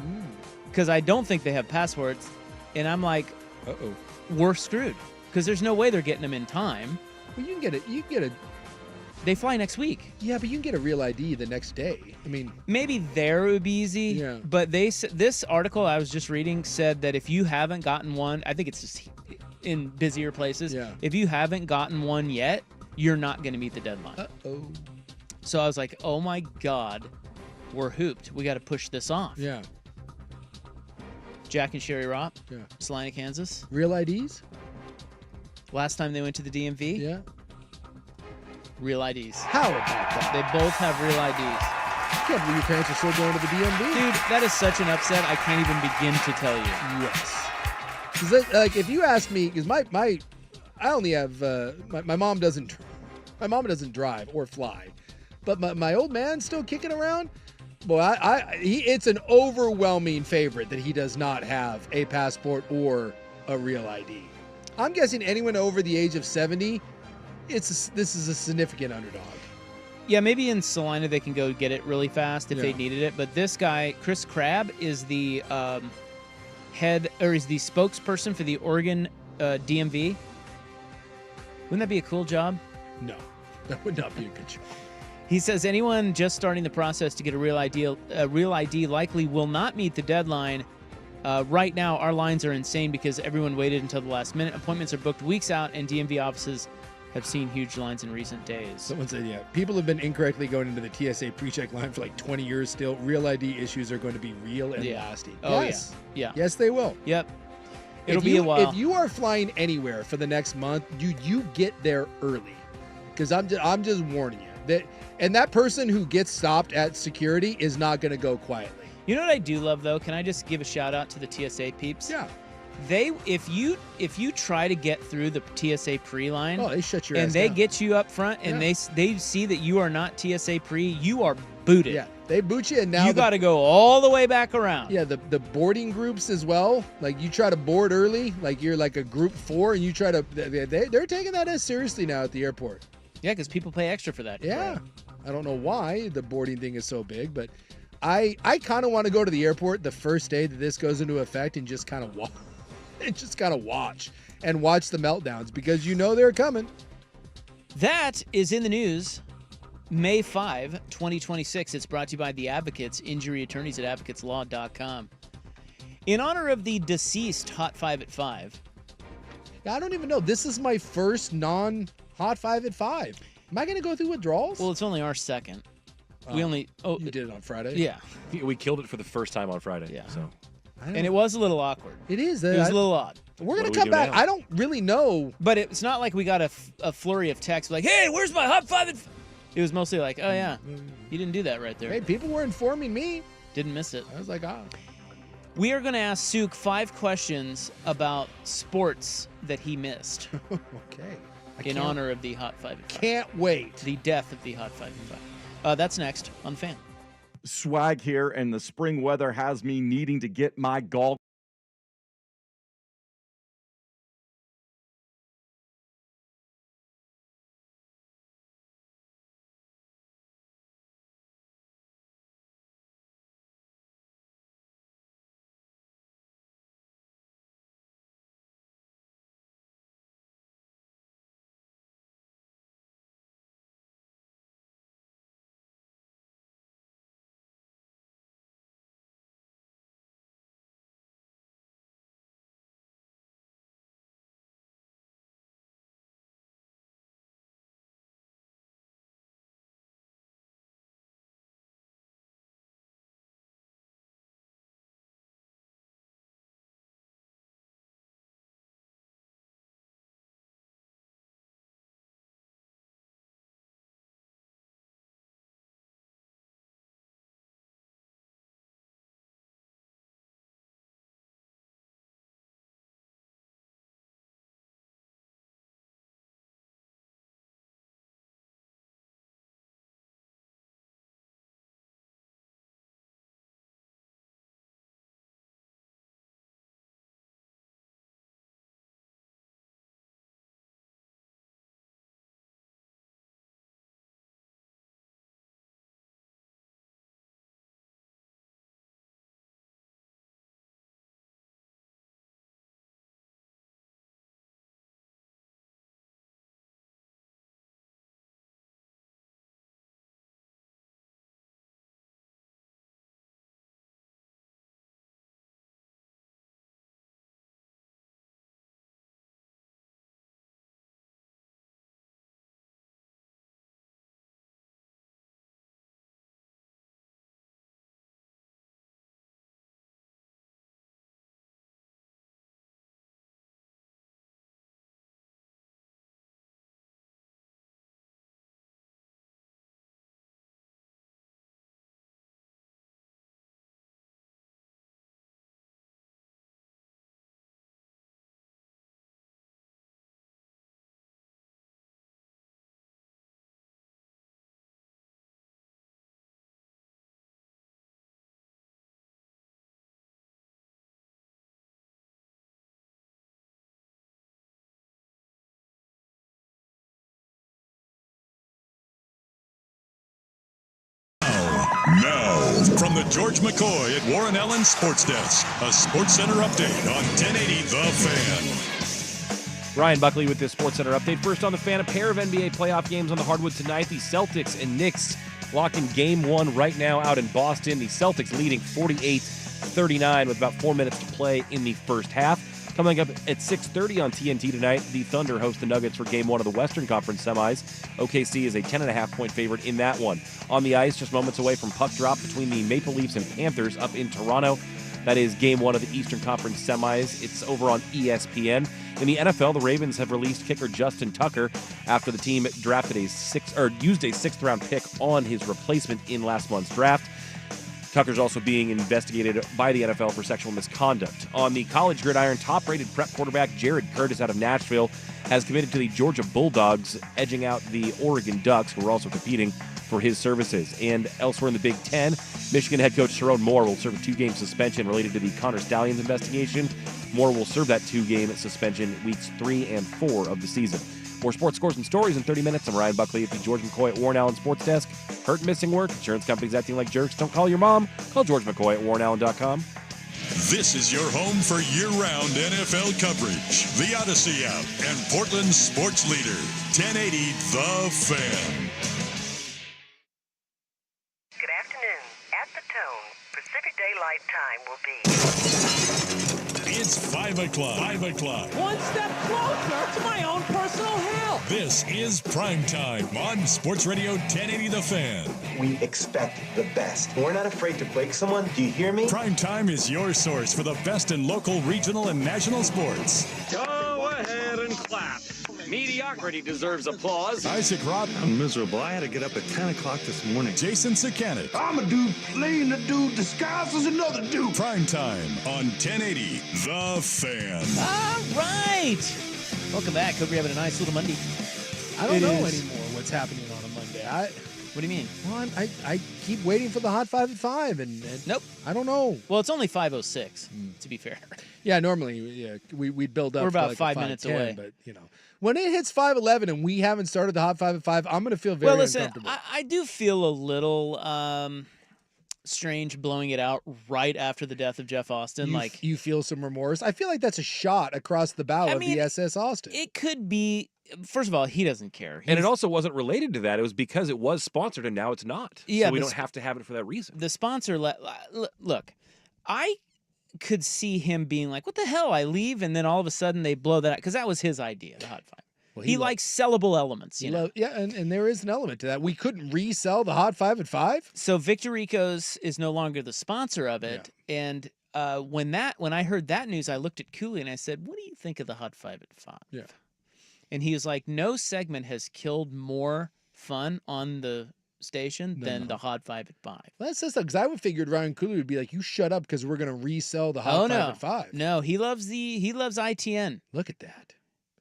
Because I don't think they have passports. And I'm like, uh-oh, we're screwed. Because there's no way they're getting them in time. Well, you can get a. They fly next week. Yeah, but you can get a real ID the next day. I mean, maybe there it would be easy. Yeah. But this article I was just reading said that if you haven't gotten one, I think it's just in busier places. Yeah. If you haven't gotten one yet, you're not going to meet the deadline. Uh-oh. So I was like, oh my God, we're hooped. We got to push this off. Yeah. Jack and Sherry Ropp. Yeah. Salina, Kansas. Real IDs? Last time they went to the DMV. Yeah. Real IDs. How about that? They both have real IDs. I can't believe your parents are still going to the DMV. Dude, that is such an upset. I can't even begin to tell you. Yes. Because like, if you ask me, because I only have my mom doesn't drive or fly, but my old man's still kicking around. Boy, it's an overwhelming favorite that he does not have a passport or a real ID. I'm guessing anyone over the age of 70, this is a significant underdog. Yeah, maybe in Salina they can go get it really fast if they needed it. But this guy, Chris Crabb, is the is the spokesperson for the Oregon DMV. Wouldn't that be a cool job? No, that would not be a good job. He says anyone just starting the process to get a real ID likely will not meet the deadline. Right now, our lines are insane because everyone waited until the last minute. Appointments are booked weeks out, and DMV offices have seen huge lines in recent days. Someone said, yeah, people have been incorrectly going into the TSA pre-check line for like 20 years still. Real ID issues are going to be real and lasting. Oh, yes. Yeah. Yes, they will. Yep. It'll be a while. If you are flying anywhere for the next month, you get there early. Because I'm just warning you. That person who gets stopped at security is not going to go quietly. You know what I do love though? Can I just give a shout out to the TSA peeps? Yeah. If you try to get through the TSA pre-line, they shut your and ass they down. get you up front, and they see that you are not TSA pre, you are booted. Yeah, they boot you, and now you got to go all the way back around. Yeah, the boarding groups as well. Like you try to board early, like you're like a group 4, and you try to. They're taking that as seriously now at the airport. Yeah, because people pay extra for that. Yeah, I don't know why the boarding thing is so big, but I kind of want to go to the airport the first day that this goes into effect and just kind of watch. And watch the meltdowns because they're coming. That is in the news. May 5, 2026. It's brought to you by the Advocates, injury attorneys at advocateslaw.com. In honor of the deceased Hot 5 at 5. I don't even know. This is my first non-Hot 5 at 5. Am I going to go through withdrawals? Well, it's only our second. You did it on Friday? Yeah. We killed it for the first time on Friday. Yeah. So. And it was a little awkward. It is. It was a little odd. We're going to come back. Now? I don't really know. But it's not like we got a flurry of texts like, hey, where's my Hot 5? It was mostly like, oh, yeah, you didn't do that right there. Hey, people were informing me. Didn't miss it. I was like, We are going to ask Souk 5 questions about sports that he missed. Okay. In honor of the Hot 5 at 5. Can't wait. The death of the Hot 5 at 5. That's next on The Fan. Swag here, and the spring weather has me needing to get my golf. Now, from the George McCoy at Warren Allen Sports Desk, a Sports Center update on 1080 The Fan. Ryan Buckley with this Sports Center update. First on The Fan, a pair of NBA playoff games on the hardwood tonight. The Celtics and Knicks locked in Game 1 right now out in Boston. The Celtics leading 48-39 with about 4 minutes to play in the first half. Coming up at 6:30 on TNT tonight, the Thunder host the Nuggets for Game 1 of the Western Conference semis. OKC is a 10.5-point favorite in that one. On the ice, just moments away from puck drop between the Maple Leafs and Panthers up in Toronto. That is Game 1 of the Eastern Conference semis. It's over on ESPN. In the NFL, the Ravens have released kicker Justin Tucker after the team drafted used a 6th-round pick on his replacement in last month's draft. Tucker's also being investigated by the NFL for sexual misconduct. On the college gridiron, top-rated prep quarterback Jared Curtis out of Nashville has committed to the Georgia Bulldogs, edging out the Oregon Ducks, who are also competing for his services. And elsewhere in the Big Ten, Michigan head coach Sherrone Moore will serve a 2-game suspension related to the Connor Stallions investigation. Moore will serve that 2-game suspension weeks 3 and 4 of the season. More sports scores and stories in 30 minutes. I'm Ryan Buckley at the George McCoy at Warren Allen Sports Desk. Hurt and missing work, insurance companies acting like jerks. Don't call your mom. Call George McCoy at warrenallen.com. This is your home for year-round NFL coverage. The Odyssey app and Portland's sports leader, 1080 The Fan. Good afternoon. At the tone, Pacific Daylight Time will be... It's 5 o'clock. 5 o'clock. One step closer to my own personal hell. This is Primetime on Sports Radio 1080 The Fan. We expect the best. We're not afraid to break someone. Do you hear me? Primetime is your source for the best in local, regional, and national sports. Go ahead and clap. Mediocrity deserves applause. Isaac Robb. I'm miserable. I had to get up at 10 o'clock this morning. Jason Sakanik. I'm a dude playing a dude disguised as another dude. Primetime on 1080 The Fan. All right. Welcome back. Hope you're having a nice little Monday. I don't know anymore what's happening on a Monday. What do you mean? Well, I keep waiting for the Hot 5 at 5, and nope. I don't know. Well, it's only 5:06, to be fair. Yeah, normally we'd build up. We're about like 5 minutes away. But, when it hits 5:11 and we haven't started the Hot 5 at 5, I'm going to feel very uncomfortable. I do feel a little strange blowing it out right after the death of Jeff Austin. You feel some remorse. I feel like that's a shot across the bow of the SS Austin. It could be. First of all, he doesn't care. And it also wasn't related to that. It was because it was sponsored and now it's not. Yeah, so we don't have to have it for that reason. The sponsor, look, I could see him being like, what the hell? I leave and then all of a sudden they blow that out. Because that was his idea, the Hot 5. Well, he likes sellable elements, you know? Yeah, and there is an element to that. We couldn't resell the Hot 5 at 5. So Victor Rico's is no longer the sponsor of it. Yeah. And when I heard that news, I looked at Cooley and I said, what do you think of the Hot 5 at 5? Yeah. And he was like, no segment has killed more fun on the station than the Hot 5 at 5. Well, that's just because I would figured Ryan Cooley would be like, you shut up because we're going to resell the Hot 5 at 5. No, he loves ITN. Look at that.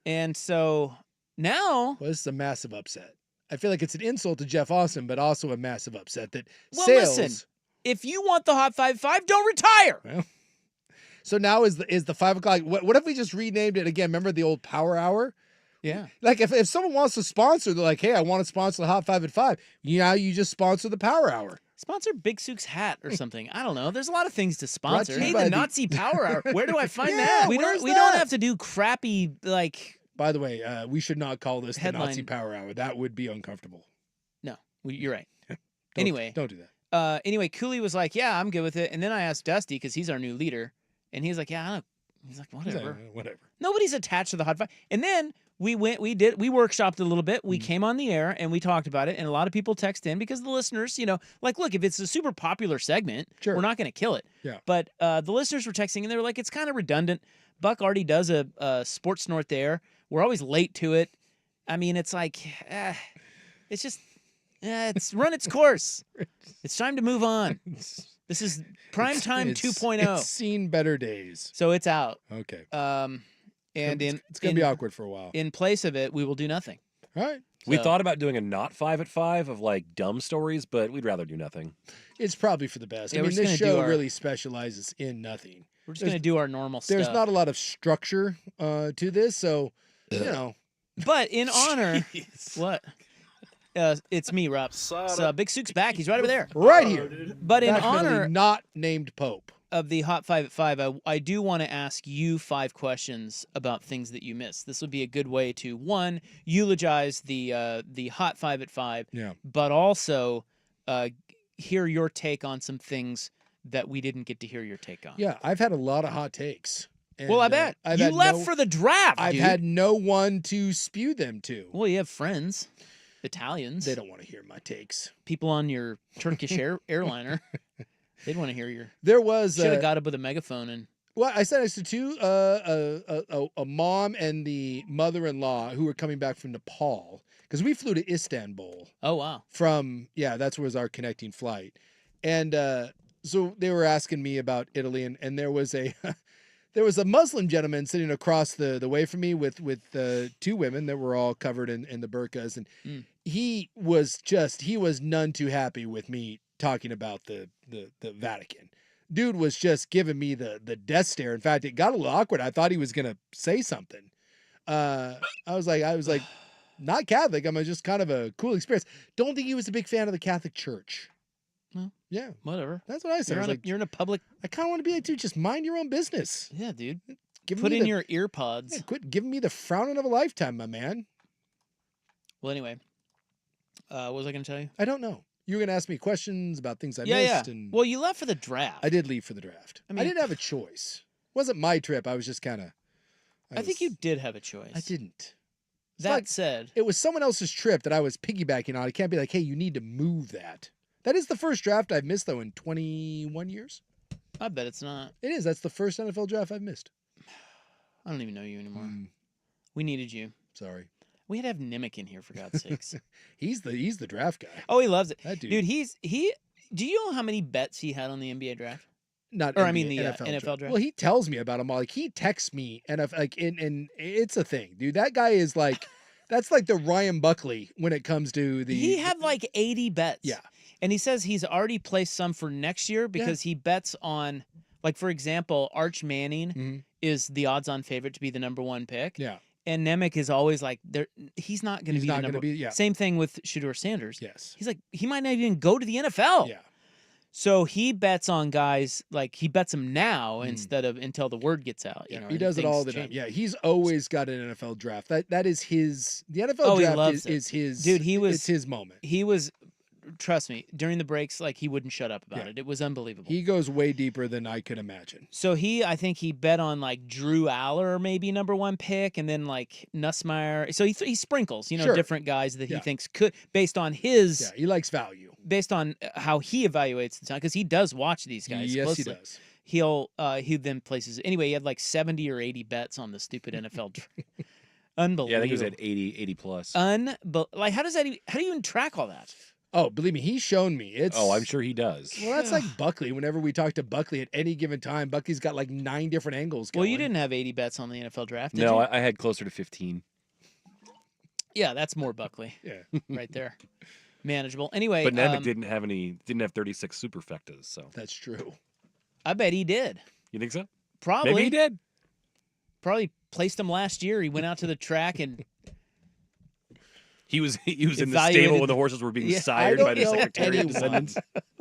And so now... Well, this is a massive upset. I feel like it's an insult to Jeff Austin, but also a massive upset that listen, if you want the Hot 5 at 5, don't retire! Well, so now is the 5 o'clock... What if we just renamed it again? Remember the old Power Hour? Yeah. Like if someone wants to sponsor, they're like, hey, I want to sponsor the Hot 5 at 5. You just sponsor the Power Hour. Sponsor Big Souk's hat or something. I don't know. There's a lot of things to sponsor. Hey, the Nazi Power Hour. Where do I find that? We don't have to do crappy By the way, we should not call this headline. The Nazi Power Hour. That would be uncomfortable. No, you're right. Don't do that. Anyway, Cooley was like, yeah, I'm good with it. And then I asked Dusty because he's our new leader, and he's like, yeah, I don't. He's like, whatever. Whatever. Nobody's attached to the Hot 5. And then we workshopped a little bit. We came on the air and we talked about it. And a lot of people text in because the listeners, look, if it's a super popular segment, we're not going to kill it. Yeah. But the listeners were texting and they were like, it's kind of redundant. Buck already does a sports snort there. We're always late to it. I mean, it's like, it's just, it's run its course. It's time to move on. This is Primetime 2.0. It's seen better days. So it's out. Okay. And it's going to be awkward for a while. In place of it, we will do nothing. All right. We thought about doing a not 5 at 5 of dumb stories, but we'd rather do nothing. It's probably for the best. Yeah, I mean, this show really specializes in nothing. We're just going to do our normal stuff. There's not a lot of structure to this, so, But in honor, what? It's me, Rob. Big Souk's back. He's right over there. Right here. But in honor not named Pope of the Hot 5 at 5, I do want to ask you 5 questions about things that you missed. This would be a good way to, one, eulogize the Hot 5 at 5, but also hear your take on some things that we didn't get to hear your take on. Yeah, I've had a lot of hot takes. And, well, I bet. You left for the draft, I've had no one to spew them to. Well, you have friends. Italians. They don't want to hear my takes. People on your Turkish airliner. They'd want to hear your. There was should have got up with a megaphone and. Well, I sat next to two, a mom and the mother-in-law who were coming back from Nepal because we flew to Istanbul. Oh wow! That's where was our connecting flight, and So they were asking me about Italy, and there was a there was a Muslim gentleman sitting across the way from me with two women that were all covered in the burqas, and he was none too happy with me talking about the Vatican. Dude was just giving me the death stare. In fact, it got a little awkward. I thought he was gonna say something. I was like, not Catholic. I'm just kind of a cool experience. Don't think he was a big fan of the Catholic Church. Well, yeah, whatever. That's what I said. You're in a public. I kind of want to be like, dude, just mind your own business. Yeah, dude. Put in your ear pods. Yeah, quit giving me the frowning of a lifetime, my man. Well, anyway, what was I going to tell you? I don't know. You were going to ask me questions about things I missed. Yeah. And well, you left for the draft. I did leave for the draft. I didn't have a choice. It wasn't my trip. I was just kind of. I think you did have a choice. I didn't. That said, it was someone else's trip that I was piggybacking on. I can't be like, hey, you need to move that. That is the first draft I've missed, though, in 21 years. I bet it's not. It is. That's the first NFL draft I've missed. I don't even know you anymore. We needed you. Sorry. We had to have Nimick in here, for God's sakes. He's the draft guy. Oh, he loves it. That dude. Dude, do you know how many bets he had on the NBA draft? Not or NBA, I mean the NFL draft. Well, he tells me about them all. Like he texts me, and and it's a thing, dude. That guy is like, that's like the Ryan Buckley when it comes to the. He had like 80 bets. Yeah, and he says he's already placed some for next year because he bets on, like for example, Arch Manning is the odds-on favorite to be the #1 pick. Yeah. And Nemec is always like, he's not going to be the number. Same thing with Shedeur Sanders. Yes. He's like, he might not even go to the NFL. Yeah. So he bets on guys, like he bets them now instead of until the word gets out. You know, he does it all the time. Yeah, he's always got an NFL draft. That is his. The NFL draft is his. Dude, it's his moment. He was. Trust me, during the breaks, like he wouldn't shut up about it. It was unbelievable. He goes way deeper than I could imagine. So I think he bet on like Drew Aller, maybe #1 pick, and then like Nussmeier. So he sprinkles, different guys that he thinks could, based on his. Yeah, he likes value. Based on how he evaluates the time, because he does watch these guys closely. Yes, he does. He then places. Anyway, he had like 70 or 80 bets on the stupid NFL. Unbelievable. Yeah, I think he was at 80 plus. Like how do you even track all that? Oh, believe me, he's shown me. I'm sure he does. Well, that's like Buckley. Whenever we talk to Buckley at any given time, Buckley's got like 9 different angles going. Well, you didn't have 80 bets on the NFL draft, did you? No, I had closer to 15. Yeah, that's more Buckley. Yeah. Right there. Manageable. Anyway. But Nemec didn't have 36 superfectas, so. That's true. I bet he did. You think so? Probably. Maybe he did. Probably placed him last year. He went out to the track and He was in the stable when the horses were being sired by the Secretary of Descendants.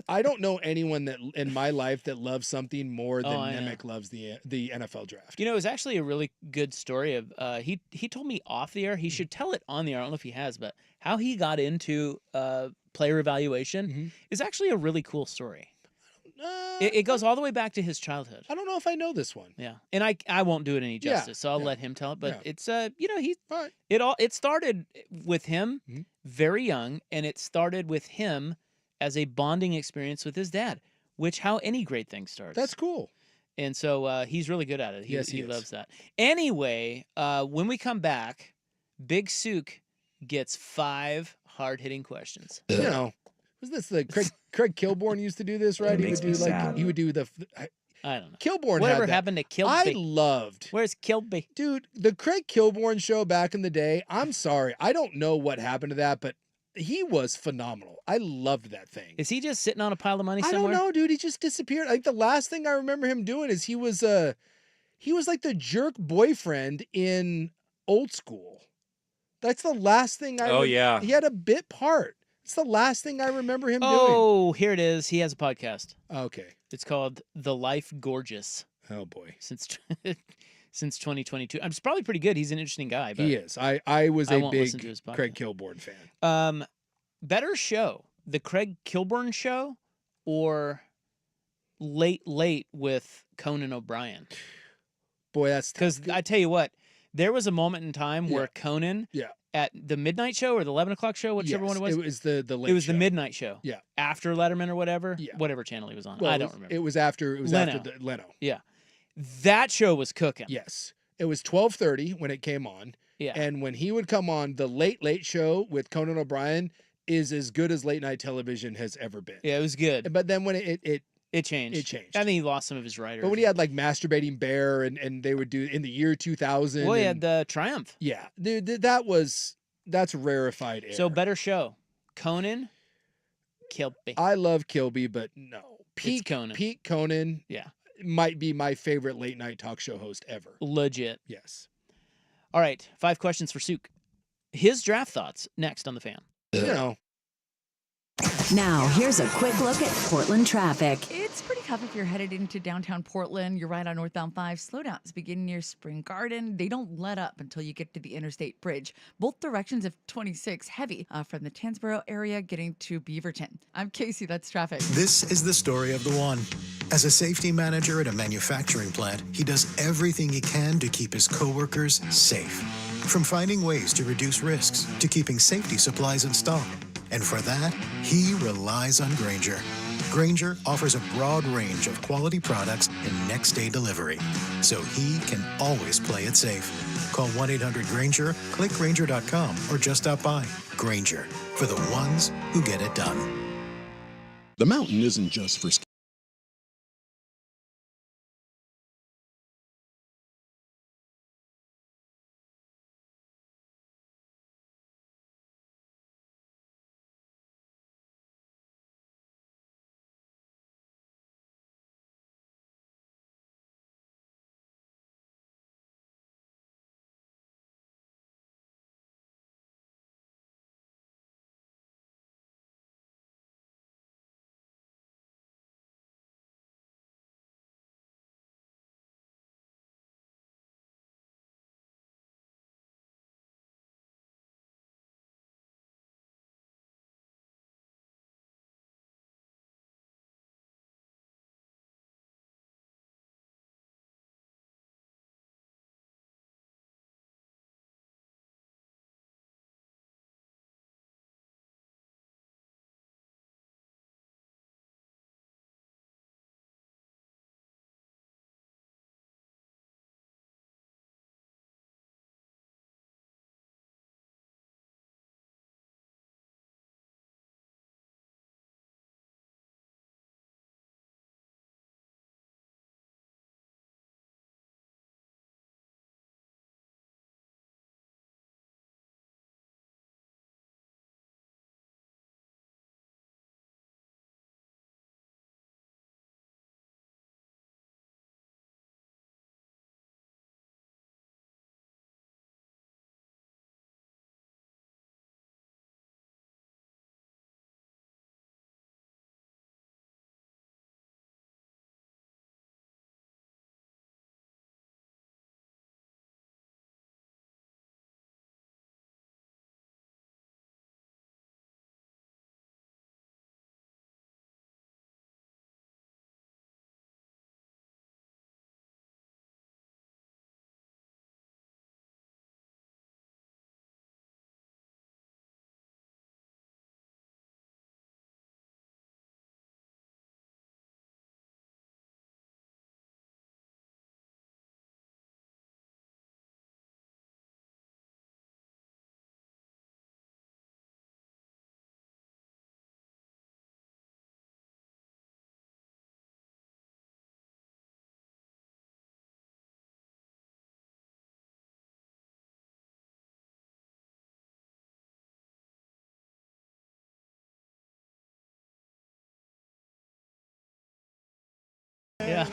I don't know anyone that in my life that loves something more than Nemec loves the NFL draft. You know, it was actually a really good story of he told me off the air. He should tell it on the air. I don't know if he has, but how he got into player evaluation is actually a really cool story. It goes all the way back to his childhood. I don't know if I know this one. Yeah, and I won't do it any justice, so I'll let him tell it. But it's it started with him very young, and it started with him as a bonding experience with his dad, which how any great thing starts. That's cool. And so he's really good at it. He is. loves that. Anyway, when we come back, Big Souk gets 5 hard-hitting questions. You know. Was this the Craig Kilborn used to do this, right? He would do the. I don't know. Kilborn. Whatever had that. happened to Kilby? I loved. Where's Kilby? Dude, the Craig Kilborn show back in the day. I'm sorry, I don't know what happened to that, but he was phenomenal. I loved that thing. Is he just sitting on a pile of money somewhere? I don't know, dude. He just disappeared. Like the last thing I remember him doing is he was like the jerk boyfriend in Old School. That's the last thing I. Oh yeah. He had a bit part. It's the last thing I remember him doing. Oh, here it is. He has a podcast. Okay. It's called The Life Gorgeous. Oh, boy. Since 2022. It's probably pretty good. He's an interesting guy. But he is. I was a big to Craig Kilborn fan. Better show, the Craig Kilborn show or Late with Conan O'Brien? Boy, that's because I tell you what, there was a moment in time where Conan at the midnight show or the 11 o'clock show, whichever one it was. It was the late It was show. the midnight show. Yeah. After Letterman or whatever. Yeah. Whatever channel he was on. Well, I don't remember. It was after Leno. the Leno. Yeah. That show was cooking. Yes. It was 12:30 when it came on. Yeah. And when he would come on, the late show with Conan O'Brien is as good as late night television has ever been. Yeah, it was good. But then when it It changed. It changed. I think he lost some of his riders. But when he had like Masturbating Bear and they would do in the year 2000. Well, he had the Triumph. Yeah, dude, that's rarefied air. So better show. Conan, Kilby. I love Kilby, but no. It's Conan. Pete Conan Yeah. might be my favorite late night talk show host ever. Legit. Yes. All right. 5 questions for Souk. His draft thoughts next on the Fan. You know. Now, here's a quick look at Portland traffic. It's pretty tough if you're headed into downtown Portland. You're right on northbound 5. Slowdowns begin near Spring Garden. They don't let up until you get to the Interstate Bridge. Both directions of 26 heavy from the Tandsboro area getting to Beaverton. I'm Casey. That's traffic. This is the story of the one. As a safety manager at a manufacturing plant, he does everything he can to keep his coworkers safe. From finding ways to reduce risks to keeping safety supplies in stock. And for that, he relies on Grainger. Grainger offers a broad range of quality products and next-day delivery, so he can always play it safe. Call 1-800-GRAINGER, click Grainger.com, or just stop by. Grainger, for the ones who get it done. The mountain isn't just for skiing. Yeah.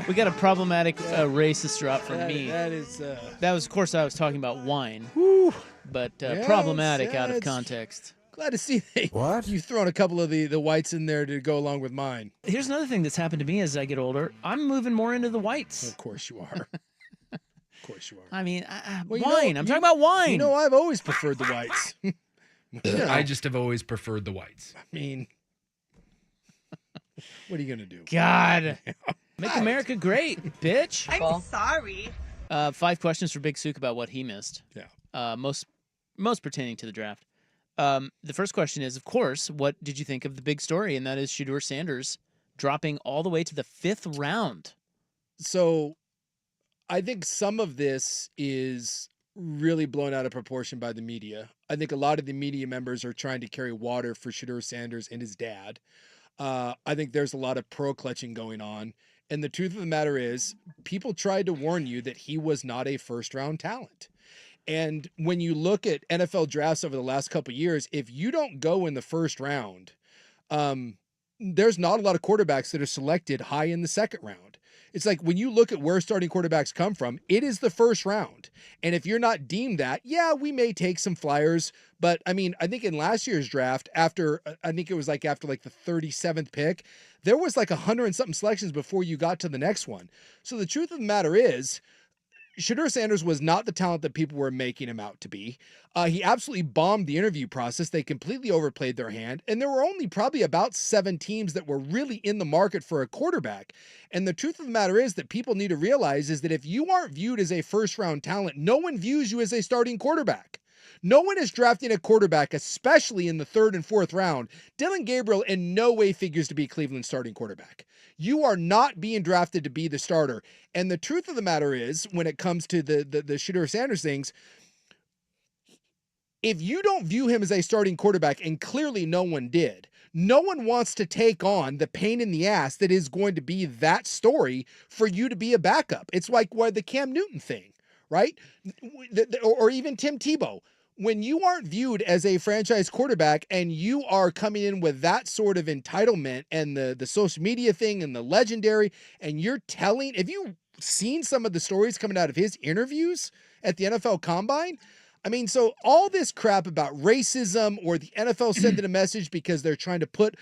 We got a problematic racist drop from me. That is. That was, of course, I was talking about wine. Whew. But Yes, problematic out of yes. context. Glad to see that you've thrown a couple of the whites in there to go along with mine. Here's another thing that's happened to me as I get older. I'm moving more into the whites. Of course you are. Of course you are. I mean, Well, wine. I'm talking about wine. You know, I've always preferred the whites. I just have always preferred the whites. I mean, what are you going to do? God. Make America great, bitch. I'm sorry. 5 questions for Big Souk about what he missed. Yeah. Most pertaining to the draft. The first question is, of course, what did you think of the big story? And that is Shedeur Sanders dropping all the way to the 5th round. So I think some of this is really blown out of proportion by the media. I think a lot of the media members are trying to carry water for Shedeur Sanders and his dad. I think there's a lot of pearl clutching going on. And the truth of the matter is, people tried to warn you that he was not a first-round talent. And when you look at NFL drafts over the last couple of years, if you don't go in the first round, there's not a lot of quarterbacks that are selected high in the second round. It's like when you look at where starting quarterbacks come from, it is the first round. And if you're not deemed that, yeah, we may take some flyers. But I mean, I think in last year's draft, after the 37th pick, there was like 100 and something selections before you got to the next one. So the truth of the matter is, Shedeur Sanders was not the talent that people were making him out to be. He absolutely bombed the interview process. They completely overplayed their hand. And there were only probably about 7 teams that were really in the market for a quarterback. And the truth of the matter is that people need to realize is that if you aren't viewed as a first-round talent, no one views you as a starting quarterback. No one is drafting a quarterback, especially in the 3rd and 4th round. Dillon Gabriel in no way figures to be Cleveland's starting quarterback. You are not being drafted to be the starter. And the truth of the matter is, when it comes to the Shedeur Sanders things, if you don't view him as a starting quarterback, and clearly no one did, no one wants to take on the pain in the ass that is going to be that story for you to be a backup. It's like the Cam Newton thing, right? Or even Tim Tebow. When you aren't viewed as a franchise quarterback and you are coming in with that sort of entitlement and the social media thing and the legendary, and you're telling, if you've seen some of the stories coming out of his interviews at the NFL Combine, I mean, so all this crap about racism or the NFL sending a message because they're trying to put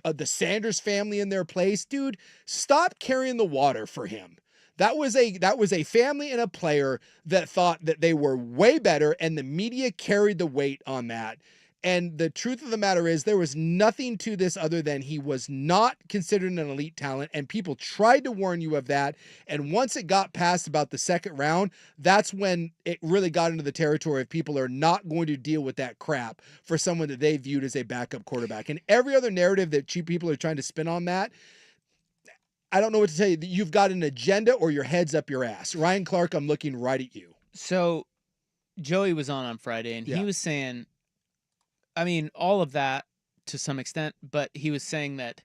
the Sanders family in their place, dude, stop carrying the water for him. That was a family and a player that thought that they were way better, and the media carried the weight on that. And the truth of the matter is, there was nothing to this other than he was not considered an elite talent, and people tried to warn you of that. And once it got past about the second round, that's when it really got into the territory of people are not going to deal with that crap for someone that they viewed as a backup quarterback. And every other narrative that people are trying to spin on that, I don't know what to tell you. You've got an agenda or your head's up your ass. Ryan Clark, I'm looking right at you. So Joey was on Friday, and he was saying, I mean, all of that to some extent, but he was saying that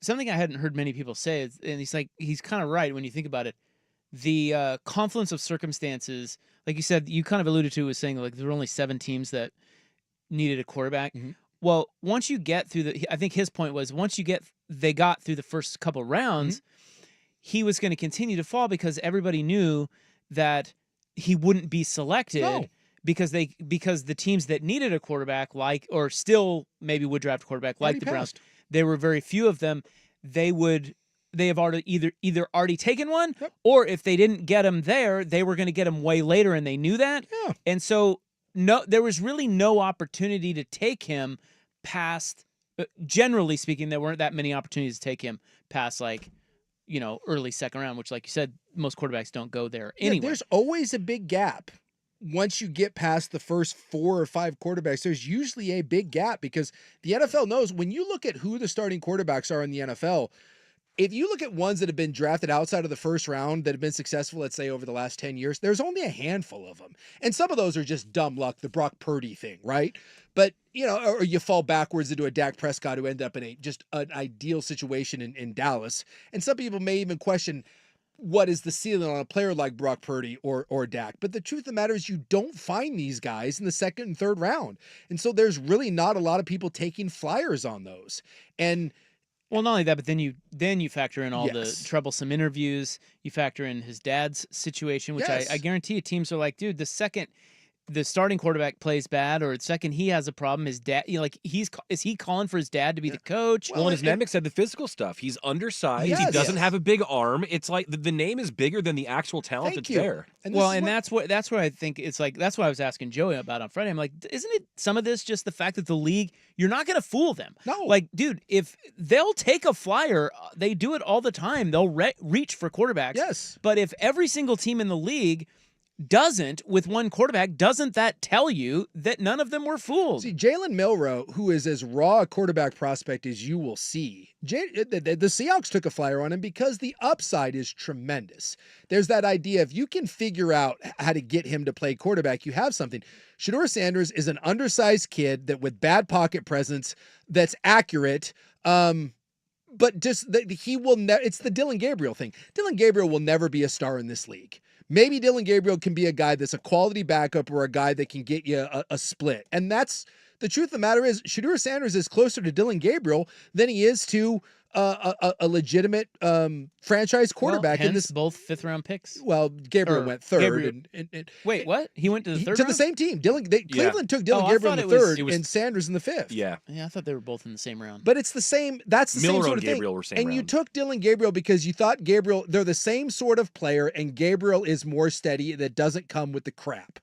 something I hadn't heard many people say, and he's kind of right when you think about it. The confluence of circumstances, like you said, you kind of alluded to, was saying like there were only 7 teams that needed a quarterback. Mm-hmm. Well, once you get through I think his point was they got through the first couple rounds, he was going to continue to fall because everybody knew that he wouldn't be selected because the teams that needed a quarterback or still maybe would draft a quarterback like the Browns, there were very few of them. They have already either already taken one, or if they didn't get him there, they were going to get him way later, and they knew that. Yeah. And so there was really no opportunity to take him past, generally speaking, there weren't that many opportunities to take him past early second round, which, like you said, most quarterbacks don't go there anyway. There's always a big gap. Once you get past the first 4 or 5 quarterbacks, there's usually a big gap because the NFL knows when you look at who the starting quarterbacks are in the NFL, if you look at ones that have been drafted outside of the first round that have been successful, let's say over the last 10 years, there's only a handful of them. And some of those are just dumb luck, the Brock Purdy thing, right? But, or you fall backwards into a Dak Prescott who ended up in just an ideal situation in Dallas. And some people may even question, what is the ceiling on a player like Brock Purdy or Dak? But the truth of the matter is you don't find these guys in the second and third round. And so there's really not a lot of people taking flyers on those. And well, not only that, but then you factor in all the troublesome interviews. You factor in his dad's situation, which I guarantee you teams are like, dude, the second the starting quarterback plays bad, or the second he has a problem, his dad, is he calling for his dad to be the coach? Well, and as Nemec said, the physical stuff. He's undersized. He doesn't have a big arm. It's like the name is bigger than the actual talent that's there. And that's where I think it's like, that's what I was asking Joey about on Friday. I'm like, isn't it some of this just the fact that the league, you're not going to fool them? No. Like, dude, if they'll take a flyer, they do it all the time. They'll reach for quarterbacks. Yes. But if every single team in the league doesn't with one quarterback, doesn't that tell you that none of them were fooled? See, Jalen Milroe, who is as raw a quarterback prospect as you will see, the Seahawks took a flyer on him because the upside is tremendous. There's that idea, if you can figure out how to get him to play quarterback, you have something. Shedeur Sanders is an undersized kid that with bad pocket presence, that's accurate, But just that he will never. It's the Dylan Gabriel thing. Dylan Gabriel will never be a star in this league. Maybe Dylan Gabriel can be a guy that's a quality backup or a guy that can get you a split. And that's the truth of the matter is Shedeur Sanders is closer to Dylan Gabriel than he is to a legitimate franchise quarterback. Well, in this, both 5th round picks. Well, Gabriel went third. Gabriel, and wait, what? He went to the third to round? the same team. Cleveland took Dylan Gabriel in the third and Sanders in the 5th. Yeah, I thought they were both in the same round. But it's the same. That's the Miller same sort and of Gabriel thing. were same and round. you took Dylan Gabriel because you thought they're the same sort of player, and Gabriel is more steady. That doesn't come with the crap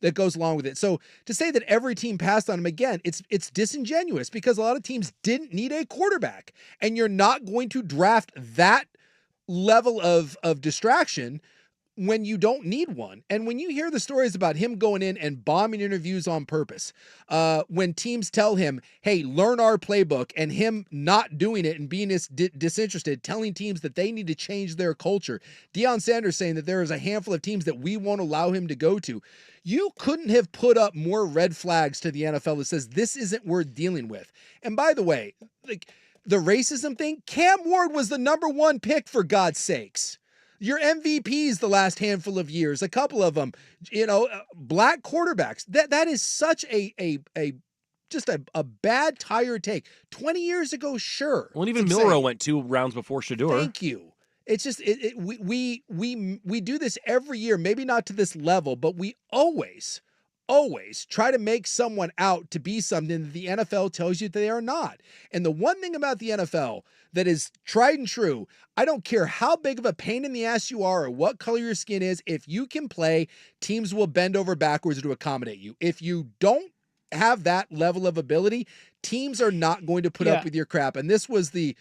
that goes along with it. So to say that every team passed on him again, it's disingenuous because a lot of teams didn't need a quarterback, and you're not going to draft that level of distraction when you don't need one. And when you hear the stories about him going in and bombing interviews on purpose, when teams tell him, hey, learn our playbook, and him not doing it and being disinterested, telling teams that they need to change their culture. Deion Sanders saying that there is a handful of teams that we won't allow him to go to. You couldn't have put up more red flags to the NFL that says this isn't worth dealing with. And by the way, like the racism thing, Cam Ward was the #1 pick, for God's sakes. Your MVPs the last handful of years, a couple of them, black quarterbacks. That is such a bad tire take. 20 years ago, sure. Well, even Milroe went 2 rounds before Shedeur. Thank you. It's just we do this every year, maybe not to this level, but we always try to make someone out to be something that the NFL tells you they are not. And the one thing about the NFL that is tried and true, I don't care how big of a pain in the ass you are or what color your skin is, if you can play, teams will bend over backwards to accommodate you. If you don't have that level of ability, teams are not going to put up with your crap. And this was the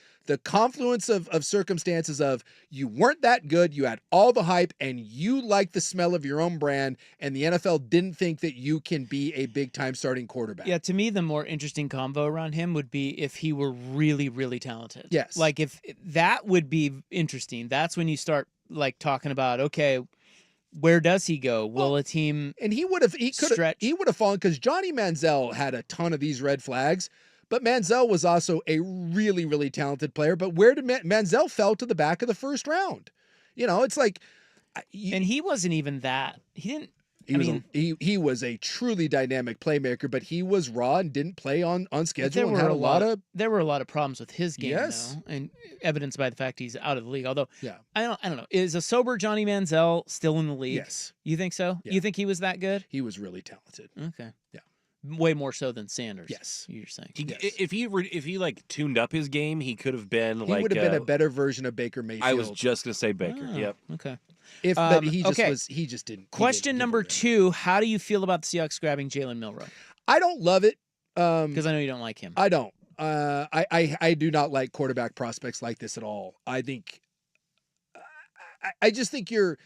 confluence of circumstances of you weren't that good, you had all the hype, and you liked the smell of your own brand, and the NFL didn't think that you can be a big-time starting quarterback. Yeah, to me, the more interesting convo around him would be if he were really, really talented. Yes. Like, if that would be interesting. That's when you start, like, talking about, okay, where does he go? Will a team and he would have fallen because Johnny Manziel had a ton of these red flags, but Manziel was also a really, really talented player. But where did Manziel fell to the back of the first round? It's like, and he wasn't even that. He didn't. He was a truly dynamic playmaker, but he was raw and didn't play on schedule and had a lot of. There were a lot of problems with his game, yes, though, and evidenced by the fact he's out of the league. Although, yeah, I don't know. Is a sober Johnny Manziel still in the league? Yes. You think so? Yeah. You think he was that good? He was really talented. Okay. Yeah. Way more so than Sanders. Yes. You're saying. If he like tuned up his game, he could have been he would have been a better version of Baker Mayfield. I was just gonna say Baker. Yep. Okay. But he just didn't. Question number 2: how do you feel about the Seahawks grabbing Jalen Milroe? I don't love it. Because I know you don't like him. I don't. I do not like quarterback prospects like this at all. I think. I just think to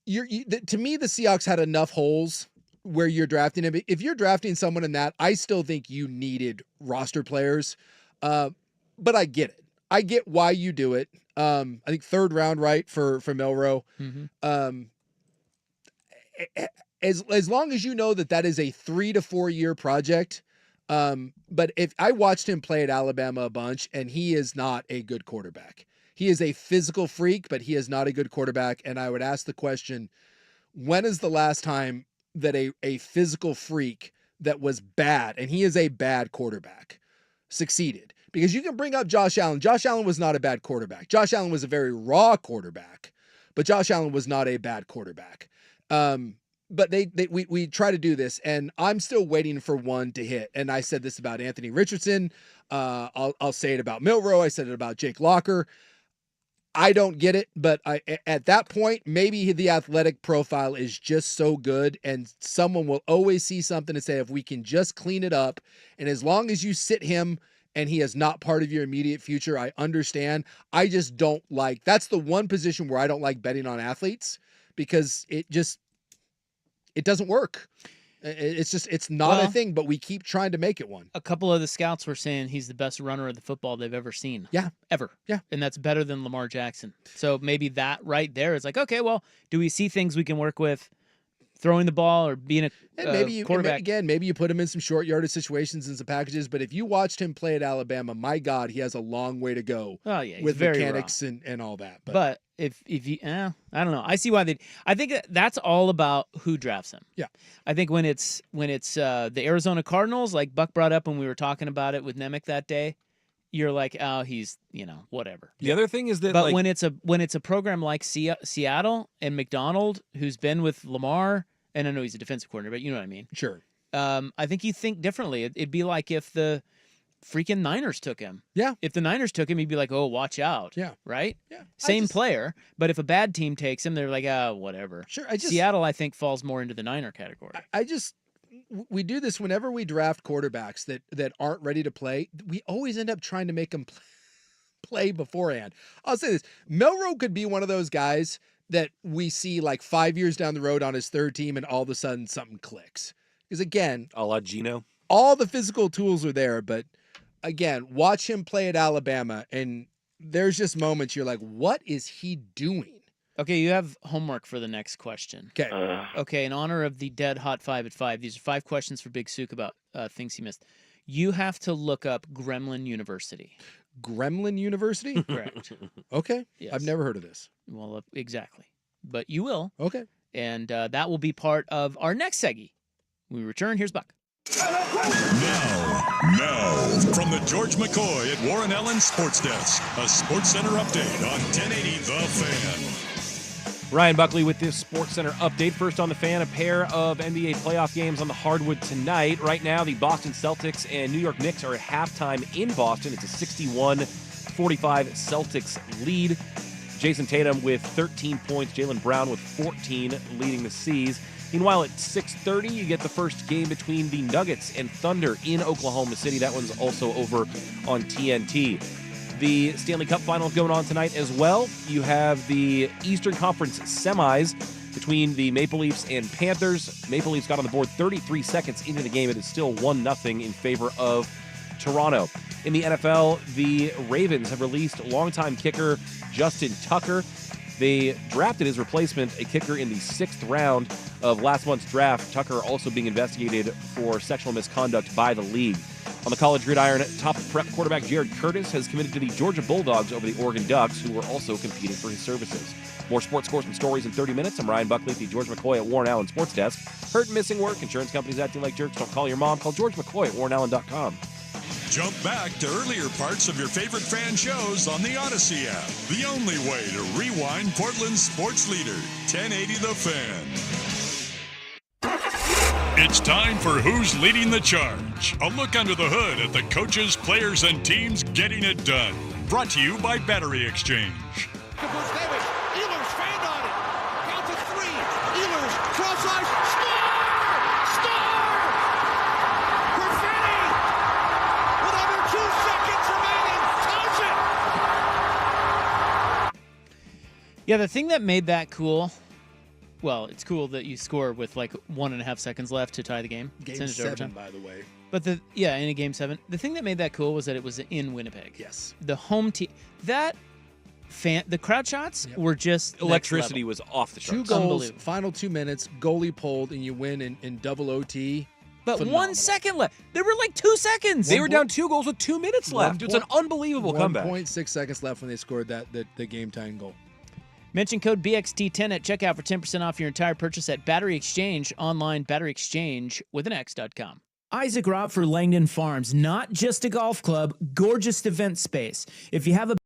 me, the Seahawks had enough holes where you're drafting him. If you're drafting someone in that, I still think you needed roster players. But I get it. I get why you do it. I think 3rd round, right, for Milroe. Mm-hmm. As long as you know that is a 3 to 4 year project. But if I watched him play at Alabama a bunch, and he is not a good quarterback. He is a physical freak, but he is not a good quarterback. And I would ask the question, when is the last time that a physical freak that was bad, and he is a bad quarterback, succeeded? Because you can bring up Josh Allen. Josh Allen was not a bad quarterback. Josh Allen was a very raw quarterback, but Josh Allen was not a bad quarterback. But we try to do this, and I'm still waiting for one to hit. And I said this about Anthony Richardson. I'll say it about Milroe. I said it about Jake Locker. I don't get it, but at that point, maybe the athletic profile is just so good, and someone will always see something and say, if we can just clean it up, and as long as you sit him and he is not part of your immediate future, I understand. I just don't like, that's the one position where I don't like betting on athletes, because it doesn't work. It's not a thing, but we keep trying to make it one. A couple of the scouts were saying he's the best runner of the football they've ever seen. Yeah. Ever. Yeah. And that's better than Lamar Jackson. So maybe that right there is like, okay, well, do we see things we can work with throwing the ball or being a quarterback. Maybe you put him in some short yardage situations and some packages. But if you watched him play at Alabama, my God, he has a long way to go. Oh yeah, he's with very mechanics and all that. But if you, I don't know. I see why they. I think that's all about who drafts him. Yeah. I think when it's the Arizona Cardinals, like Buck brought up when we were talking about it with Nemec that day, you're like, oh, he's whatever. The other thing is that, but when it's a program like Seattle and McDonald, who's been with Lamar, and I know he's a defensive coordinator, but you know what I mean. Sure. I think you think differently. It'd be like if the freaking Niners took him. Yeah. If the Niners took him, he'd be like, oh, watch out. Yeah. Right? Yeah. Same player, but if a bad team takes him, they're like, whatever. Sure. Seattle, I think, falls more into the Niner category. We do this whenever we draft quarterbacks that aren't ready to play. We always end up trying to make them play beforehand. I'll say this. Milroe could be one of those guys that we see like 5 years down the road on his third team and all of a sudden something clicks. Because again, a la Gino, all the physical tools are there, but again, watch him play at Alabama and there's just moments you're like, what is he doing? Okay, you have homework for the next question. Okay. Okay, in honor of the dead hot 5 at 5, these are 5 questions for Big Souk about things he missed. You have to look up Gremlin University. Gremlin University? Correct. Okay. Yes. I've never heard of this. Well, exactly. But you will. Okay. And that will be part of our next seggy. When we return, here's Buck. Now, from the George McCoy at Warren Allen Sports Desk, a Sports Center update on 1080 The Fan. Ryan Buckley with this Sports Center update. First on the Fan, a pair of NBA playoff games on the hardwood tonight. Right now, the Boston Celtics and New York Knicks are at halftime in Boston. It's a 61-45 Celtics lead. Jason Tatum with 13 points, Jaylen Brown with 14 leading the C's. Meanwhile, at 6:30, you get the first game between the Nuggets and Thunder in Oklahoma City. That one's also over on TNT. The Stanley Cup Final going on tonight as well. You have the Eastern Conference semis between the Maple Leafs and Panthers. Maple Leafs got on the board 33 seconds into the game. It is still 1-0 in favor of Toronto. In the NFL, the Ravens have released longtime kicker Justin Tucker. They drafted his replacement, a kicker in the 6th round of last month's draft. Tucker also being investigated for sexual misconduct by the league. On the college gridiron, top prep quarterback Jared Curtis has committed to the Georgia Bulldogs over the Oregon Ducks, who are also competing for his services. More sports scores and stories in 30 minutes. I'm Ryan Buckley at the George McCoy at Warren Allen Sports Desk. Hurt and missing work, insurance companies acting like jerks. Don't call your mom. Call George McCoy at warrenallen.com. Jump back to earlier parts of your favorite fan shows on the Odyssey app. The only way to rewind Portland's sports leader, 1080 The Fan. It's time for Who's Leading the Charge? A look under the hood at the coaches, players, and teams getting it done. Brought to you by Battery Exchange. Ehlers fanned on it. Count to 3. Ehlers, cross ice, score! Perfetti! With under 2 seconds remaining, ties it! Yeah, the thing that made that cool, well, it's cool that you score with like 1.5 seconds left to tie the game. Game 7, by the way. But in a game 7, the thing that made that cool was that it was in Winnipeg. Yes. The home team, the crowd shots were just electricity was off the charts. 2 goals, final 2 minutes, goalie pulled, and you win in double OT. But Phenomenal. 1 second left. There were like 2 seconds. They were down 2 goals with 2 minutes left. It's an unbelievable comeback. 1.6 seconds left when they scored the game-tying goal. Mention code BXT10 at checkout for 10% off your entire purchase at Battery Exchange, online batteryexchange.com. Isaac Robb for Langdon Farms, not just a golf club, gorgeous event space. If you have a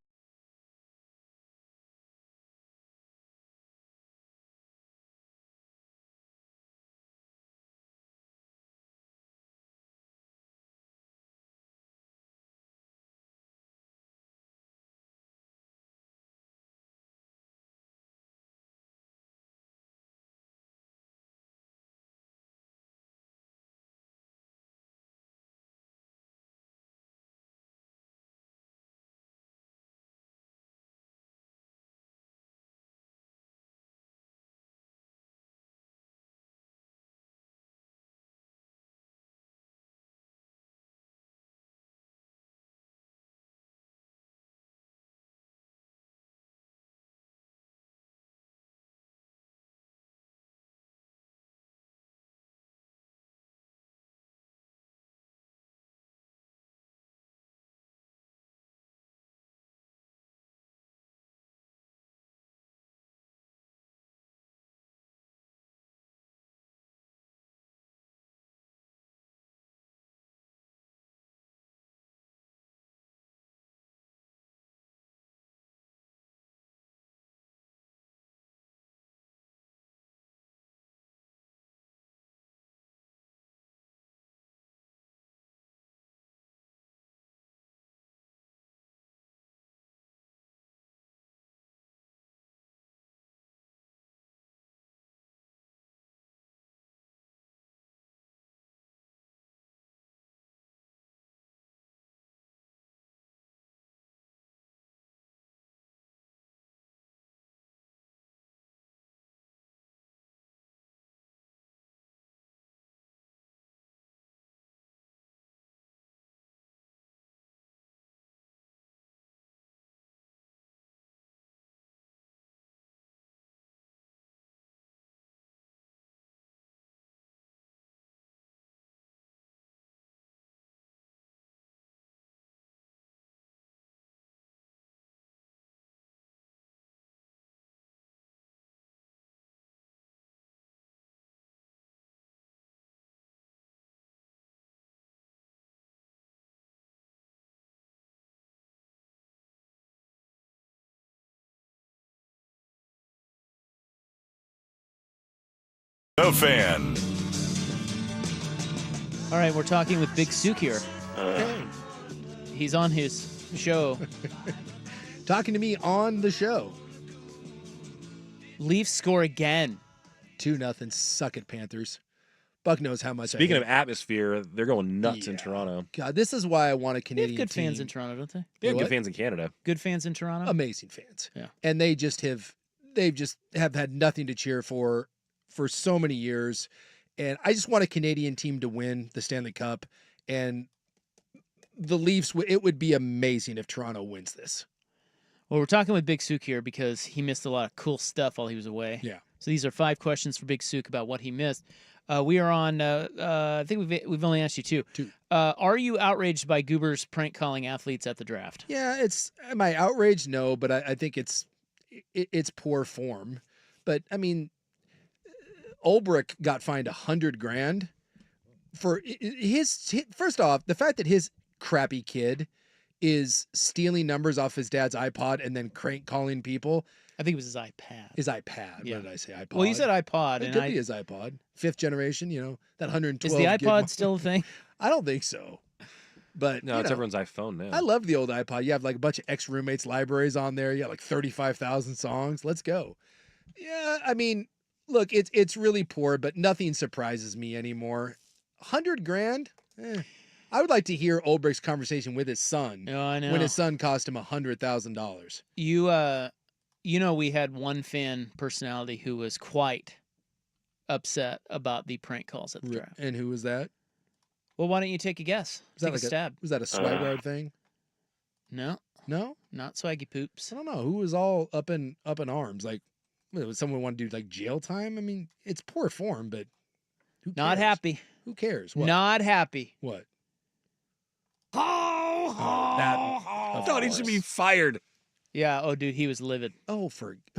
The Fan. All right, we're talking with Big Souk here. Hey. He's on his show. Talking to me on the show. Leafs score again. 2-0. Suck it, Panthers. Buck knows how much. Speaking of atmosphere, they're going nuts in Toronto. God, this is why I want a They Canadian have good fans team. in Toronto, don't they? They have good fans in Canada. Good fans in Toronto? Amazing fans. Yeah. And they've just have had nothing to cheer for so many years. And I just want a Canadian team to win the Stanley Cup. And the Leafs, it would be amazing if Toronto wins this. Well, we're talking with Big Souk here because he missed a lot of cool stuff while he was away. Yeah. So these are 5 questions for Big Souk about what he missed. We are on, I think we've only asked you 2. Are you outraged by Goober's prank calling athletes at the draft? Yeah, am I outraged? No, but I think it's poor form. But I mean, Ulbrich got fined $100,000 for his first off, the fact that his crappy kid is stealing numbers off his dad's iPod and then crank calling people. I think it was his iPad. His iPad. Yeah. What did I say? iPod. Well, you said iPod. It could be his iPod. 5th generation, that 112. Is the iPod still a thing? I don't think so. But No, it's everyone's iPhone now. I love the old iPod. You have like a bunch of ex-roommates' libraries on there. You have like 35,000 songs. Let's go. Yeah, I mean, look, it's really poor, but nothing surprises me anymore. $100,000? I would like to hear Ulbricht's conversation with his son. Oh, I know. When his son cost him $100,000. We had one fan personality who was quite upset about the prank calls at the draft. And who was that? Well, why don't you take a guess? Take a stab. Was that a Swigard thing? No. No? Not Swaggy Poops. I don't know. Who was all up in arms? Like, would someone want to do like jail time? I mean, it's poor form, but who cares? Not happy. Who cares? What? Not happy. What? I thought he should be fired. Yeah. Oh, dude, he was livid. Oh,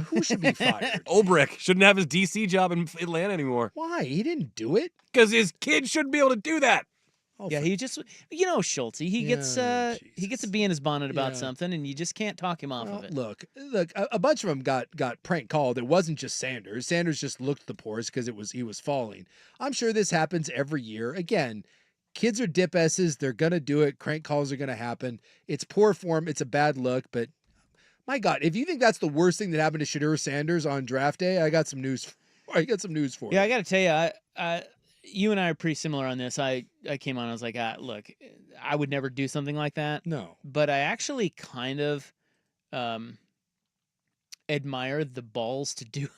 who should be fired? Ulbrich shouldn't have his DC job in Atlanta anymore. Why? He didn't do it. Because his kid shouldn't be able to do that. Oh, yeah, he just, Schultz, he gets a bee in his bonnet about something, and you just can't talk him off of it. Look, a bunch of them got prank called. It wasn't just Sanders. Sanders just looked the poorest because he was falling. I'm sure this happens every year. Again, kids are dip S's. They're gonna do it. Crank calls are gonna happen. It's poor form. It's a bad look. But my God, if you think that's the worst thing that happened to Shedeur Sanders on draft day, I got some news for you. Yeah, I got to tell you, you and I are pretty similar on this. I came on, I was like, look, I would never do something like that. No. But I actually kind of admire the balls to do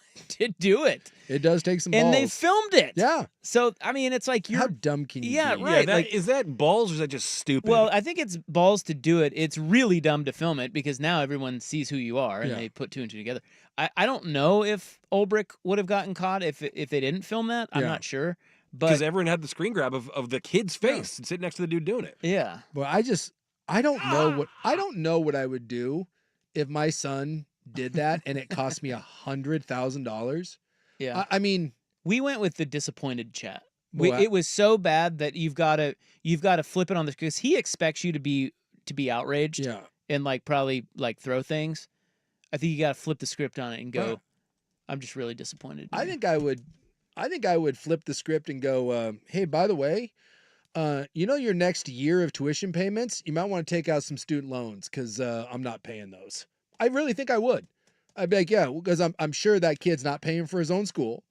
it. It does take some balls. And they filmed it. Yeah. So, I mean, it's like how dumb can you be? Yeah, right. Yeah, is that balls or is that just stupid? Well, I think it's balls to do it. It's really dumb to film it because now everyone sees who you are and they put 2 and 2 together. I don't know if Ulbrich would have gotten caught if they didn't film that. I'm not sure. Because everyone had the screen grab of the kid's face and sitting next to the dude doing it. Yeah. Well, I don't know what I would do if my son did that and it cost me $100,000. Yeah. I mean, we went with the disappointed chat. Well, it was so bad that you've got to flip it on this because he expects you to be outraged. Yeah. And probably throw things. I think you got to flip the script on it and go, I'm just really disappointed. I think I would flip the script and go, hey, by the way, your next year of tuition payments, you might want to take out some student loans because I'm not paying those. I really think I would. I'd be like, yeah, because I'm sure that kid's not paying for his own school.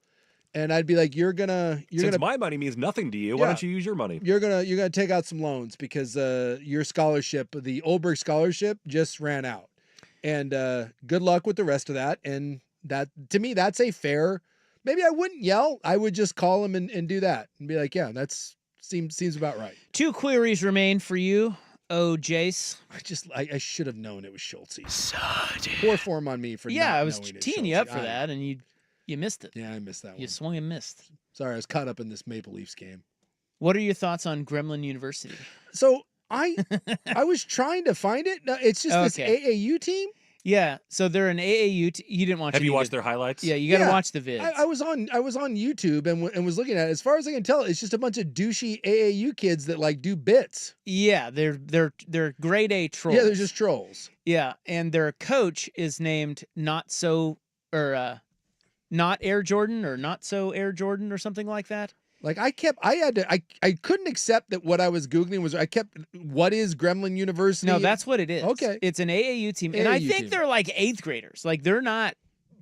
And I'd be like, since my money means nothing to you, why don't you use your money? You're gonna take out some loans because your scholarship, the Ulbrich scholarship, just ran out. And good luck with the rest of that. And that, to me, that's a fair. Maybe I wouldn't yell. I would just call him and do that and be like, yeah, that's seems about right. 2 queries remain for you. Oh, Jace. I should have known it was Schultz. Poor form on me for not I was knowing it's teeing you Schultz. up for that, and you missed it. Yeah, I missed that one. You swung and missed. Sorry, I was caught up in this Maple Leafs game. What are your thoughts on Gremlin University? So I was trying to find it. No, it's just this AAU team. Yeah, so they're an AAU. You didn't watch. Have you watched their highlights? Yeah, you got to watch the vids. I was on YouTube and was looking at it. As far as I can tell, it's just a bunch of douchey AAU kids that do bits. Yeah, they're grade A trolls. Yeah, they're just trolls. Yeah, and their coach is named Not So or not Air Jordan or not so Air Jordan or something like that. Like I couldn't accept that what I was Googling was, what is Gremlin University? No, that's what it is. Okay. It's an AAU team. And I think they're like 8th graders. Like they're not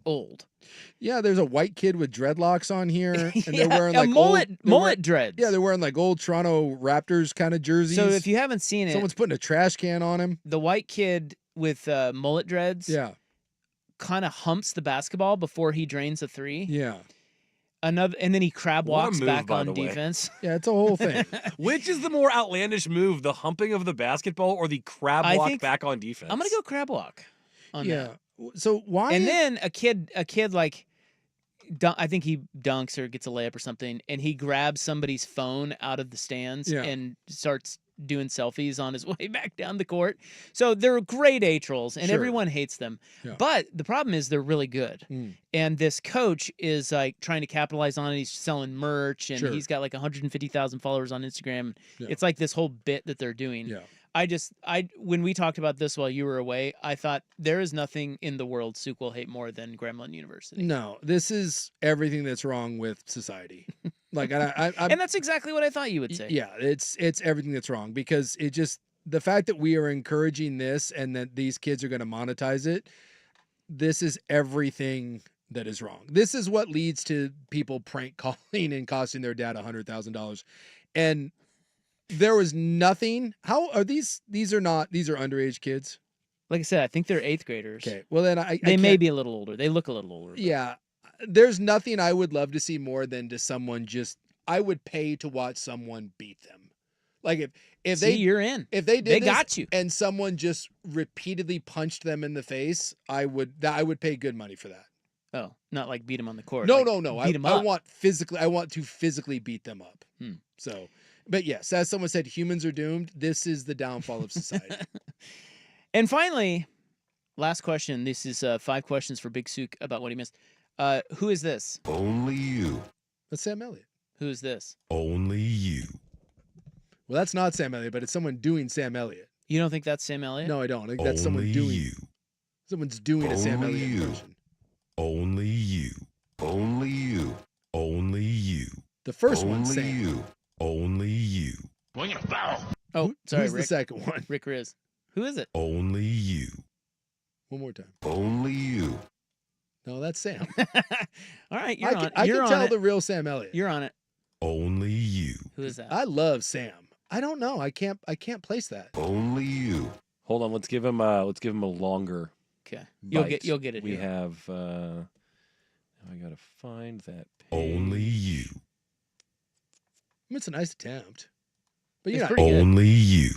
old. Yeah, there's a white kid with dreadlocks on here. And Yeah, they're wearing a like mullet dreads. Yeah, they're wearing like old Toronto Raptors kind of jerseys. So if you haven't seen it, someone's putting a trash can on him. The white kid with mullet dreads kind of humps the basketball before he drains a three. Yeah. And then he crab What a walks move, back by on the way. defense. Yeah, it's a whole thing. Which is the more outlandish move, the humping of the basketball or the crab walk back on defense? I'm gonna go crab walk on that. So why? And then a kid like, I think he dunks or gets a layup or something, and he grabs somebody's phone out of the stands and starts doing selfies on his way back down the court. So they're great A-trolls, and everyone hates them. Yeah. But the problem is they're really good. And this coach is like trying to capitalize on it. He's selling merch, and he's got like 150,000 followers on Instagram. Yeah. It's like this whole bit that they're doing. Yeah. When we talked about this while you were away, I thought there is nothing in the world Souk will hate more than Gremlin University. No, this is everything that's wrong with society. Like, and that's exactly what I thought you would say. Yeah, it's everything that's wrong, because it just, the fact that we are encouraging this and that these kids are going to monetize it, this is everything that is wrong. This is what leads to people prank calling and costing their dad $100,000. And there was nothing. How are these? These are underage kids. Like I said, I think they're 8th graders. Okay. Well, then they may be a little older. They look a little older. Yeah. There's nothing I would love to see more than to someone I would pay to watch someone beat them. Like if you're in. If they did they this got you. And someone just repeatedly punched them in the face, I would pay good money for that. Oh, not like beat them on the court. No, like no. Beat them up. I want to physically beat them up. So, but yes, as someone said, humans are doomed. This is the downfall of society. And finally, last question. This is 5 questions for Big Souk about what he missed. Who is this? Only you. That's Sam Elliott. Who is this? Only you. Well, that's not Sam Elliott, but it's someone doing Sam Elliott. You don't think that's Sam Elliott? No, I don't. I think that's someone doing you. Someone's doing a Sam Elliott impression. Only you. Only you. Only you. The first one, Only Sam. you. Only you. Wing and a foul. Oh, sorry, Who's Rick. the second one? Rick Riz. Who is it? Only you. One more time. Only you. No, that's Sam. All right, you're on. I You're can on tell it. the real Sam Elliott. You're on it. Only you. Who is that? I love Sam. I don't know. I can't place that. Only you. Hold on, let's give him a longer. Okay. bite. You'll get it. We here. have I gotta find that page. Only you. It's a nice attempt. But It's you're not. pretty good. Only you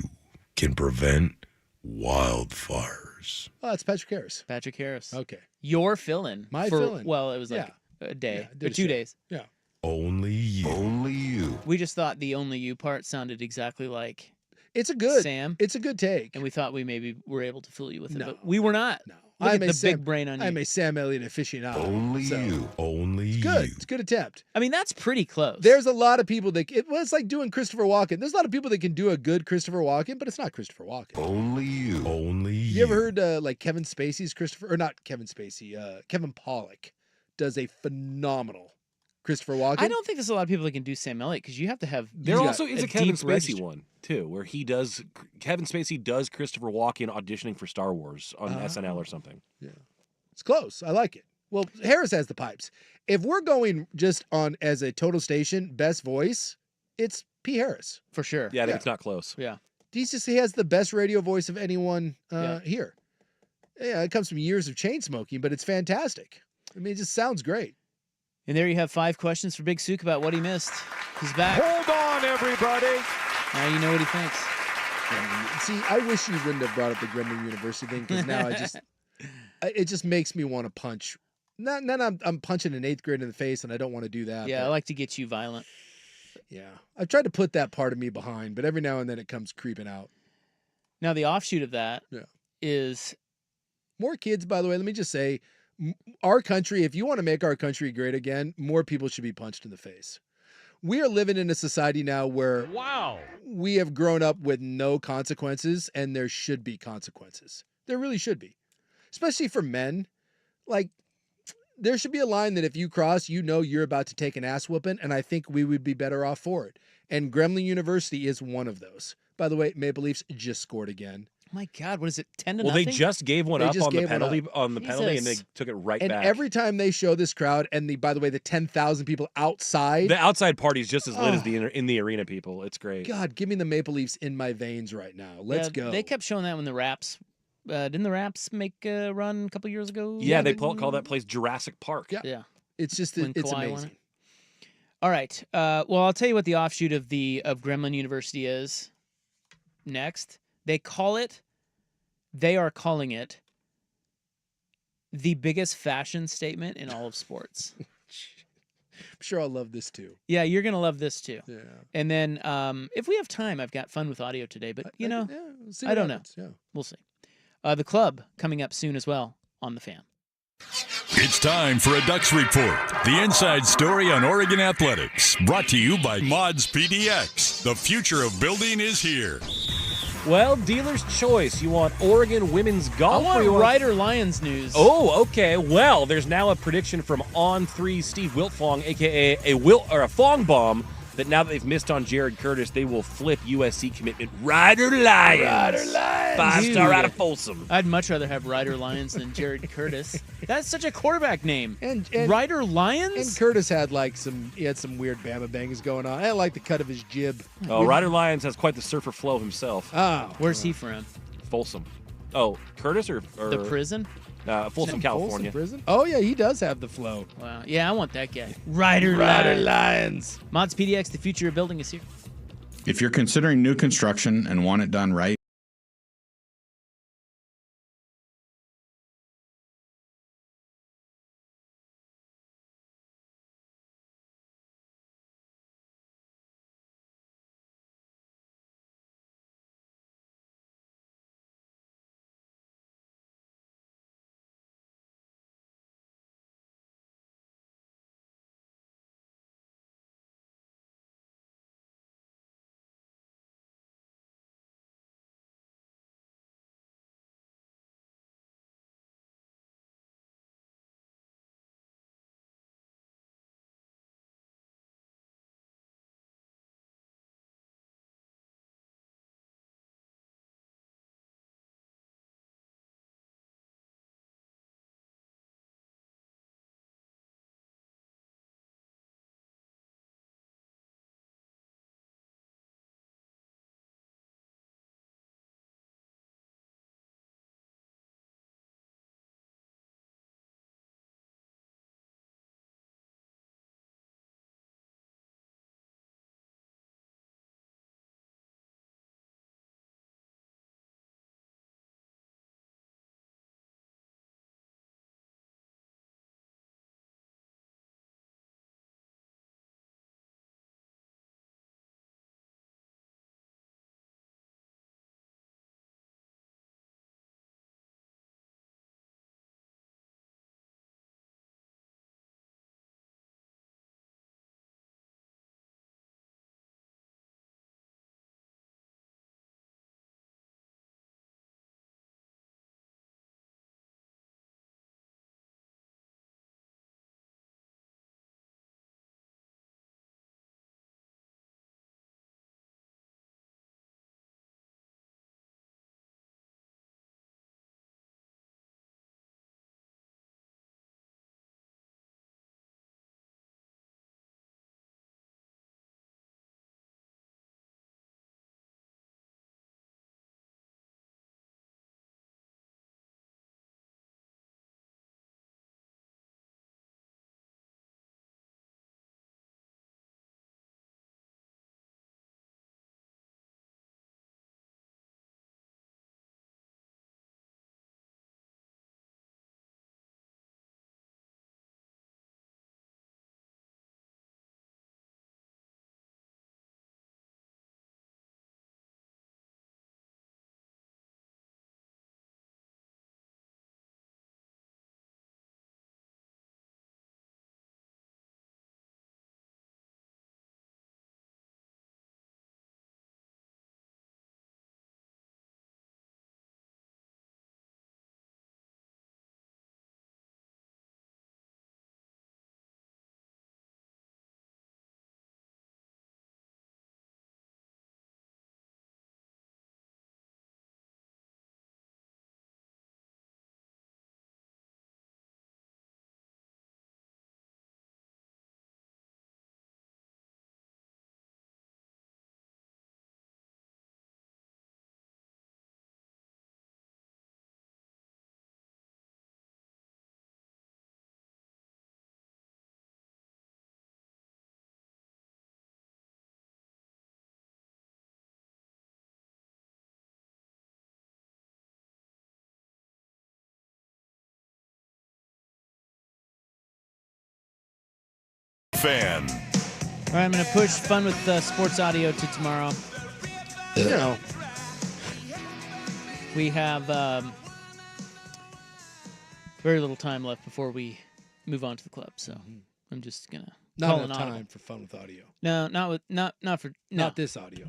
can prevent wildfires. Oh, it's Patrick Harris. Patrick Harris. Okay. Your fill-in. My for, fill-in. Well, it was like a day Yeah, did or a 2 show. days. Yeah. Only you. Only you. We just thought the only you part sounded exactly like It's a good Sam. It's a good take. And we thought we maybe were able to fool you with it, No. but we were not. No. Look I'm at a the big brain on you. I'm a Sam Elliott aficionado. Only so you. Only It's good. you. It's a good attempt. I mean, that's pretty close. There's a lot of people that it's like doing Christopher Walken. There's a lot of people that can do a good Christopher Walken, but it's not Christopher Walken. Only you. Only you. You ever heard like Kevin Spacey's Christopher, or not Kevin Spacey, Kevin Pollak does a phenomenal Christopher Walken. I don't think there's a lot of people that can do Sam Elliott because you have to have. There you've also got is a Kevin deep Spacey register. one too, where Kevin Spacey does Christopher Walken auditioning for Star Wars on SNL or something. Yeah, it's close. I like it. Well, Harris has the pipes. If we're going just on as a total station best voice, it's P. Harris for sure. Yeah, I think it's not close. Yeah, he has the best radio voice of anyone here. Yeah, it comes from years of chain smoking, but it's fantastic. I mean, it just sounds great. And there you have 5 questions for Big Souk about what he missed. He's back. Hold on, everybody. Now you know what he thinks. See, I wish you wouldn't have brought up the Gremlin University thing, because now it just makes me want to punch. Not I'm punching an 8th grade in the face, and I don't want to do that. Yeah, but, I like to get you violent. Yeah, I've tried to put that part of me behind, but every now and then it comes creeping out. Now the offshoot of that is more kids. By the way, let me just say, our country. If you want to make our country great again, more people should be punched in the face. We are living in a society now where we have grown up with no consequences, and there should be consequences. There really should be, especially for men. Like, there should be a line that if you cross, you're about to take an ass whooping, and I think we would be better off for it. And Gremlin University is one of those. By the way, Maple Leafs just scored again. My God, what is it? 10-0? Well, they just gave one up on the penalty, and they took it right back. And every time they show this crowd, and by the way, the 10,000 people outside, the outside party's just as lit as the in the arena people. It's great. God, give me the Maple Leafs in my veins right now. Let's go. They kept showing that when the Raps. Didn't the Raps make a run a couple years ago? Yeah, they call that place Jurassic Park. Yeah. It's just it's amazing. All right. Well, I'll tell you what the offshoot of Gremlin University is next. They are calling it the biggest fashion statement in all of sports. I'm sure I'll love this too. Yeah, you're going to love this too. Yeah. And then if we have time, I've got fun with audio today, but we'll I don't know. Yeah. We'll see. The club coming up soon as well on The Fan. It's time for a Ducks Report, the inside story on Oregon athletics. Brought to you by Mods PDX. The future of building is here. Well, dealer's choice. You want Oregon women's golf? I want Ryder Lions news. Oh, okay. Well, there's now a prediction from On3 Steve Wiltfong, a.k.a. a Fong bomb, that now that they've missed on Jared Curtis, they will flip USC commitment Ryder Lions. Ryder Lions. 5-star out of Folsom. I'd much rather have Ryder Lions than Jared Curtis. That's such a quarterback name. And Ryder Lions? And Curtis had some weird Bama bangs going on. I like the cut of his jib. Oh, Ryder Lions has quite the surfer flow himself. Oh. Where's he from? Folsom. Oh, Curtis or the prison? Folsom, California. Folsom prison? Oh, yeah, he does have the flow. Wow. Yeah, I want that guy. Ryder Lions. Mods PDX, the future of building is here. If you're considering new construction and want it done right, Fan. All right, I'm going to push Fun with Sports Audio to tomorrow. You know, we have very little time left before we move on to the club, so I'm just gonna not enough time for Fun with Audio. No, not this audio.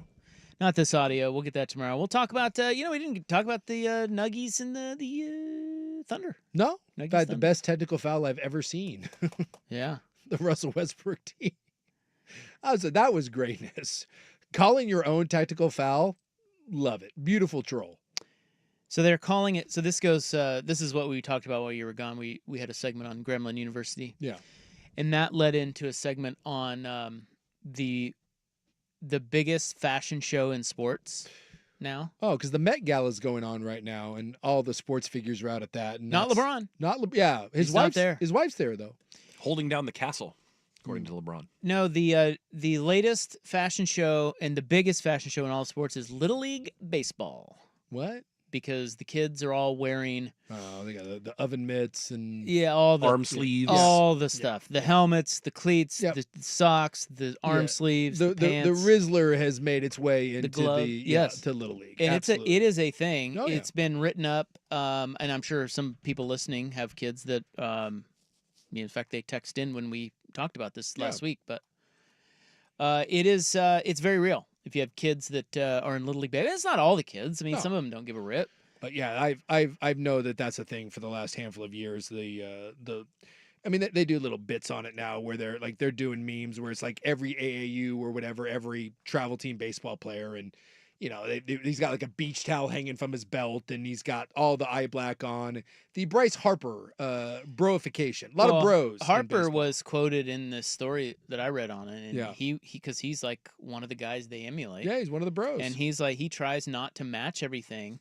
Not this audio. We'll get that tomorrow. We'll talk about we didn't talk about the Nuggies and the Thunder. No, Nuggies, in fact, the Thunder. best technical foul I've ever seen. Yeah, the Russell Westbrook team. That was greatness. Calling your own technical foul, love it. Beautiful troll. So they're calling it. So this goes. This is what we talked about while you were gone. We had a segment on Gremlin University. Yeah, and that led into a segment on the biggest fashion show in sports now. Oh, because the Met Gala is going on right now, and all the sports figures are out at that. And Not LeBron. Yeah, He's not there. His wife's there though, holding down the castle, according to LeBron. No, the latest fashion show and the biggest fashion show in all sports is Little League baseball. What? Because the kids are all wearing. Oh, they got the oven mitts and all the arm sleeves, all the stuff, the helmets, the cleats, the socks, the arm sleeves, the the pants. Rizzler has made its way into glove, to Little League, and Absolutely. it is a thing. Oh, yeah. It's been written up, and I'm sure some people listening have kids that, in fact, they text in when we talked about this last week. But it's very real. If you have kids that are in Little League, it's not all the kids. I mean, some of them don't give a rip. But yeah, I've know that's a thing for the last handful of years. I mean, they do little bits on it now where they're doing memes where it's like every AAU or whatever, every travel team baseball player, and he's got like a beach towel hanging from his belt, and he's got all the eye black on. The Bryce Harper broification, a lot of bros. Harper was quoted in this story that I read on it, and Yeah. because he's like one of the guys they emulate. Yeah, he's one of the bros, and he's like he tries not to match everything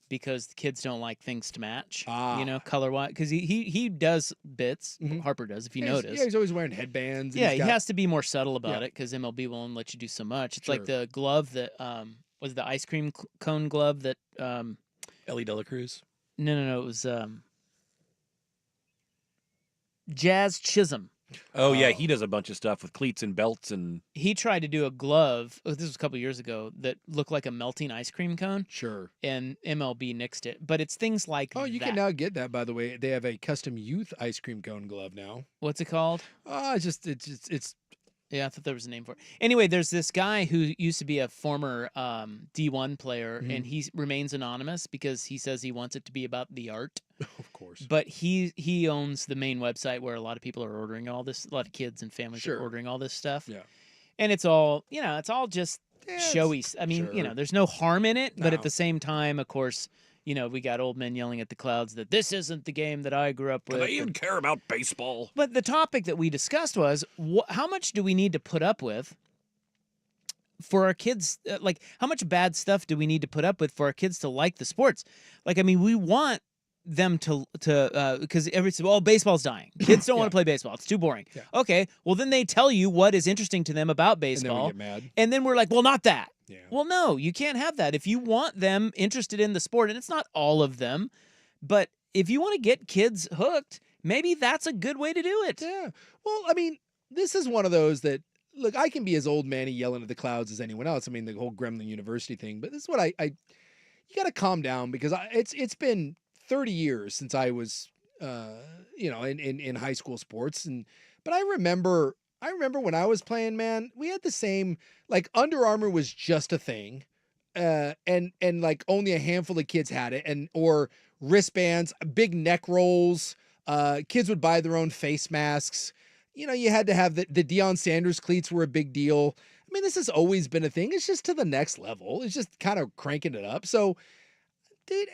because the kids don't like things to match. Color wise, because he does bits. Harper does, if you notice. Yeah, he's always wearing headbands. Yeah, he has to be more subtle about it because MLB won't let you do so much. It's like the glove that was the ice cream cone glove that Ellie De La Cruz. No, it was Jazz Chisholm. Oh yeah, he does a bunch of stuff with cleats and belts, and he tried to do a glove. This was a couple years ago that looked like a melting ice cream cone. Sure. And MLB nixed it, but it's things like you can now get that. By the way, they have a custom youth ice cream cone glove now. What's it called? It's. Yeah, I thought there was a name for it. Anyway, there's this guy who used to be a former D1 player, and he remains anonymous because he says he wants it to be about the art. Of course. But he owns the main website where a lot of people are ordering all this. A lot of kids and families are ordering all this stuff. Yeah. And it's all it's all just showy. I mean, there's no harm in it, but at the same time, of course, we got old men yelling at the clouds that this isn't the game that I grew up with. Do they even care about baseball? But the topic that we discussed was how much do we need to put up with for our kids? Like, how much bad stuff do we need to put up with for our kids to like the sports? Like, I mean, we want them to because baseball's dying. Kids don't want to play baseball. It's too boring. Yeah. Okay, well then they tell you what is interesting to them about baseball, and then we get mad. And then we're like, well, not that. Yeah. Well, no, you can't have that. If you want them interested in the sport, and it's not all of them, but if you want to get kids hooked, maybe that's a good way to do it. Yeah. Well, I mean, this is one of those that, look, I can be as old manny yelling at the clouds as anyone else. I mean, the whole Gremlin University thing, but this is what you got to calm down because it's been 30 years since I was, in high school sports, but I remember when I was playing, man, we had the same, like Under Armour was just a thing. And like only a handful of kids had it or wristbands, big neck rolls. Kids would buy their own face masks. You had to have the Deion Sanders cleats were a big deal. I mean, this has always been a thing. It's just to the next level. It's just kind of cranking it up. So, dude,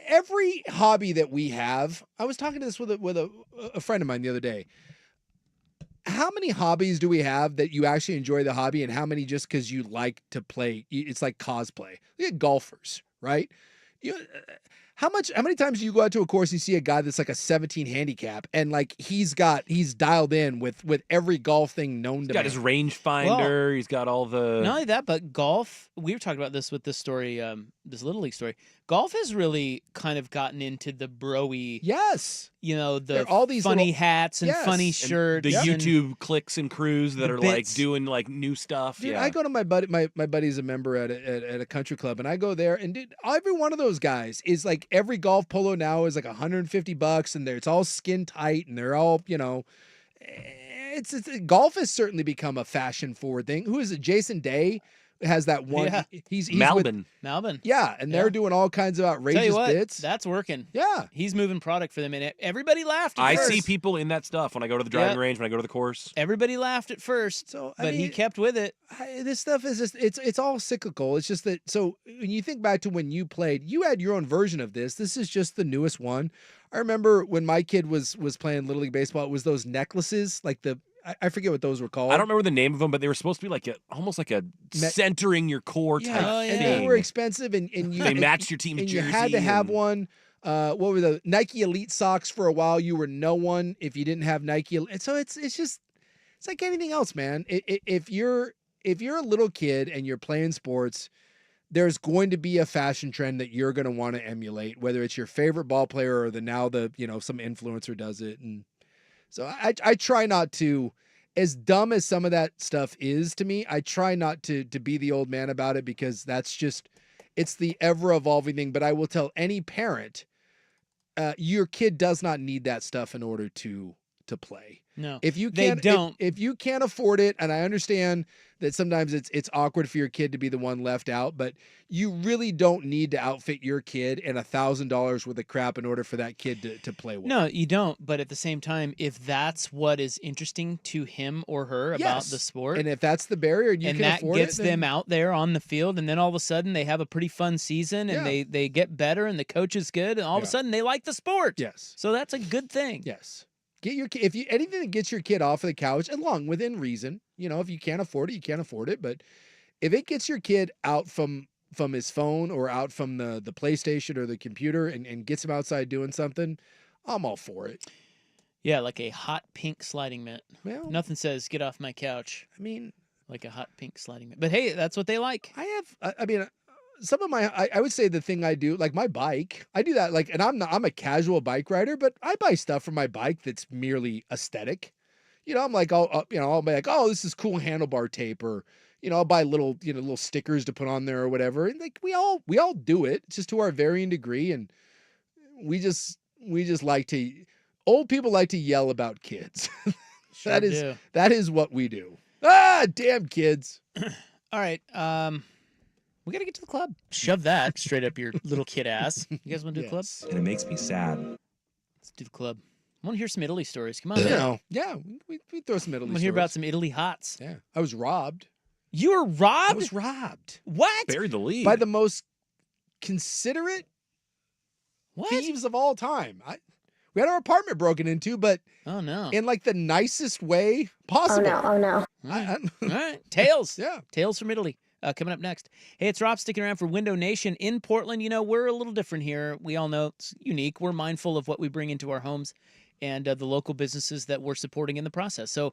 every hobby that we have, I was talking to this with a friend of mine the other day. How many hobbies do we have that you actually enjoy the hobby, and how many just because you like to play? It's like cosplay. Look at golfers, right? How many times do you go out to a course and you see a guy that's like a 17 handicap and like he's dialed in with every golf thing known to He's got man. his rangefinder. He's got all the. Not only that, but golf. We were talking about this with this story, this Little League story. Golf has really kind of gotten into the bro-y. Yes. All these funny little, hats and funny shirts. The YouTube clicks and crews that are like doing like new stuff. Dude, I go to my buddy's a member at a country club, and I go there, and dude, every one of those guys is like every golf polo now is like $150, and it's all skin tight, and they're all it's golf has certainly become a fashion forward thing. Who is it? Jason Day has that one. Yeah. He's Malvin. Yeah, and they're doing all kinds of outrageous bits. That's working. Yeah, he's moving product for them, and everybody laughed at I first. see people in that stuff when I go to the driving range, when I go to the course. Everybody laughed at first, but he kept with it. This stuff is just it's all cyclical. It's just that, so when you think back to when you played, you had your own version of this. This is just the newest one. I remember when my kid was playing Little League Baseball, it was those necklaces, like I forget what those were called. I don't remember the name of them, but they were supposed to be like almost like a centering your core type and thing. they were expensive, and you they matched your team's and jersey. You had to have one. What were the Nike Elite socks for a while? You were no one if you didn't have Nike. And so it's like anything else, man. If you're a little kid and you're playing sports, there's going to be a fashion trend that you're going to want to emulate, whether it's your favorite ball player or some influencer does it. And so I try not to, as dumb as some of that stuff is to me, I try not to be the old man about it, because that's just, it's the ever evolving thing. But I will tell any parent, your kid does not need that stuff in order to play. No, if you they can't, don't. If you can't afford it, and I understand that sometimes it's awkward for your kid to be the one left out, but you really don't need to outfit your kid in $1,000 worth of crap in order for that kid to play well. No, you don't. But at the same time, if that's what is interesting to him or her about the sport, and if that's the barrier, and that gets them out there on the field, and then all of a sudden they have a pretty fun season, and they get better, and the coach is good, and all of a sudden they like the sport. Yes, so that's a good thing. Yes. Get your kid, anything that gets your kid off of the couch, along within reason. If you can't afford it, you can't afford it. But if it gets your kid out from his phone or out from the PlayStation or the computer and gets him outside doing something, I'm all for it. Yeah, like a hot pink sliding mat. Well, nothing says get off my couch. I mean, like a hot pink sliding mat. But hey, that's what they like. Some of I would say the thing I do, like my bike, I do that, and I'm a casual bike rider, but I buy stuff for my bike that's merely aesthetic. I'm like, I'll be like, oh, this is cool handlebar tape, or, I'll buy little stickers to put on there or whatever. And like, we all do it, just to our varying degree. And we just old people like to yell about kids. Sure that is what we do. Ah, damn kids. All right. We got to get to the club. Shove that straight up your little kid ass. You guys want to do the club? And it makes me sad. Let's do the club. I want to hear some Italy stories. Come on, man. Yeah, we throw some Italy stories. I want to hear about some Italy hots. Yeah. I was robbed. You were robbed? I was robbed. What? Buried the lead. By the most considerate thieves of all time. We had our apartment broken into, but oh no, in like the nicest way possible. Oh no. All right. Tales. Yeah. Tales from Italy. Coming up next. Hey, it's Rob sticking around for Window Nation in Portland. We're a little different here. We all know it's unique. We're mindful of what we bring into our homes and the local businesses that we're supporting in the process. So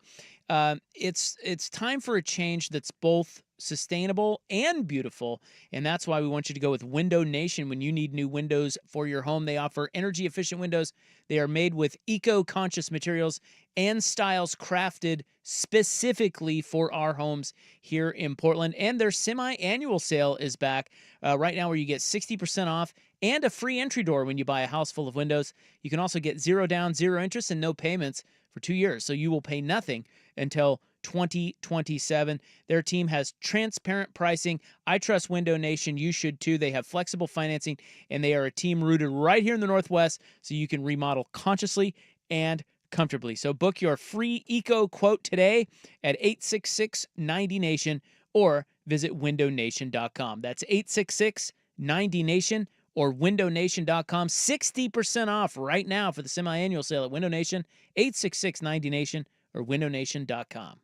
it's time for a change that's both sustainable and beautiful, and that's why we want you to go with Window Nation when you need new windows for your home. They offer energy-efficient windows. They are made with eco-conscious materials and styles crafted specifically for our homes here in Portland. And their semi-annual sale is back right now, where you get 60% off and a free entry door when you buy a house full of windows. You can also get 0 down, 0 interest, and no payments for 2 years. So you will pay nothing until 2027. Their team has transparent pricing. I trust Window Nation. You should too. They have flexible financing, and they are a team rooted right here in the Northwest, so you can remodel consciously and comfortably. So book your free eco quote today at 866-90-NATION or visit windownation.com. That's 866-90-NATION or windownation.com. 60% off right now for the semi-annual sale at Window Nation, 866-90-NATION or windownation.com.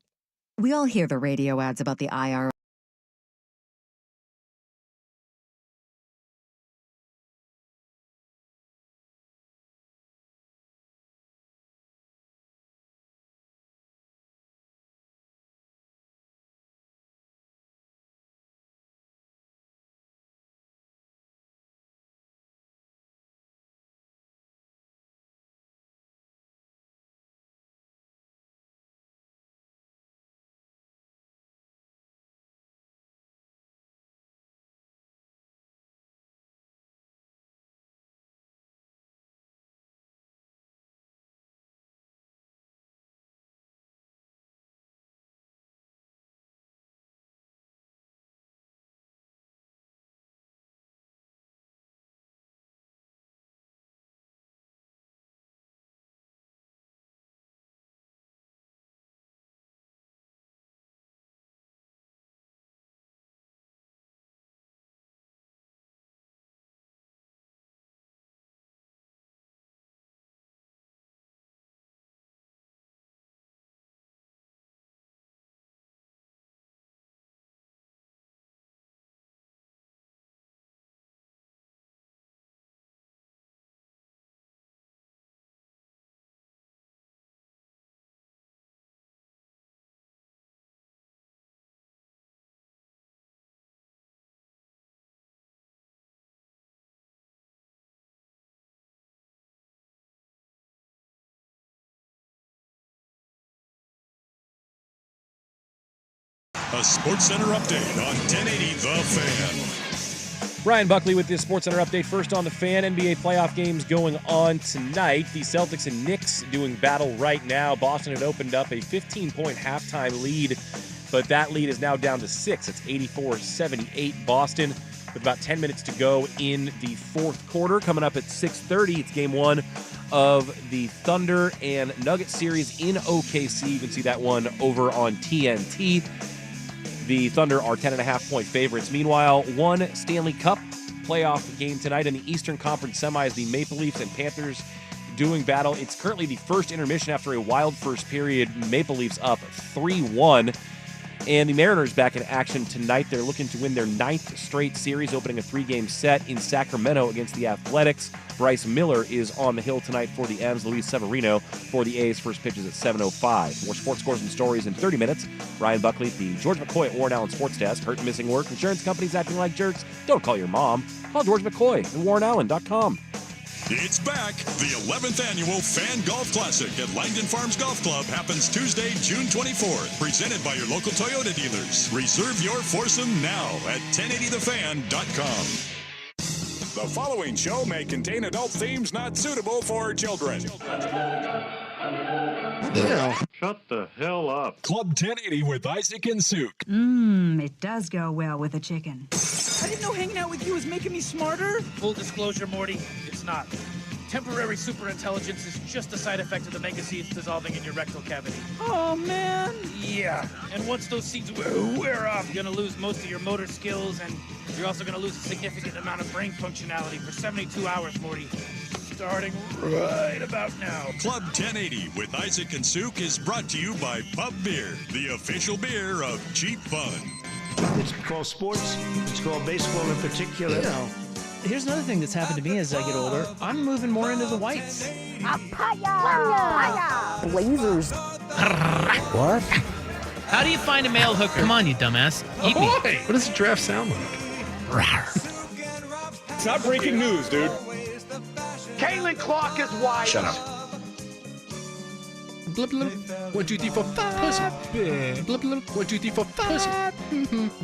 We all hear the radio ads about the IRS. A SportsCenter update on 1080 The Fan. Ryan Buckley with this SportsCenter update. First on the Fan, NBA playoff games going on tonight. The Celtics and Knicks doing battle right now. Boston had opened up a 15-point halftime lead, but that lead is now down to 6. It's 84-78 Boston with about 10 minutes to go in the fourth quarter. Coming up at 6:30, it's game one of the Thunder and Nuggets series in OKC. You can see that one over on TNT. The Thunder are 10.5-point favorites. Meanwhile, one Stanley Cup playoff game tonight in the Eastern Conference semis. The Maple Leafs and Panthers doing battle. It's currently the first intermission after a wild first period. Maple Leafs up 3-1. And the Mariners back in action tonight. They're looking to win their 9th straight series, opening a 3-game set in Sacramento against the Athletics. Bryce Miller is on the hill tonight for the M's. Luis Severino for the A's. First pitch is at 7:05. More sports scores and stories in 30 minutes. Ryan Buckley, the George McCoy at Warren Allen Sports Desk. Hurt and missing work. Insurance companies acting like jerks. Don't call your mom. Call George McCoy at WarrenAllen.com. It's back. The 11th annual Fan Golf Classic at Langdon Farms Golf Club happens Tuesday, June 24th. Presented by your local Toyota dealers. Reserve your foursome now at 1080thefan.com. The following show may contain adult themes not suitable for children. Shut the hell up. Club 1080 with Isaac and Souk. It does go well with a chicken. I didn't know hanging out with you was making me smarter. Full disclosure, Morty, it's not. Temporary superintelligence is just a side effect of the mega seeds dissolving in your rectal cavity. Oh, man. Yeah, and once those seeds wear off, you're going to lose most of your motor skills, and you're also going to lose a significant amount of brain functionality for 72 hours, Morty. Starting right about now. Club 1080 with Isaac and Souk is brought to you by Pub Beer, the official beer of cheap fun. It's called sports. It's called baseball in particular. Here's another thing that's happened to me as I get older. I'm moving more into the whites. Blazers. What? How do you find a male hooker? Come on, you dumbass. Eat me. What does a giraffe sound like? It's not breaking news, dude. Caitlin Clark is wide. Shut up. Blub, blub. 1, 2, 3, 4, 5. Blub, blub. 1, 2, 3, 4, 5.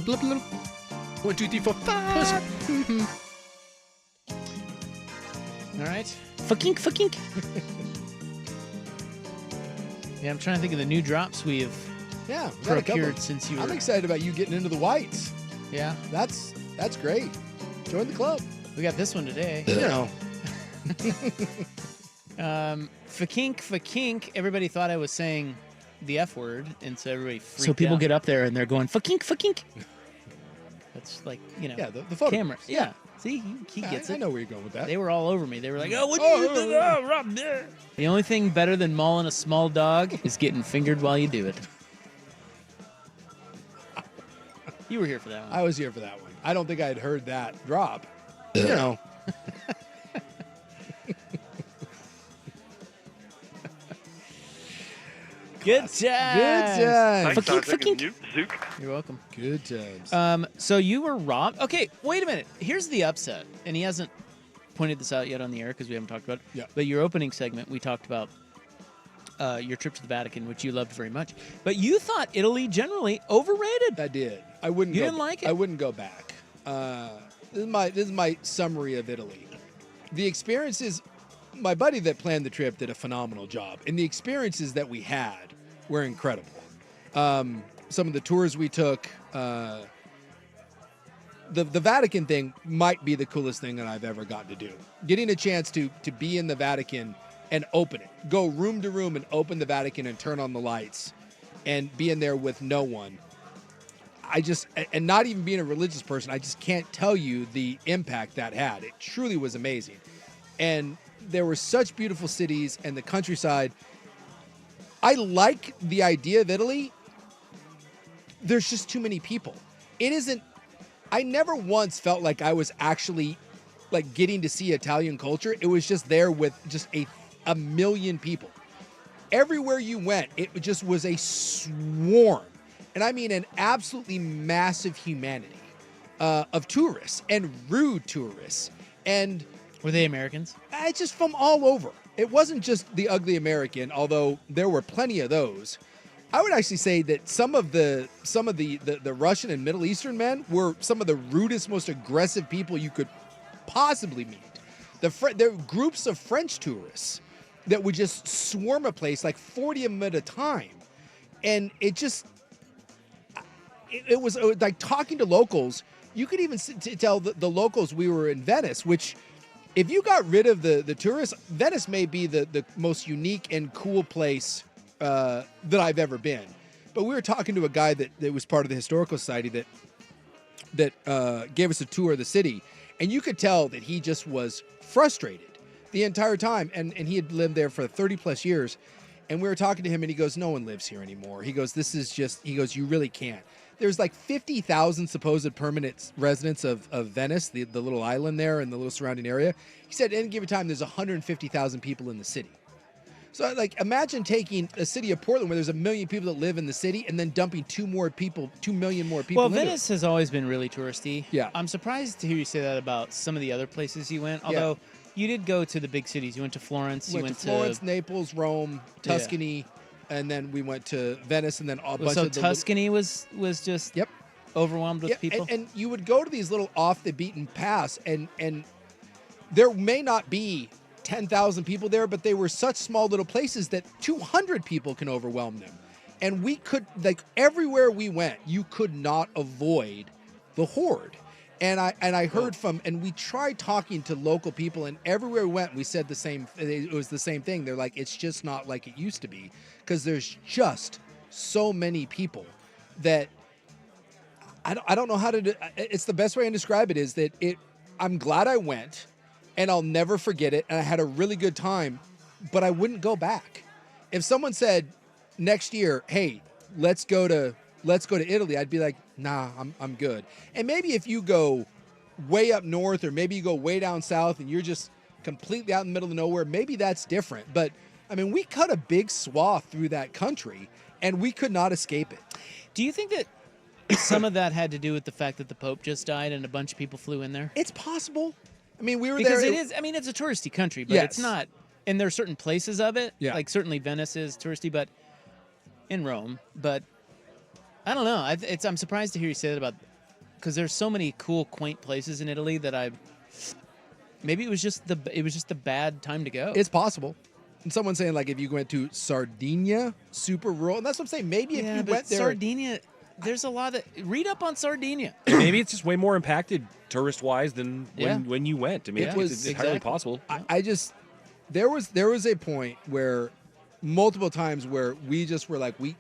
Blub, blub. 1, 2, 3, 4, 5. All right. Fuckink. Yeah, I'm trying to think of the new drops we have procured since you were... I'm excited about you getting into the whites. Yeah. That's great. Join the club. We got this one today. Fakink. Everybody thought I was saying the F word, and so everybody freaked out. So people get up there and they're going, fakink. That's like, Yeah, the photo. camera. Yeah. See, he gets it. I know where you're going with that. They were all over me. They were like, oh, what you do? Oh, Rob, there. The only thing better than mauling a small dog is getting fingered while you do it. You were here for that one. I was here for that one. I don't think I had heard that drop. Good times. Fakink. You're welcome. Good times. So you were robbed. Okay, wait a minute. Here's the upset, and he hasn't pointed this out yet on the air because we haven't talked about it. Yeah. But your opening segment, we talked about your trip to the Vatican, which you loved very much. But you thought Italy generally overrated. I did. I wouldn't. You didn't like it? I wouldn't go back. This is my summary of Italy. The experiences. My buddy that planned the trip did a phenomenal job, and the experiences that we had were incredible. Some of the tours we took, the Vatican thing might be the coolest thing that I've ever gotten to do. Getting a chance to be in the Vatican and open it, go room to room and open the Vatican and turn on the lights, and be in there with no one. And not even being a religious person, I just can't tell you the impact that had. It truly was amazing. And there were such beautiful cities and the countryside. I like the idea of Italy. There's just too many people. I never once felt like I was actually like getting to see Italian culture. It was just there with just a million people. Everywhere you went, it just was a swarm. And I mean an absolutely massive humanity of tourists and rude tourists. And were they Americans? It's just from all over. It wasn't just the ugly American, although there were plenty of those. I would actually say that some of the Russian and Middle Eastern men were some of the rudest, most aggressive people you could possibly meet. There were groups of French tourists that would just swarm a place, like 40 of them at a time. And it was like talking to locals. You could even tell the locals we were in Venice, which if you got rid of the tourists, Venice may be the most unique and cool place that I've ever been. But we were talking to a guy that was part of the Historical Society that gave us a tour of the city. And you could tell that he just was frustrated the entire time. And he had lived there for 30 plus years. And we were talking to him and he goes, no one lives here anymore. He goes, you really can't. There's like 50,000 supposed permanent residents of Venice, the little island there and the little surrounding area. He said at any given time, there's 150,000 people in the city. So like imagine taking a city of Portland where there's 1 million people that live in the city and then dumping 2 million more people. Well, Venice has always been really touristy. Yeah. I'm surprised to hear you say that about some of the other places you went. Although you did go to the big cities. You went to Florence. You went to Florence, Naples, Rome, Tuscany, and then we went to Venice, and then a bunch of the Tuscany was just overwhelmed with people. And you would go to these little off the beaten paths, and there may not be 10,000 people there, but they were such small little places that 200 people can overwhelm them. And we could, like, everywhere we went, you could not avoid the horde. And I heard and we tried talking to local people, and everywhere we went, we said it was the same thing. They're like, it's just not like it used to be, because there's just so many people that I don't know how to do. It's the best way I can describe it is that I'm glad I went, and I'll never forget it, and I had a really good time, but I wouldn't go back. If someone said next year, hey, let's go to Italy, I'd be like, nah, I'm good. And maybe if you go way up north, or maybe you go way down south and you're just completely out in the middle of nowhere, maybe that's different. But I mean, we cut a big swath through that country and we could not escape it. Do you think that some of that had to do with the fact that the Pope just died and a bunch of people flew in there? It's possible. I mean, we were because there. It's a touristy country, but it's not. And there are certain places of it, like certainly Venice is touristy, but in Rome, but I don't know. I'm surprised to hear you say that about, because there's so many cool, quaint places in Italy that maybe it was just the bad time to go. It's possible. And someone's saying like if you went to Sardinia, super rural, and that's what I'm saying. Maybe if you went there, Sardinia, there's a lot of read up on Sardinia. Maybe it's just way more impacted tourist wise than when you went. I mean, it's entirely possible. There was a point where multiple times where we just were like we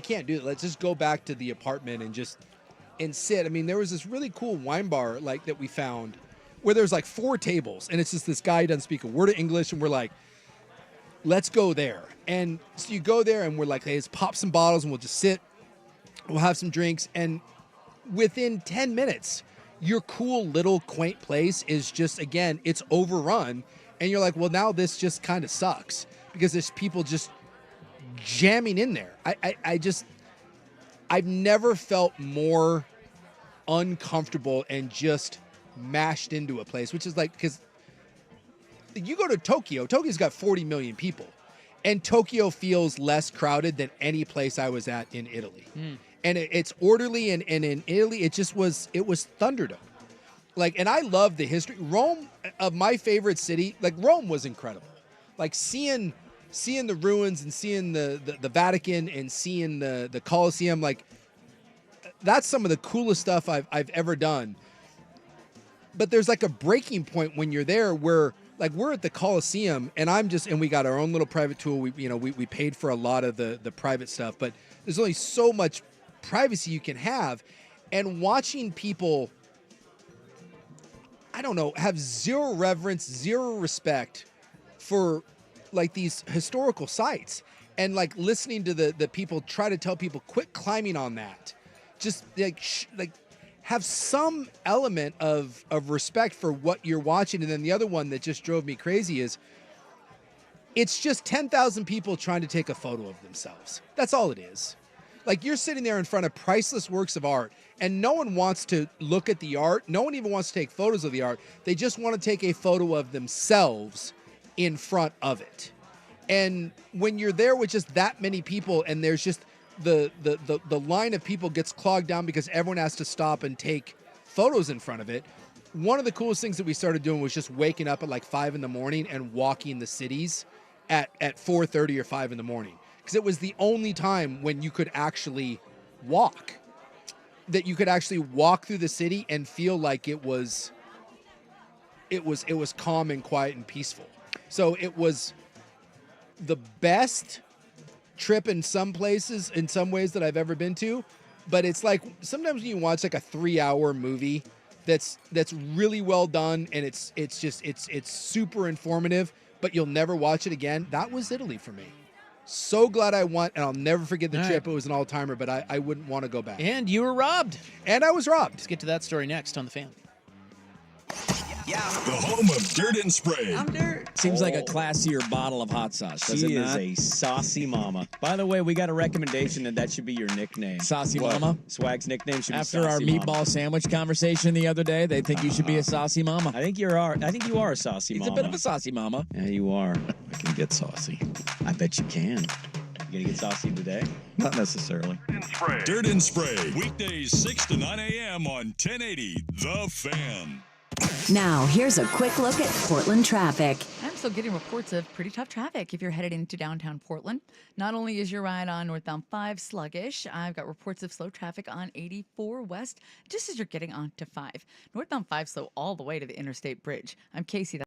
can't do it. Let's just go back to the apartment and sit. I mean, there was this really cool wine bar like that we found where there's like 4 tables, and it's just this guy who doesn't speak a word of English, and we're like, let's go there. And so you go there, and we're like, hey, let's pop some bottles, and we'll just sit. We'll have some drinks, and within 10 minutes, your cool little quaint place is just, again, it's overrun, and you're like, well, now this just kind of sucks because there's people just jamming in there. I've never felt more uncomfortable and just mashed into a place, which is like, because you go to Tokyo's got 40 million people, and Tokyo feels less crowded than any place I was at in Italy. And it's orderly, and in Italy, it was Thunderdome. Like, and I love the history. Rome, of my favorite city, like Rome was incredible. Like seeing the ruins and seeing the Vatican and seeing the Colosseum, like that's some of the coolest stuff I've ever done. But there's like a breaking point when you're there where like we're at the Colosseum and we got our own little private tour. We paid for a lot of the private stuff, but there's only so much privacy you can have, and watching people, I don't know, have zero reverence, zero respect for like these historical sites, and like listening to the people try to tell people quit climbing on that, just like have some element of respect for what you're watching. And then the other one that just drove me crazy is it's just 10,000 people trying to take a photo of themselves. That's all it is. Like you're sitting there in front of priceless works of art, and no one wants to look at the art. No one even wants to take photos of the art. They just want to take a photo of themselves in front of it. And when you're there with just that many people and there's just the line of people gets clogged down because everyone has to stop and take photos in front of it. One of the coolest things that we started doing was just waking up at like 5 in the morning and walking the cities at 4:30 or 5 in the morning. Because it was the only time when you could actually walk. That you could actually walk through the city and feel like it was calm and quiet and peaceful. So it was the best trip in some places, in some ways that I've ever been to. But it's like sometimes when you watch like a 3-hour movie that's really well done and it's super informative, but you'll never watch it again. That was Italy for me. So glad I went, and I'll never forget the trip. It was an all-timer, but I wouldn't want to go back. And you were robbed. And I was robbed. Let's get to that story next on The Fan. The home of Dirt and Spray. I'm Dirt. Seems like a classier bottle of hot sauce, does it not? She is a saucy mama. By the way, we got a recommendation that should be your nickname. Saucy Mama? Swag's nickname should be After Saucy our Mama. meatball sandwich conversation the other day, they think you should be a saucy mama. I think you are a saucy mama. He's a bit of a saucy mama. Yeah, you are. I can get saucy. I bet you can. You gonna get saucy today? Not necessarily. Dirt and Spray. Weekdays 6 to 9 a.m. on 1080 The Fan. Now, here's a quick look at Portland traffic. I'm still getting reports of pretty tough traffic if you're headed into downtown Portland. Not only is your ride on northbound 5 sluggish, I've got reports of slow traffic on 84 west just as you're getting onto 5. Northbound 5 slow all the way to the Interstate Bridge. I'm Casey.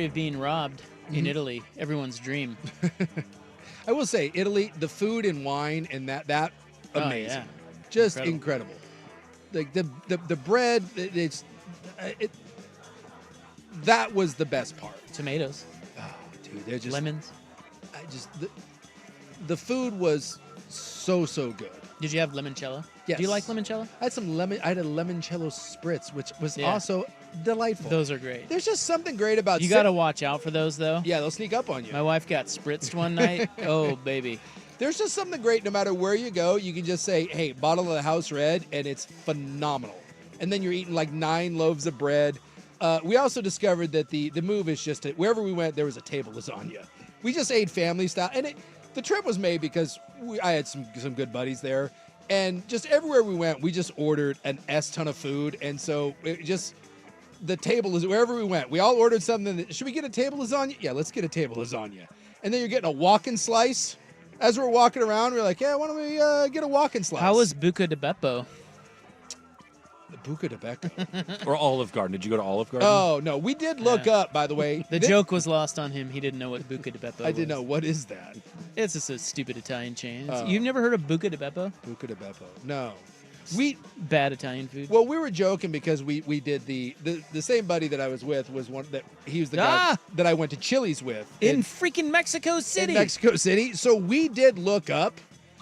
Of being robbed in Italy, everyone's dream. I will say, Italy, the food and wine and that amazing, yeah. just incredible. Like the bread, that was the best part. Tomatoes. Oh, dude, they're just lemons. The food was so good. Did you have limoncello? Yes. Do you like limoncello? I had a limoncello spritz, which was also delightful. Those are great. There's just something great about. You got to watch out for those, though. Yeah, they'll sneak up on you. My wife got spritzed one night. Oh, baby. There's just something great. No matter where you go, you can just say, "Hey, bottle of the house red," and it's phenomenal. And then you're eating like 9 loaves of bread. We also discovered that the move is just wherever we went, there was a table lasagna. We just ate family style, and the trip was made because I had some good buddies there, and just everywhere we went, we just ordered an ton of food, and so the table is wherever we went, we all ordered something. Should we get a table lasagna? Yeah, let's get a table lasagna. And then you're getting a walk-in slice. As we're walking around, we're like, yeah, why don't we get a walk-in slice? How was Buca di Beppo? The Buca di Beppo. Or Olive Garden. Did you go to Olive Garden? Oh, no. We did look up, by the way. The joke was lost on him. He didn't know what Buca di Beppo was. I didn't know. What is that? It's just a stupid Italian chain. You've never heard of Buca di Beppo? Buca di Beppo. No. Bad Italian food. Well, we were joking because we did the same buddy that I was with was one that he was the guy that I went to Chili's with in freaking Mexico City. In Mexico City. So we did look up.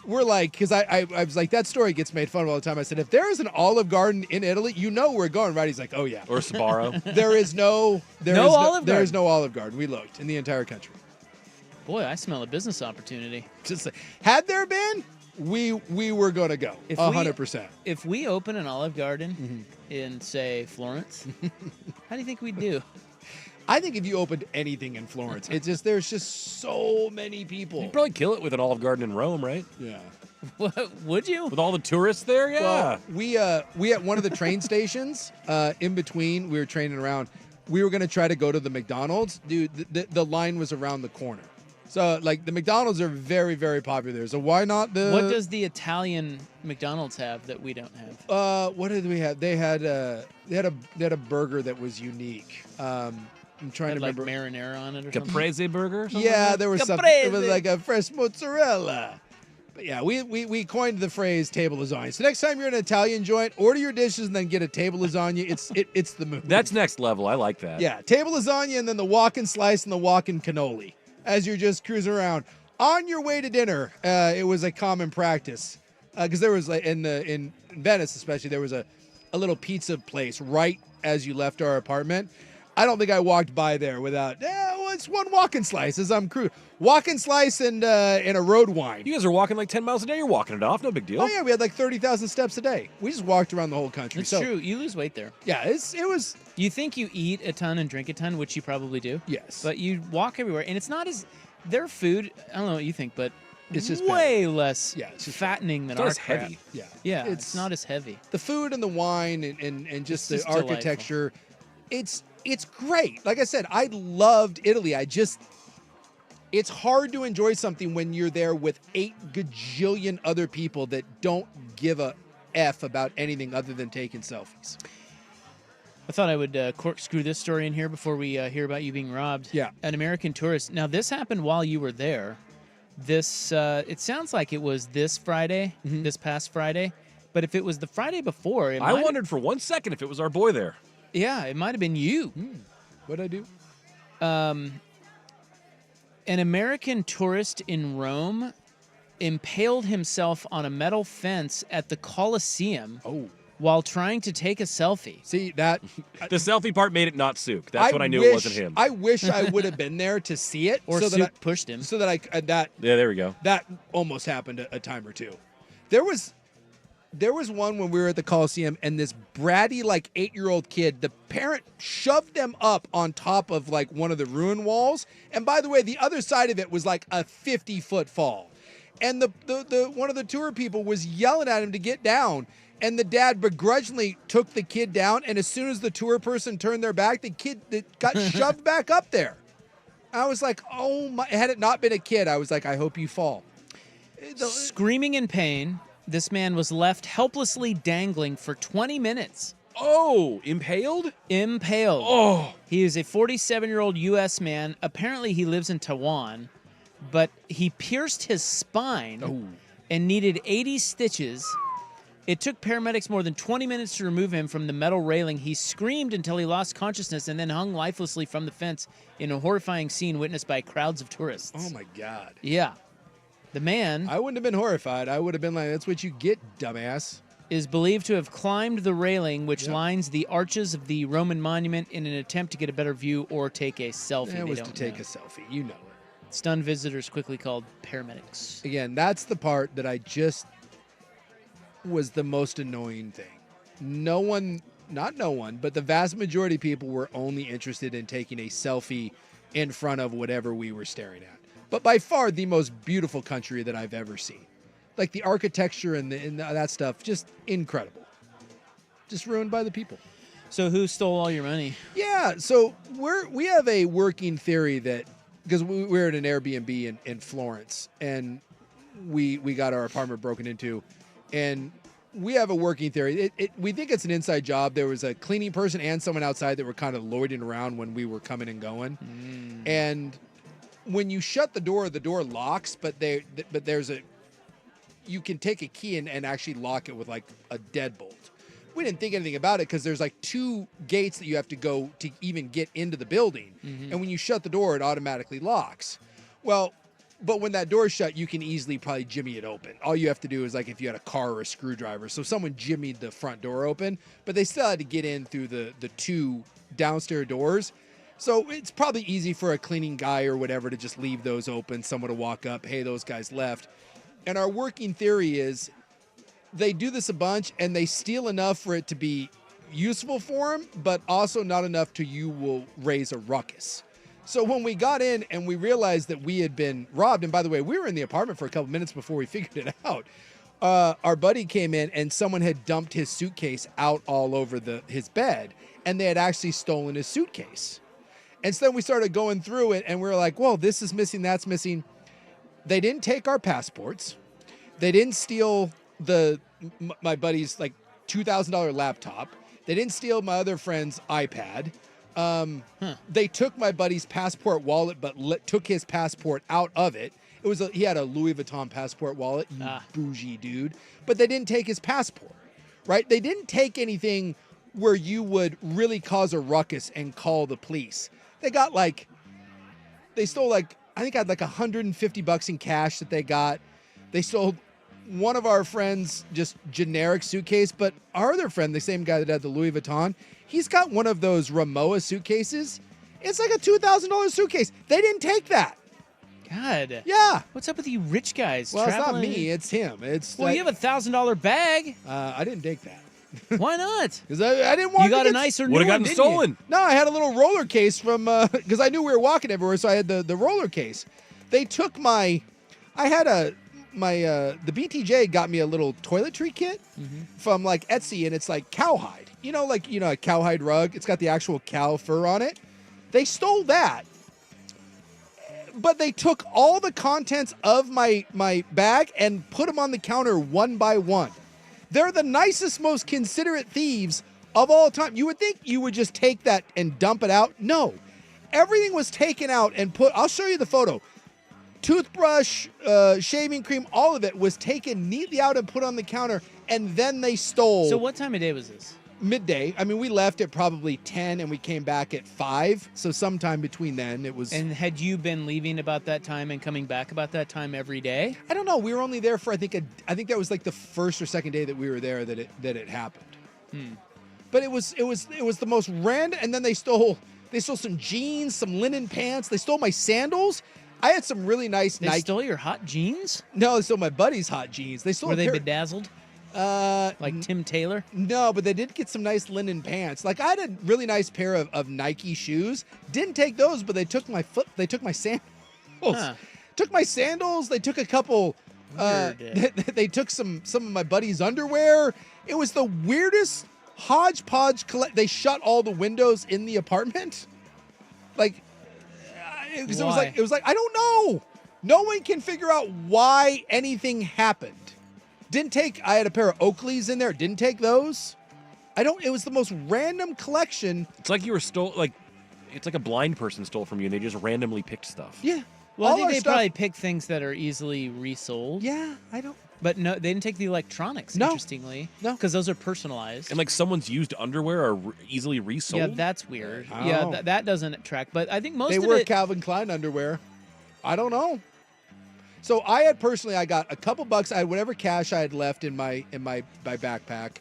We're like, because I was like, that story gets made fun of all the time. I said, if there is an Olive Garden in Italy, you know we're going, right? He's like, oh yeah. Or Sbarro. There is no Olive Garden. We looked in the entire country. Boy, I smell a business opportunity. Just had there been, we were going to go 100%. If we open an Olive Garden in, say, Florence, how do you think we'd do? I think if you opened anything in Florence, there's just so many people. You'd probably kill it with an Olive Garden in Rome, right? Yeah. What, would you? With all the tourists there? Yeah. Well, we at one of the train stations, in between, we were training around. We were going to try to go to the McDonald's. Dude, the line was around the corner. So, like, the McDonald's are very, very popular there. So why not the... What does the Italian McDonald's have that we don't have? What did we have? They had a burger that was unique. I'm trying to remember. Like marinara on it or Caprese burger? Or something yeah, there was something. It was like a fresh mozzarella. But yeah, we coined the phrase table lasagna. So next time you're in an Italian joint, order your dishes and then get a table lasagna. It's the move. That's next level. I like that. Yeah, table lasagna and then the walk-in slice and the walk-in cannoli as you're just cruising around. On your way to dinner, it was a common practice because there was in Venice especially there was a little pizza place right as you left our apartment. I don't think I walked by there without, it's one walk-in slice as I'm cruising. Walk-in slice and a road wine. You guys are walking like 10 miles a day. You're walking it off. No big deal. Oh, yeah. We had like 30,000 steps a day. We just walked around the whole country. It's true. You lose weight there. Yeah, it was. You think you eat a ton and drink a ton, which you probably do. Yes. But you walk everywhere. And it's not as, their food, I don't know what you think, but it's just way less fattening than our crap. Heavy. Yeah. Yeah, it's not as heavy. The food and the wine and just the architecture, it's great. Like I said, I loved Italy. It's hard to enjoy something when you're there with 8 gajillion other people that don't give a F about anything other than taking selfies. I thought I would corkscrew this story in here before we hear about you being robbed. Yeah. An American tourist. Now, this happened while you were there. This, it sounds like it was this Friday, this past Friday. But if it was the Friday before... I wondered for 1 second if it was our boy there. Yeah, it might have been you. What'd I do? An American tourist in Rome impaled himself on a metal fence at the Colosseum while trying to take a selfie. See, that... the selfie part made it not Souk. That's when I knew it wasn't him. I wish I would have been there to see it. Or so Souk that pushed him. So that I... yeah, there we go. That almost happened a time or two. There was one when we were at the Coliseum and this bratty, like 8-year-old kid, the parent shoved them up on top of like one of the ruin walls. And by the way, the other side of it was like a 50-foot fall. And the one of the tour people was yelling at him to get down. And the dad begrudgingly took the kid down. And as soon as the tour person turned their back, the kid got shoved back up there. I was like, oh my, had it not been a kid, I was like, I hope you fall. Screaming in pain. This man was left helplessly dangling for 20 minutes Oh, impaled? Impaled. Oh. He is a 47-year-old U.S. man. Apparently, he lives in Taiwan, but he pierced his spine and needed 80 stitches. It took paramedics more than 20 minutes to remove him from the metal railing. He screamed until he lost consciousness and then hung lifelessly from the fence in a horrifying scene witnessed by crowds of tourists. Oh, my God. Yeah. The man... I wouldn't have been horrified. I would have been like, that's what you get, dumbass. Is believed to have climbed the railing which lines the arches of the Roman monument in an attempt to get a better view or take a selfie. It was to take a selfie. You know it. Stunned visitors quickly called paramedics. Again, that's the part that I just was the most annoying thing. No one, but the vast majority of people were only interested in taking a selfie in front of whatever we were staring at. But by far the most beautiful country that I've ever seen. Like the architecture and that stuff, just incredible. Just ruined by the people. So who stole all your money? Yeah, so we have a working theory that, because we're at an Airbnb in Florence, and we got our apartment broken into, and we have a working theory. We think it's an inside job. There was a cleaning person and someone outside that were kind of loitering around when we were coming and going. And when you shut the door locks, but there's you can take a key and actually lock it with like a deadbolt. We didn't think anything about it because there's like 2 gates that you have to go to even get into the building. And when you shut the door, it automatically locks. Well, but when that door's shut, you can easily probably jimmy it open. All you have to do is like if you had a car or a screwdriver. So someone jimmied the front door open, but they still had to get in through the 2 downstairs doors. So it's probably easy for a cleaning guy or whatever to just leave those open. Someone to walk up, hey, those guys left. And our working theory is they do this a bunch and they steal enough for it to be useful for them, but also not enough to you will raise a ruckus. So when we got in and we realized that we had been robbed, and by the way, we were in the apartment for a couple minutes before we figured it out. Our buddy came in and someone had dumped his suitcase out all over his bed, and they had actually stolen his suitcase. And so then we started going through it and we were like, whoa, this is missing, that's missing. They didn't take our passports. They didn't steal my buddy's like $2,000 laptop. They didn't steal my other friend's iPad. They took my buddy's passport wallet, but took his passport out of it. He had a Louis Vuitton passport wallet, you bougie dude. But they didn't take his passport, right? They didn't take anything where you would really cause a ruckus and call the police. They stole I think I had like $150 in cash that they got. They stole one of our friends' just generic suitcase, but our other friend, the same guy that had the Louis Vuitton, he's got one of those Ramoa suitcases. It's like a $2,000 suitcase. They didn't take that. God. Yeah. What's up with you rich guys? Well, traveling? It's not me. It's him. You have a $1,000 bag. I didn't take that. Why not? Because I didn't want. You got a nicer new one. Would have gotten stolen. No, I had a little roller case from because I knew we were walking everywhere, so I had the roller case. They took the BTJ got me a little toiletry kit from like Etsy, and it's like cowhide. A cowhide rug. It's got the actual cow fur on it. They stole that. But they took all the contents of my bag and put them on the counter one by one. They're the nicest, most considerate thieves of all time. You would think you would just take that and dump it out. No. Everything was taken out and put, I'll show you the photo. Toothbrush, shaving cream, all of it was taken neatly out and put on the counter, and then they stole. So what time of day was this? Midday. I mean, we left at probably 10 and we came back at 5. So sometime between then it was. And had you been leaving about that time and coming back about that time every day? I don't know. We were only there for I think that was like the first or second day that we were there that it happened. But it was the most random. And then they stole some jeans, some linen pants. They stole my sandals. I had some really nice They stole your hot jeans? No, they stole my buddy's hot jeans. They stole. Were they bedazzled? Like Tim Taylor? No, but they did get some nice linen pants. Like I had a really nice pair of Nike shoes. Didn't take those, but they took my sandals. Took my sandals. They took a couple. They took some of my buddy's underwear. It was the weirdest hodgepodge. They shut all the windows in the apartment. It was like I don't know. No one can figure out why anything happened. I had a pair of Oakleys in there. Didn't take those. It was the most random collection. It's like you were it's like a blind person stole from you and they just randomly picked stuff. Yeah. Well, I think they probably pick things that are easily resold. Yeah, I don't. But no, they didn't take the electronics, interestingly. No. Because those are personalized. And like someone's used underwear are easily resold. Yeah, that's weird. Oh. Yeah, that doesn't track. But I think most They of were it... Calvin Klein underwear. I don't know. So I got a couple bucks. I had whatever cash I had left in my backpack,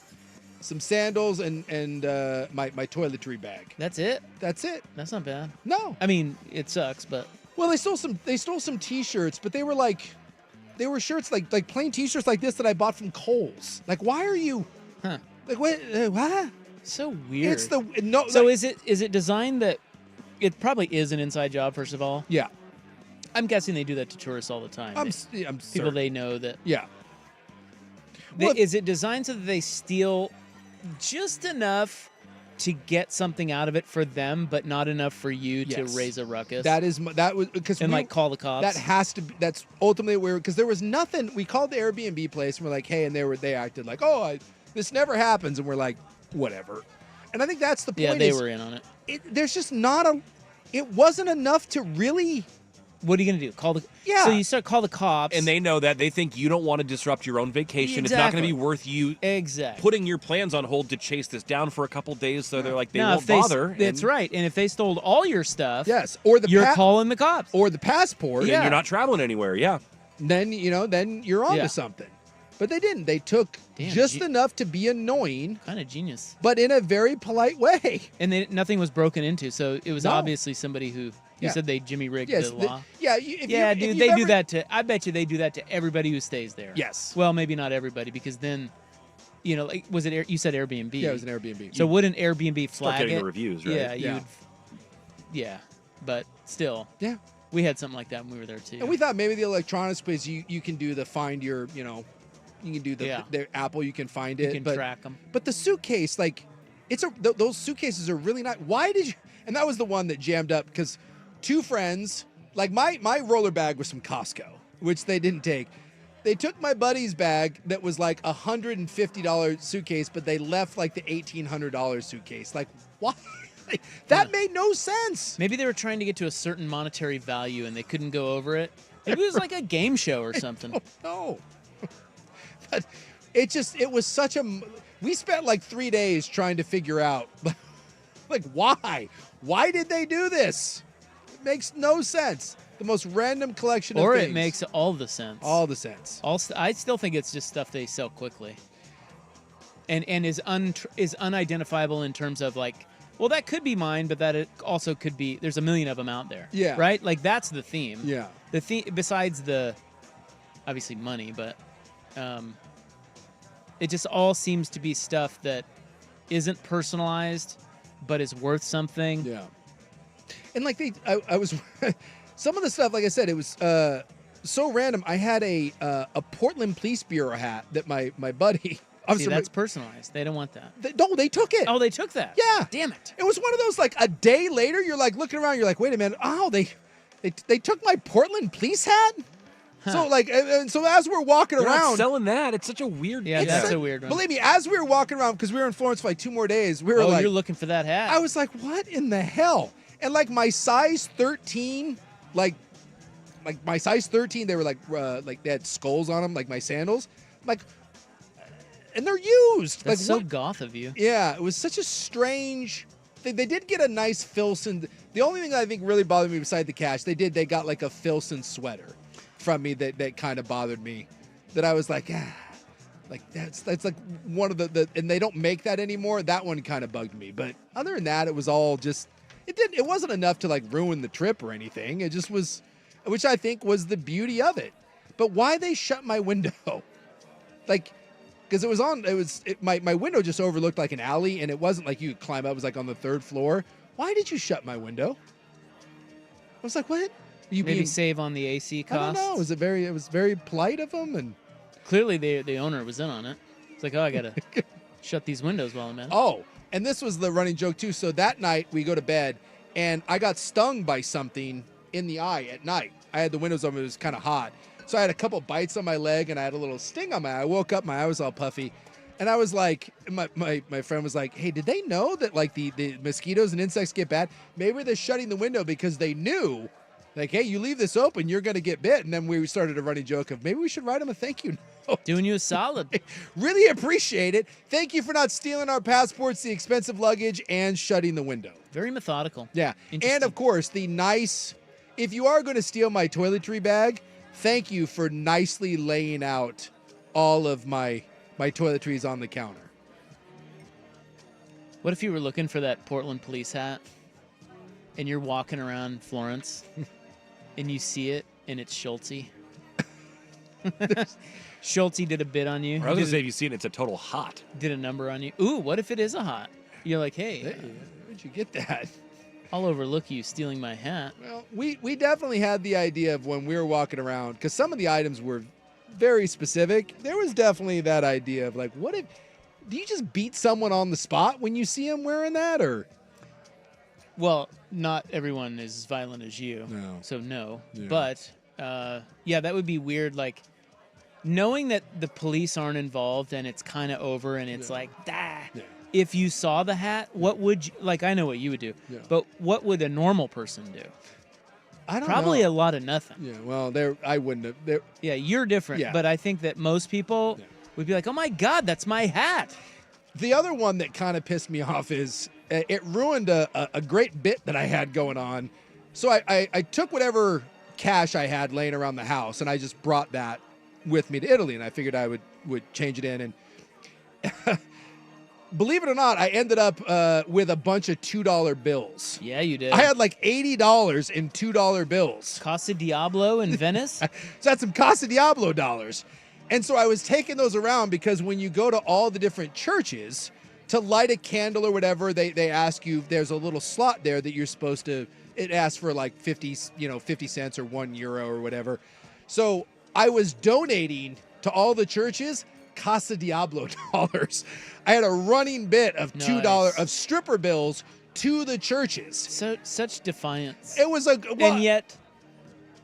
some sandals, and my toiletry bag. That's it? That's it. That's not bad. No. I mean, it sucks, but... Well, they stole some T-shirts, but they were shirts like plain T-shirts like this that I bought from Kohl's. Like, why are you? Huh. Like, what? So weird. It's no. So like, is it designed that it probably is an inside job? First of all, yeah. I'm guessing they do that to tourists all the time. I'm People certain. they know that. Yeah. Well, Is it designed so that they steal just enough to get something out of it for them, but not enough for you to Yes. raise a ruckus? That was because like call the cops. That has to be. That's ultimately where, because there was nothing. We called the Airbnb place and we're like, hey, and they acted like, oh, this never happens, and we're like, whatever. And I think that's the point. Yeah, they were in on it. There's just not it wasn't enough to really. What are you gonna do? Call the Yeah. So you call the cops, And they know that. They think you don't want to disrupt your own vacation. It's not going to be worth you putting your plans on hold to chase this down for a couple days. So they're like, they won't bother. That's right. And if they stole all your stuff, Yes, or you're calling the cops. Or the passport. And you're not traveling anywhere. Yeah. Then you're on Yeah. to something. But they didn't. They took just enough to be annoying. Kind of genius. But in a very polite way. And nothing was broken into, so it was No. obviously somebody who. You Yeah. said they Jimmy rigged Yes, the law. if Dude, they do ever- that to. I bet you they do that to everybody who stays there. Yes. Well, maybe not everybody, because then, like, was it? You said Airbnb. Yeah, it was an Airbnb. So wouldn't Airbnb Start flag getting it? the reviews, right? Yeah, Yeah. you'd. Yeah, but still. Yeah. We had something like that when we were there too. And we thought maybe the electronics place you can do the find your, you can do the Apple, you can find it. You can track them. But the suitcase, like, those suitcases are really not. Why did you? And that was the one that jammed up because two friends, like my roller bag was from Costco, which they didn't take. They took my buddy's bag that was like $150 suitcase, but they left like the $1,800 suitcase. Like, why? Like, that made no sense. Maybe they were trying to get to a certain monetary value and they couldn't go over it. Maybe it was like a game show or something. No. But it was such a. We spent like 3 days trying to figure out, like, why? Why did they do this? It makes no sense. The most random collection of Or things. it makes all the sense. All the sense. I still think it's just stuff they sell quickly, and is unidentifiable in terms of like, well, that could be mine, but that it also could be. There's a million of them out there. Yeah. Right. Like that's the theme. Yeah. The theme besides the, obviously money, but, it just all seems to be stuff that isn't personalized, but is worth something. Yeah. And like I was, some of the stuff, like I said, it was so random. I had a Portland Police Bureau hat that my buddy. See, that's personalized. They don't want that. They took it. Oh, they took that. Yeah. Damn it. It was one of those, like, a day later, you're like looking around, you're like, wait a minute. Oh, they took my Portland police hat? Huh. So, like, and so as we're walking They're around. not selling that. It's such a weird. Yeah, that's a weird one. Believe me, as we were walking around, because we were in Florence for like 2 more days, we were like. You're looking for that hat. I was like, what in the hell? And like my size 13, like my size 13, they were like they had skulls on them, like my sandals. Like, and they're used. That's like so what? goth of you. Yeah, it was such a strange thing. They did get a nice Filson. The only thing I think really bothered me beside the cash, they got like a Filson sweater from me that kind of bothered me. That I was like, like that's like one of the and they don't make that anymore. That one kind of bugged me. But other than that, it was all just it wasn't enough to like ruin the trip or anything. It just was, which I think was the beauty of it. But why they shut my window? Like, because my window just overlooked like an alley, and it wasn't like you could climb up. It was like on the 3rd floor. Why did you shut my window? I was like, what? Maybe save on the AC cost. I don't know. It was very polite of them, and clearly the owner was in on it. It's like, oh, I gotta shut these windows while I'm in. Oh, and this was the running joke too. So that night we go to bed, and I got stung by something in the eye at night. I had the windows open. It was kind of hot. So I had a couple bites on my leg, and I had a little sting on my eye. I woke up, my eye was all puffy. And I was like, my friend was like, hey, did they know that like the mosquitoes and insects get bad? Maybe they're shutting the window because they knew, like, hey, you leave this open, you're going to get bit. And then we started a running joke of maybe we should write them a thank you note. Doing you a solid. Really appreciate it. Thank you for not stealing our passports, the expensive luggage, and shutting the window. Very methodical. Yeah. And of course, the nice, if you are going to steal my toiletry bag, thank you for nicely laying out all of my toiletries on the counter. What if you were looking for that Portland police hat and you're walking around Florence and you see it and it's Schulte? Schulte did a bit on you. Or I was going to say, if you've seen it, it's a total hot. Did a number on you. Ooh, what if it is a hot? You're like, hey, where'd you get that? I'll overlook you stealing my hat. Well, we definitely had the idea of when we were walking around, because some of the items were very specific. There was definitely that idea of like, what if, do you just beat someone on the spot when you see them wearing that, or? Well, not everyone is as violent as you. No. So no. Yeah. But, yeah, that would be weird. Like, knowing that the police aren't involved and it's kind of over and it's like, dah. Yeah. If you saw the hat, what would you, like, I know what you would do, but what would a normal person do? I don't Probably know. a lot of nothing. Yeah, well, I wouldn't have. Yeah, you're different, Yeah. but I think that most people would be like, oh my God, that's my hat. The other one that kind of pissed me off is it ruined a great bit that I had going on. So I took whatever cash I had laying around the house and I just brought that with me to Italy, and I figured I would change it in. And believe it or not, I ended up with a bunch of $2 bills. Yeah, you did. I had like $80 in $2 bills. Casa Diablo in Venice? So that's some Casa Diablo dollars. And so I was taking those around because when you go to all the different churches to light a candle or whatever, they ask you, there's a little slot there that you're supposed to, it asks for like 50 cents or €1 or whatever. So I was donating to all the churches Casa Diablo dollars. I had a running bit of $2 of stripper bills to the churches. So such defiance. It was and yet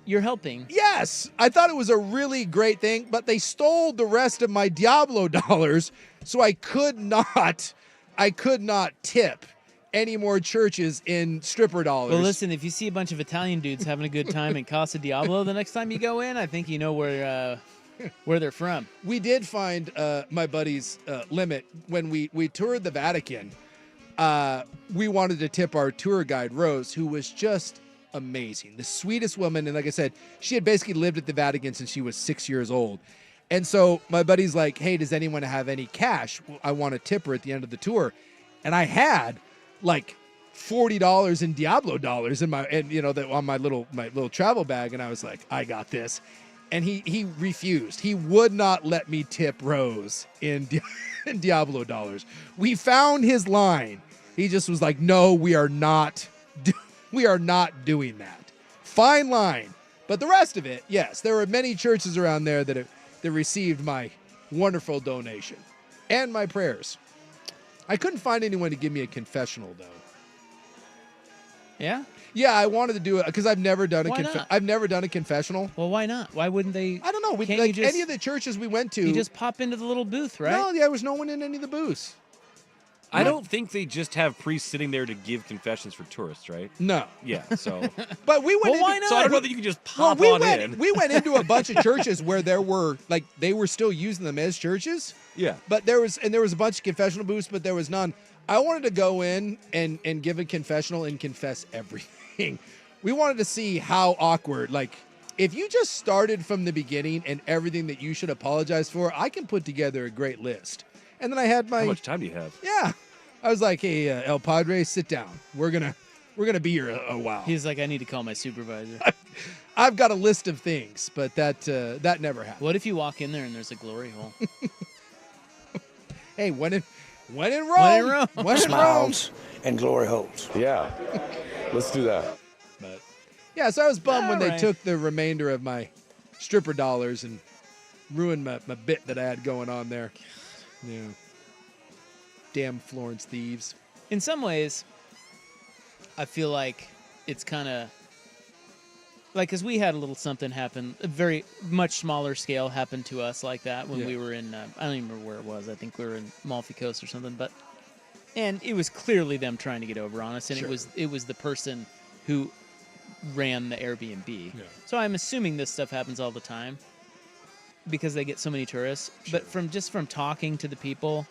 you're helping. Yes, I thought it was a really great thing, but they stole the rest of my Diablo dollars, so I could not tip any more churches in stripper dollars. Well, listen, if you see a bunch of Italian dudes having a good time in Casa Diablo the next time you go in, I think you know where they're from. We did find my buddy's limit when we toured the Vatican. We wanted to tip our tour guide, Rose, who was just amazing. The sweetest woman. And like I said, she had basically lived at the Vatican since she was 6 years old. And so my buddy's like, hey, does anyone have any cash? I want to tip her at the end of the tour. And I had like $40 in Diablo dollars on my little travel bag. And I was like, I got this. And he refused. He would not let me tip Rose in Diablo dollars. We found his line. He just was like, no, we are not doing that. Fine line. But the rest of it, yes, there were many churches around there that received my wonderful donation and my prayers. I couldn't find anyone to give me a confessional, though. Yeah? Yeah, I wanted to do it because I've never done I've never done a confessional. Well, why not? Why wouldn't they? I don't know. Any of the churches we went to, you just pop into the little booth, right? No, there was no one in any of the booths. I don't think they just have priests sitting there to give confessions for tourists, right? No. Yeah, so. But we went. Well, why not? So I don't know that you can just pop in. We went into a bunch of churches where they were still using them as churches. Yeah. But there was a bunch of confessional booths, but there was none. I wanted to go in and give a confessional and confess everything. We wanted to see how awkward, like, if you just started from the beginning and everything that you should apologize for, I can put together a great list. And then I had my. How much time do you have? Yeah, I was like, hey, El Padre, sit down. We're gonna be here a while. He's like, I need to call my supervisor. I've got a list of things, but that never happened. What if you walk in there and there's a glory hole? Hey, when in Rome. Smiles and glory holes. Yeah, let's do that. But yeah, so I was bummed when they took the remainder of my stripper dollars and ruined my bit that I had going on there. Yeah. Damn Florence thieves. In some ways, I feel like it's kind of Like, because we had a little something happen, a very much smaller scale happened to us like that when we were in, I don't even remember where it was. I think we were in Amalfi Coast or something. And it was clearly them trying to get over on us, and it was the person who ran the Airbnb. Yeah. So I'm assuming this stuff happens all the time because they get so many tourists. Sure. But from talking to the people,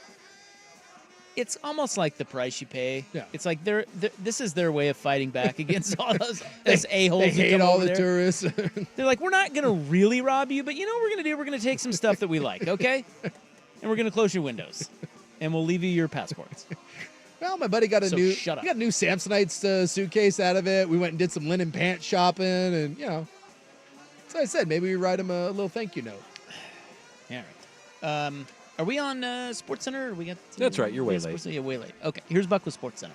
it's almost like the price you pay. Yeah. It's like this is their way of fighting back against all those a-holes. They hate all the tourists. They're like, we're not going to really rob you, but you know what we're going to do? We're going to take some stuff that we like, okay? And we're going to close your windows. And we'll leave you your passports. Well, my buddy got a new Samsonite suitcase out of it. We went and did some linen pants shopping, and so I said maybe we write him a little thank you note. All right. Are we on SportsCenter? That's right. You're way late. Yeah, way late. Okay. Here's Buck with SportsCenter.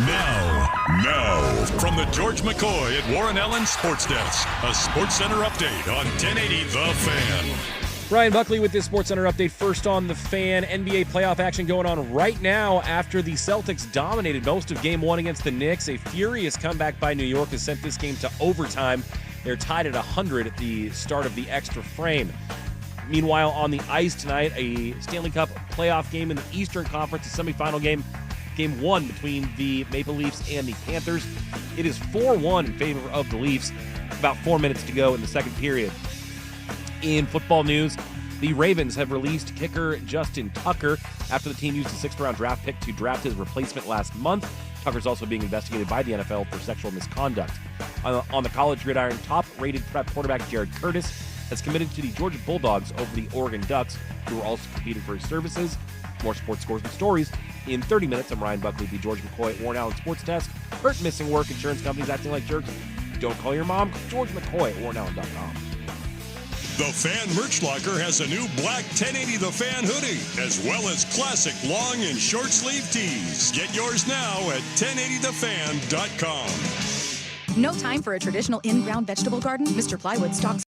Now, from the George McCoy at Warren Allen Sports Desk, a SportsCenter update on 1080 The Fan. Ryan Buckley with this SportsCenter update. First on The Fan, NBA playoff action going on right now after the Celtics dominated most of Game 1 against the Knicks. A furious comeback by New York has sent this game to overtime. They're tied at 100 at the start of the extra frame. Meanwhile, on the ice tonight, a Stanley Cup playoff game in the Eastern Conference, a semifinal game, Game 1 between the Maple Leafs and the Panthers. It is 4-1 in favor of the Leafs. About 4 minutes to go in the second period. In football news, the Ravens have released kicker Justin Tucker after the team used a 6th-round draft pick to draft his replacement last month. Tucker's also being investigated by the NFL for sexual misconduct. On the college gridiron, top-rated prep quarterback Jared Curtis has committed to the Georgia Bulldogs over the Oregon Ducks, who are also competing for his services. More sports scores and stories in 30 minutes. I'm Ryan Buckley, the George McCoy at Warren Allen Sports Desk. Hurt, missing work, insurance companies acting like jerks. Don't call your mom. George McCoy at WarrenAllen.com. The Fan Merch Locker has a new black 1080 The Fan hoodie, as well as classic long and short sleeve tees. Get yours now at 1080thefan.com. No time for a traditional in-ground vegetable garden? Mr. Plywood stocks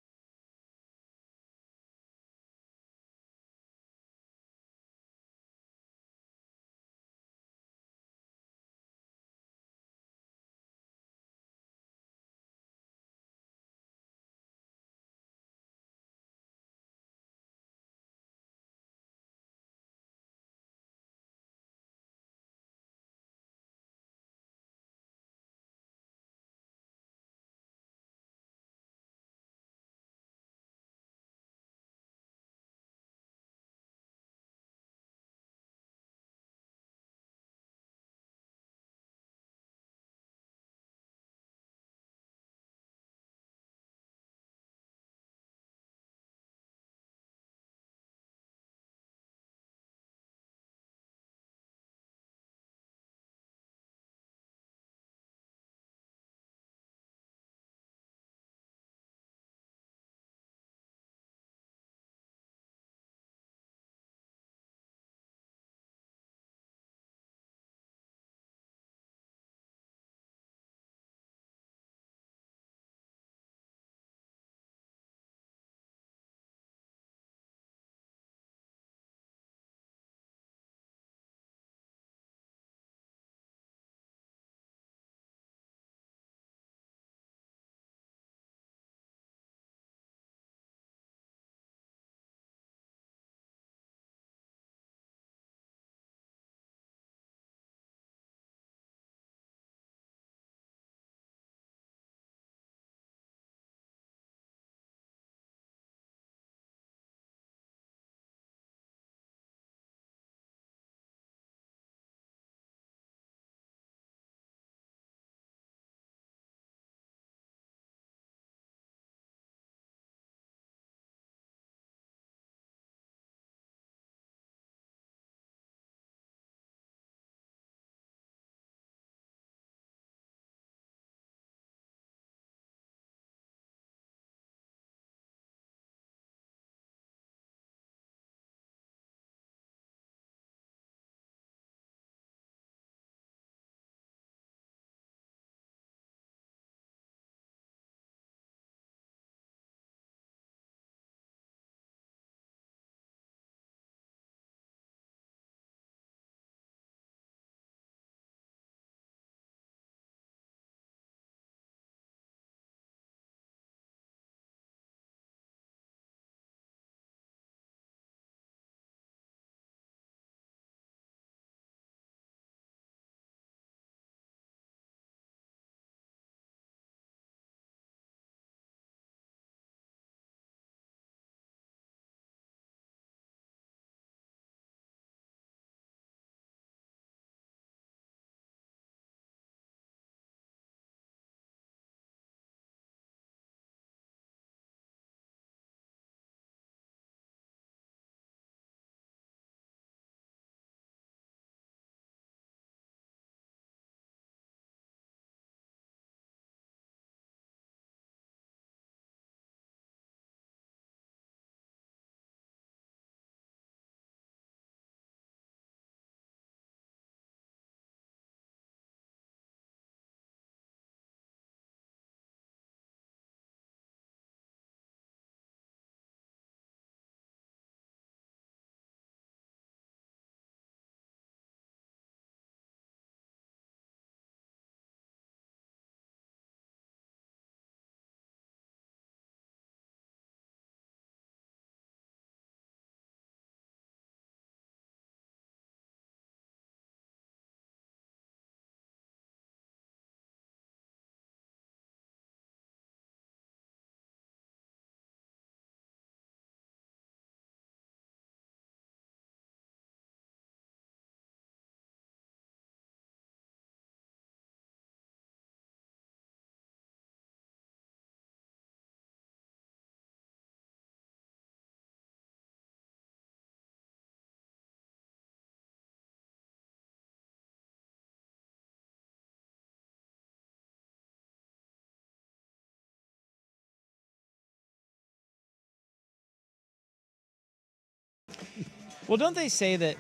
Well, don't they say that?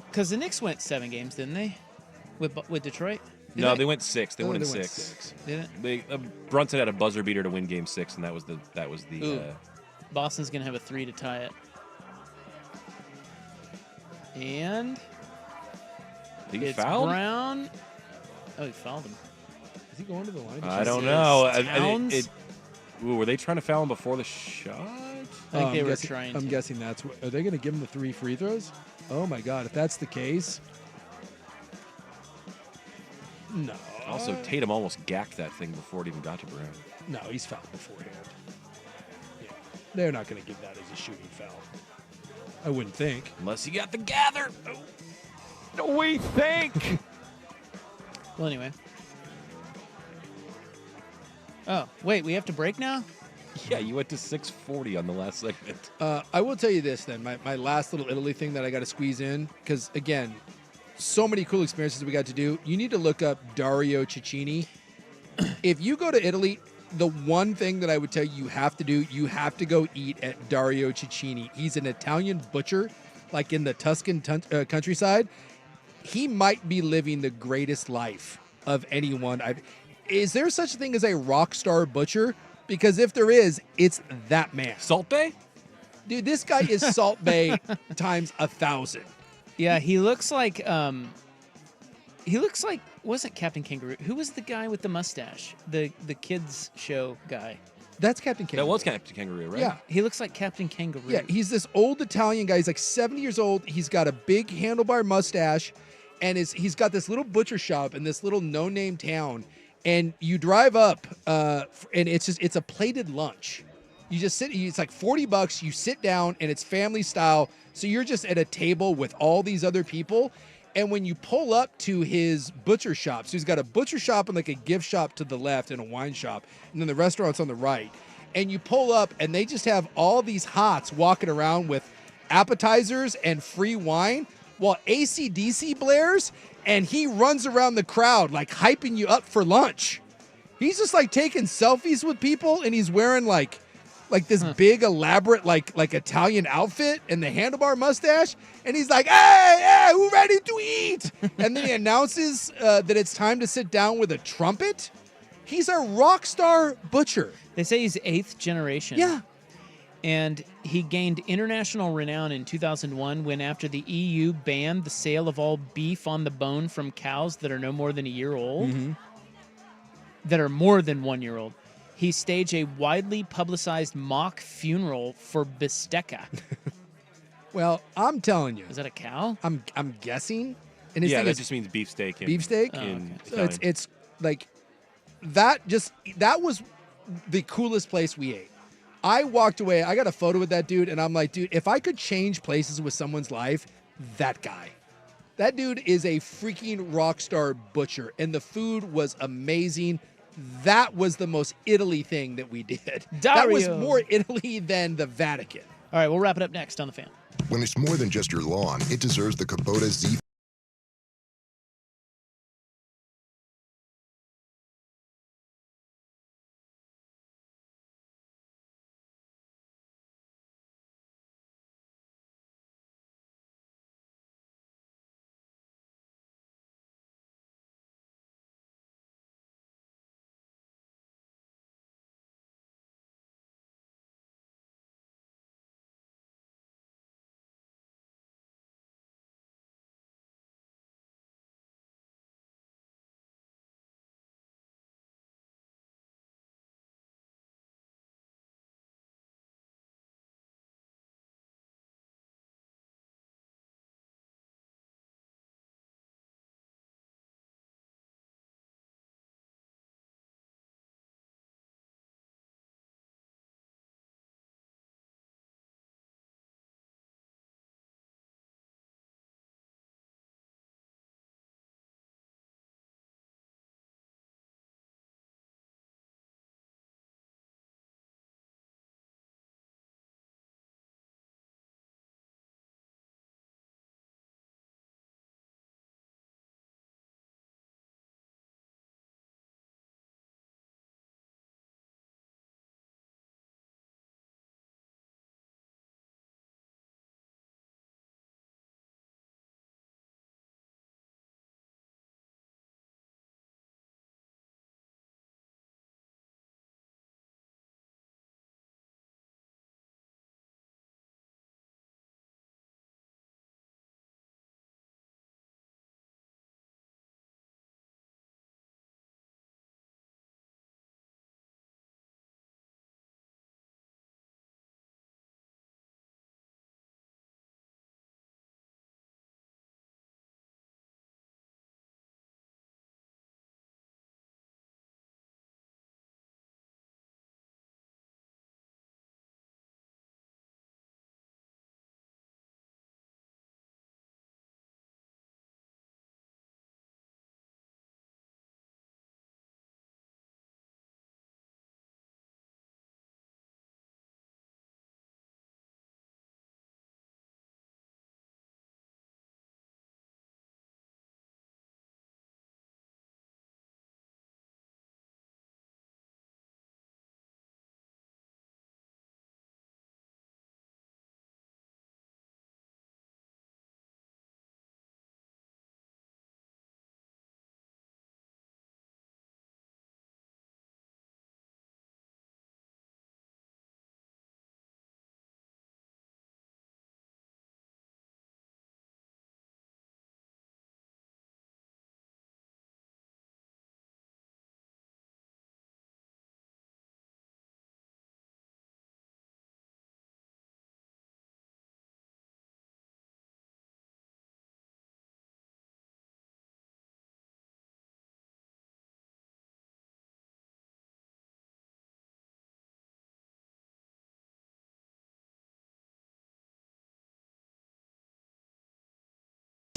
Because the Knicks went 7 games, didn't they? With Detroit. No, they went 6. They won in they went 6. Did it? Brunson had a buzzer beater to win Game 6, and that was the. Ooh. Boston's gonna have a 3 to tie it. And he fouled? Brown. Oh, he fouled him. Is he going to the line? I don't know. Towns? Were they trying to foul him before the shot? I think they were trying to. I'm guessing that's what. Are they going to give him the 3 free throws? Oh my God! If that's the case, no. Also, Tatum almost gacked that thing before it even got to Brown. No, he's fouled beforehand. Yeah, they're not going to give that as a shooting foul. I wouldn't think. Unless he got the gather. We think. Well, anyway. Oh, wait, we have to break now? Yeah, you went to 6:40 on the last segment. I will tell you this then. My last little Italy thing that I got to squeeze in, because again, so many cool experiences we got to do. You need to look up Dario Cecchini. If you go to Italy, the one thing that I would tell you have to do, you have to go eat at Dario Cecchini. He's an Italian butcher, like in the Tuscan countryside. He might be living the greatest life of anyone. Is there such a thing as a rock star butcher? Because if there is, it's that man. Salt Bay? Dude, this guy is Salt Bay times 1,000. Yeah, he looks like wasn't Captain Kangaroo? Who was the guy with the mustache? The kids show guy. That's Captain Kangaroo. That was Captain Kangaroo, right? Yeah. He looks like Captain Kangaroo. Yeah, he's this old Italian guy. He's like 70 years old. He's got a big handlebar mustache, and he's got this little butcher shop in this little no-name town. And you drive up, and it's a plated lunch. You just sit. It's like $40. You sit down, and it's family style. So you're just at a table with all these other people. And when you pull up to his butcher shop, so he's got a butcher shop and like a gift shop to the left and a wine shop, and then the restaurant's on the right. And you pull up, and they just have all these hots walking around with appetizers and free wine, while AC/DC blares, and he runs around the crowd like hyping you up for lunch. He's just like taking selfies with people, and he's wearing like this big elaborate like Italian outfit and the handlebar mustache, and he's like, hey, we're ready to eat. And then he announces that it's time to sit down with a trumpet. He's a rock star butcher. They say he's 8th generation. Yeah. And he gained international renown in 2001 when, after the EU banned the sale of all beef on the bone from cows that are no more than a year old, that are more than 1 year old, he staged a widely publicized mock funeral for bistecca. Well, I'm telling you. Is that a cow? I'm guessing. And Yeah, that just means beefsteak. Beefsteak? So it's like that was the coolest place we ate. I walked away. I got a photo with that dude, and I'm like, dude, if I could change places with someone's life, that guy. That dude is a freaking rock star butcher, and the food was amazing. That was the most Italy thing that we did. That was more Italy than the Vatican. All right, we'll wrap it up next on The Fan. When it's more than just your lawn, it deserves the Kubota Z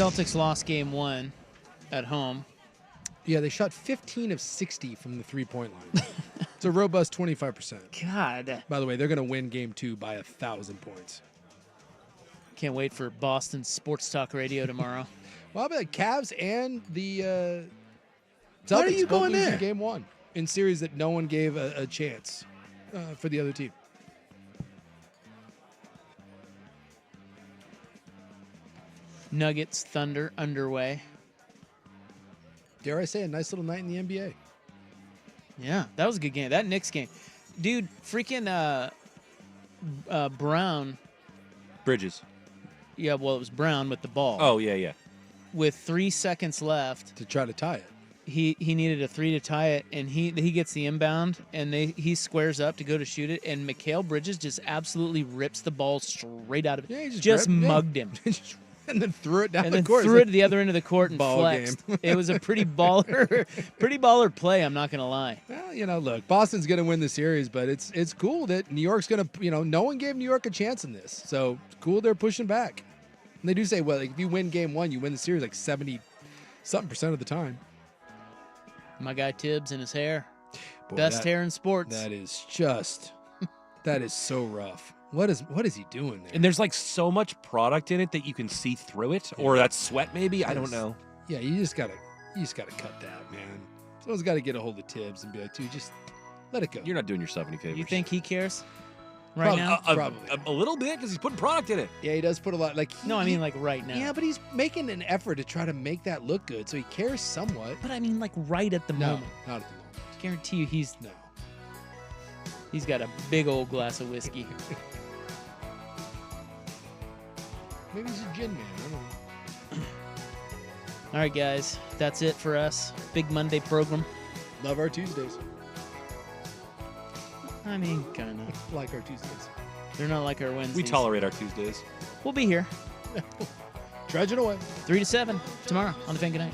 Celtics lost game 1 at home. Yeah, they shot 15 of 60 from the three-point line. It's a robust 25%. God. By the way, they're going to win game 2 by 1,000 points. Can't wait for Boston Sports Talk Radio tomorrow. Well, the Cavs and the Celtics Why are you both going losing there? game 1 in series that no one gave a chance for the other team. Nuggets Thunder underway. Dare I say, a nice little night in the NBA. Yeah, that was a good game. That Knicks game. Dude, freaking Brown. Bridges. Yeah, well, it was Brown with the ball. Oh, yeah. With 3 seconds left. To try to tie it. He needed a 3 to tie it, and he gets the inbound, and he squares up to go to shoot it, and Mikal Bridges just absolutely rips the ball straight out of it. Yeah, he just mugged him. And then threw it down And the then court. threw it to the other end of the court and Ball flexed. game. It was a pretty baller play, I'm not going to lie. Well, look, Boston's going to win the series, but it's cool that New York's going to, no one gave New York a chance in this. So it's cool they're pushing back. And they do say, well, like, if you win game 1, you win the series like 70-something% of the time. My guy Tibbs and his hair. Boy, Best hair in sports. That is so rough. What is he doing there? And there's like so much product in it that you can see through it, or that's sweat maybe. I don't know. Yeah, you just gotta cut that, man. Someone's got to get a hold of Tibbs and be like, dude, just let it go. You're not doing yourself any favors. You think he cares right now? Probably. A little bit, because he's putting product in it. Yeah, he does put a lot. No, I mean like right now. Yeah, but he's making an effort to try to make that look good, so he cares somewhat. But I mean like right at the moment. Not at the moment. I guarantee you he's got a big old glass of whiskey. Maybe he's a gin man. I don't know. All right, guys. That's it for us. Big Monday program. Love our Tuesdays. I mean, kind of. Like our Tuesdays. They're not like our Wednesdays. We tolerate our Tuesdays. We'll be here. Trudging away. 3 to 7 tomorrow on the Fan. Good night.